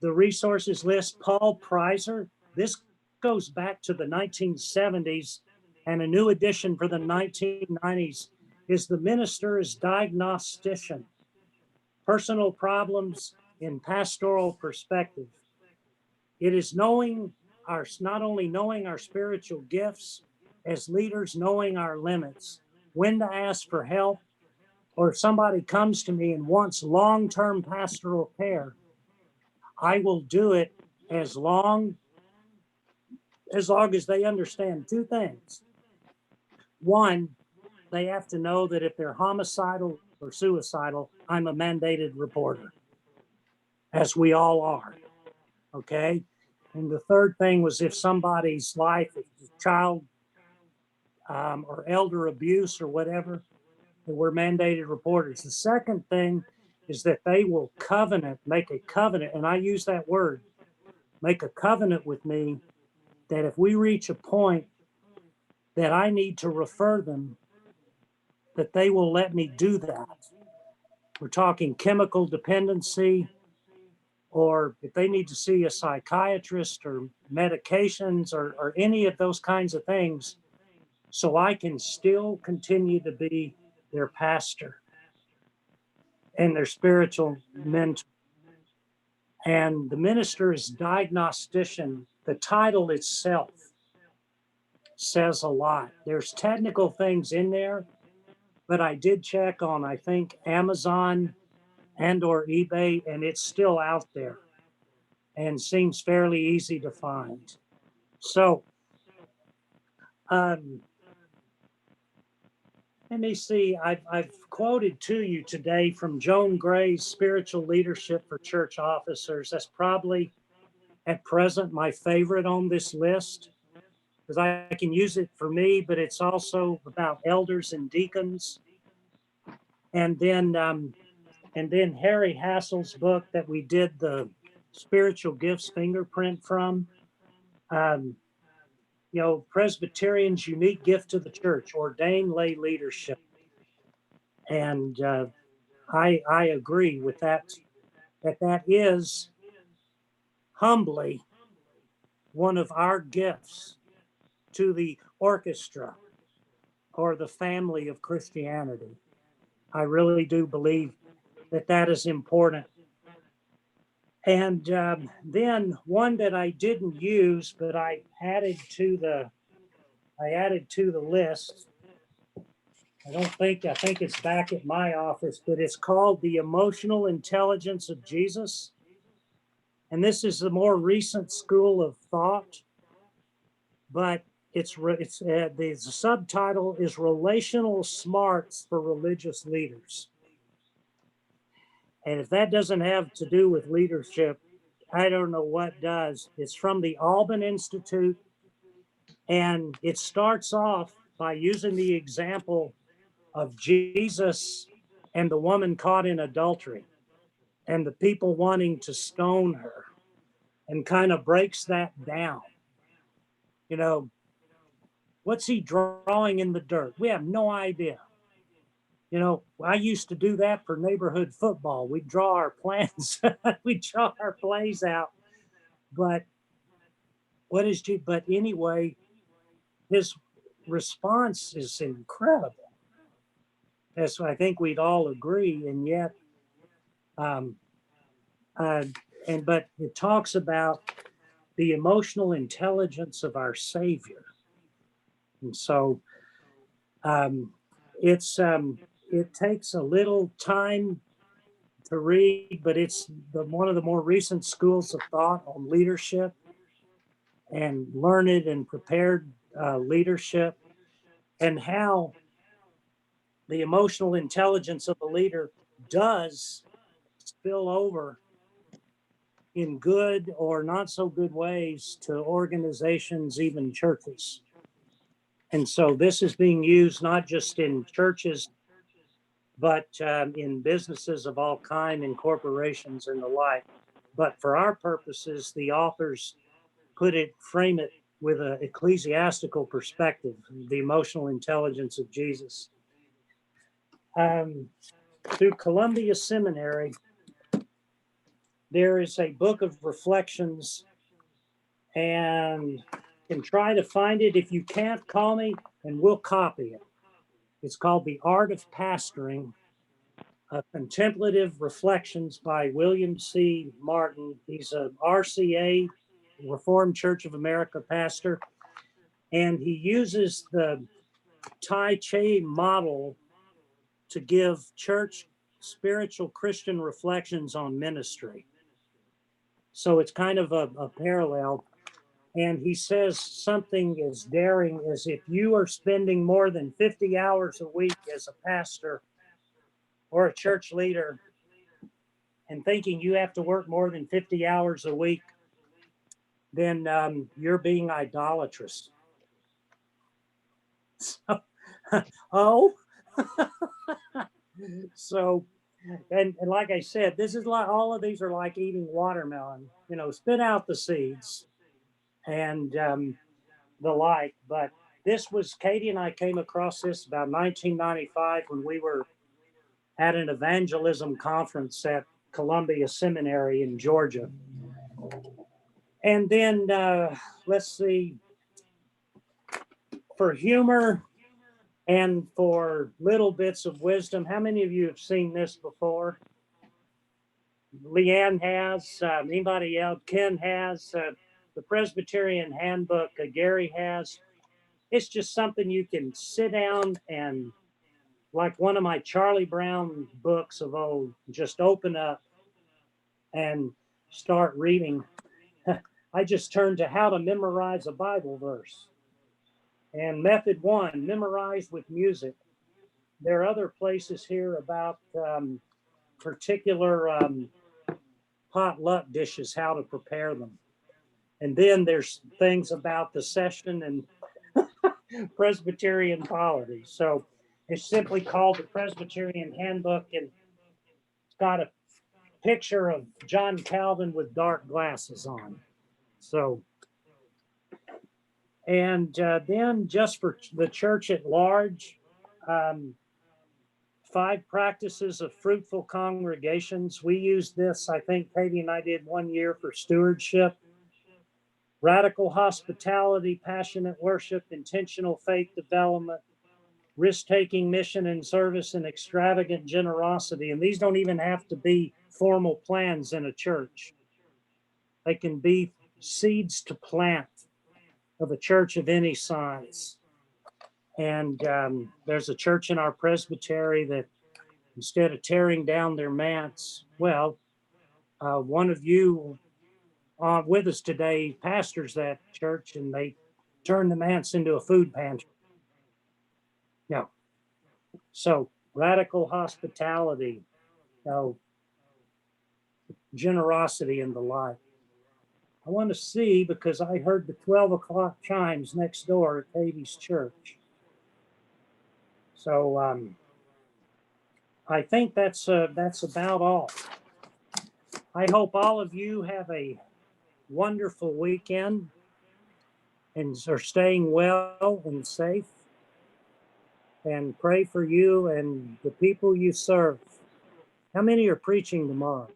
the resources list. Paul Preiser. This goes back to the 1970s, and a new edition for the 1990s is The Minister as Diagnostician, Personal Problems in Pastoral Perspective. It is not only knowing our spiritual gifts as leaders, knowing our limits, when to ask for help, or if somebody comes to me and wants long-term pastoral care, I will do it as long as they understand two things. One, they have to know that if they're homicidal or suicidal, I'm a mandated reporter, as we all are. Okay. And the third thing was, if somebody's life, if child or elder abuse or whatever, that we're mandated reporters. The second thing is that they will make a covenant, and I use that word, make a covenant with me that if we reach a point that I need to refer them, that they will let me do that. We're talking chemical dependency, or if they need to see a psychiatrist or medications or any of those kinds of things, so I can still continue to be their pastor and their spiritual mentor. And the minister is diagnostician. The title itself says a lot. There's technical things in there, but I did check on, I think, Amazon and or eBay, and it's still out there and seems fairly easy to find. So let me see, I've quoted to you today from Joan Gray's Spiritual Leadership for Church Officers. That's probably at present my favorite on this list, because I can use it for me, but it's also about elders and deacons. And then Harry Hassel's book that we did the spiritual gifts fingerprint from, Presbyterian's unique gift to the church, ordained lay leadership. And I agree with that is humbly one of our gifts to the orchestra or the family of Christianity. I really do believe that is important. And then one that I didn't use, but I added to the list. I think it's back at my office, but it's called The Emotional Intelligence of Jesus. And this is the more recent school of thought, but the subtitle is Relational Smarts for Religious Leaders. And if that doesn't have to do with leadership, I don't know what does. It's from the Alban Institute, and it starts off by using the example of Jesus and the woman caught in adultery and the people wanting to stone her, and kind of breaks that down. What's he drawing in the dirt? We have no idea. I used to do that for neighborhood football. We'd draw our plans, we'd draw our plays out. But but anyway, his response is incredible. As I think we'd all agree. And yet, but it talks about the emotional intelligence of our Savior. And so it takes a little time to read, but it's one of the more recent schools of thought on leadership and learned and prepared leadership, and how the emotional intelligence of a leader does spill over in good or not so good ways to organizations, even churches. And so this is being used not just in churches, but in businesses of all kind, in corporations and the like. But for our purposes, the authors frame it with an ecclesiastical perspective, the emotional intelligence of Jesus. Through Columbia Seminary, there is a book of reflections, and can try to find it. If you can't, call me and we'll copy it. It's called The Art of Pastoring, Contemplative Reflections by William C. Martin. He's a RCA, Reformed Church of America pastor, and he uses the Tai Chi model to give church spiritual Christian reflections on ministry. So it's kind of a parallel. And he says something as daring as, if you are spending more than 50 hours a week as a pastor or a church leader and thinking you have to work more than 50 hours a week, then you're being idolatrous. So, So, and like I said, this is like all of these are like eating watermelon. You know, spit out the seeds and the like. But this was Katie and I came across this about 1995 when we were at an evangelism conference at Columbia Seminary in Georgia. And then let's see, for humor and for little bits of wisdom, how many of you have seen this before? Leanne has, anybody else? Ken has, the Presbyterian Handbook, Gary has. It's just something you can sit down and, like one of my Charlie Brown books of old, just open up and start reading. I just turned to how to memorize a Bible verse. And method one, memorize with music. There are other places here about particular potluck dishes, how to prepare them. And then there's things about the session and Presbyterian polity. So it's simply called the Presbyterian Handbook, and it's got a picture of John Calvin with dark glasses on. So, and then just for the church at large, 5 practices of fruitful congregations. We used this, I think Katie and I did one year for stewardship. Radical hospitality, passionate worship, intentional faith development, risk-taking mission and service, and extravagant generosity. And these don't even have to be formal plans in a church. They can be seeds to plant of a church of any size. And there's a church in our presbytery that instead of tearing down their mats, well, one of you with us today pastors that church, and they turn the manse into a food pantry. No. So radical hospitality, generosity, and the like. I want to see, because I heard the 12 o'clock chimes next door at Katie's church. So I think that's about all. I hope all of you have a wonderful weekend and are staying well and safe, and pray for you and the people you serve. How many are preaching tomorrow?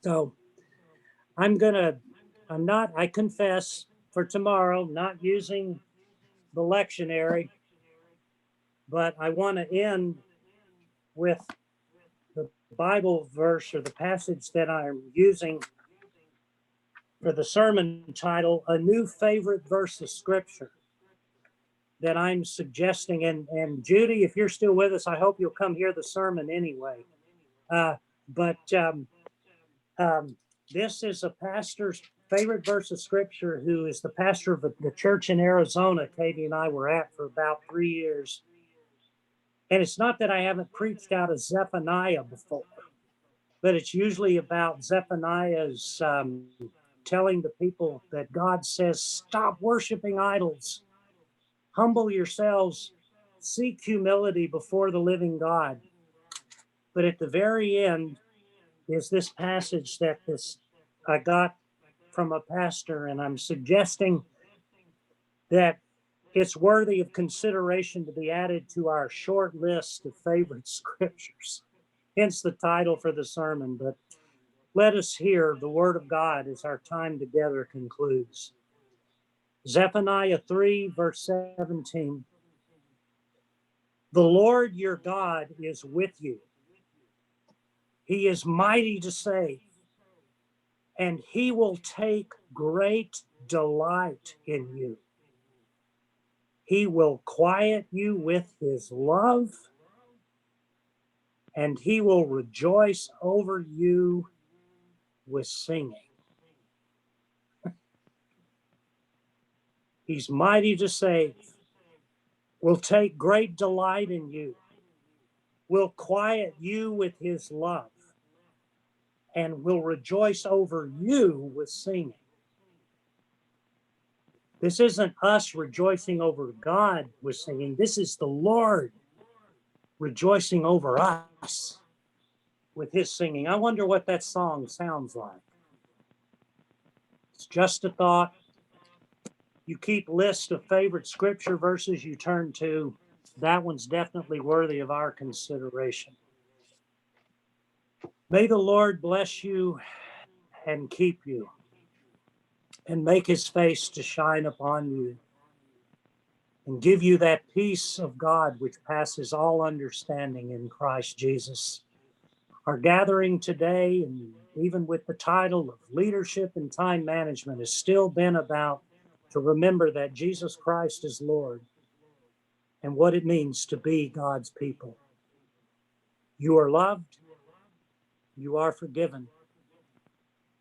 So I confess for tomorrow, not using the lectionary, but I want to end with the Bible verse or the passage that I'm using for the sermon title, a new favorite verse of scripture that I'm suggesting. And Judy, if you're still with us, I hope you'll come hear the sermon anyway. But this is a pastor's favorite verse of scripture, who is the pastor of the church in Arizona Katie and I were at for about 3 years. And it's not that I haven't preached out of Zephaniah before, but it's usually about Zephaniah's telling the people that God says, stop worshiping idols, humble yourselves, seek humility before the living God. But at the very end is this passage that I got from a pastor, and I'm suggesting that it's worthy of consideration to be added to our short list of favorite scriptures, hence the title for the sermon. But let us hear the word of God as our time together concludes. Zephaniah 3, verse 17. The Lord your God is with you. He is mighty to save, and he will take great delight in you. He will quiet you with his love, and he will rejoice over you with singing. He's mighty to save, will take great delight in you, will quiet you with his love, and will rejoice over you with singing. This isn't us rejoicing over God, we're singing. This is the Lord rejoicing over us with his singing. I wonder what that song sounds like. It's just a thought. You keep lists of favorite scripture verses you turn to. That one's definitely worthy of our consideration. May the Lord bless you and keep you and make his face to shine upon you and give you that peace of God which passes all understanding in Christ Jesus. Our gathering today, and even with the title of leadership and time management, has still been about to remember that Jesus Christ is Lord and what it means to be God's people. You are loved, you are forgiven.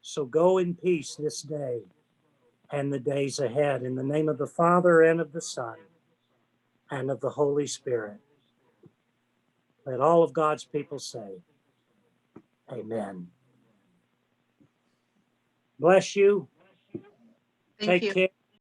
So go in peace this day and the days ahead, in the name of the Father and of the Son and of the Holy Spirit. Let all of God's people say, Amen. Bless you.
Thank
Take
you.
care.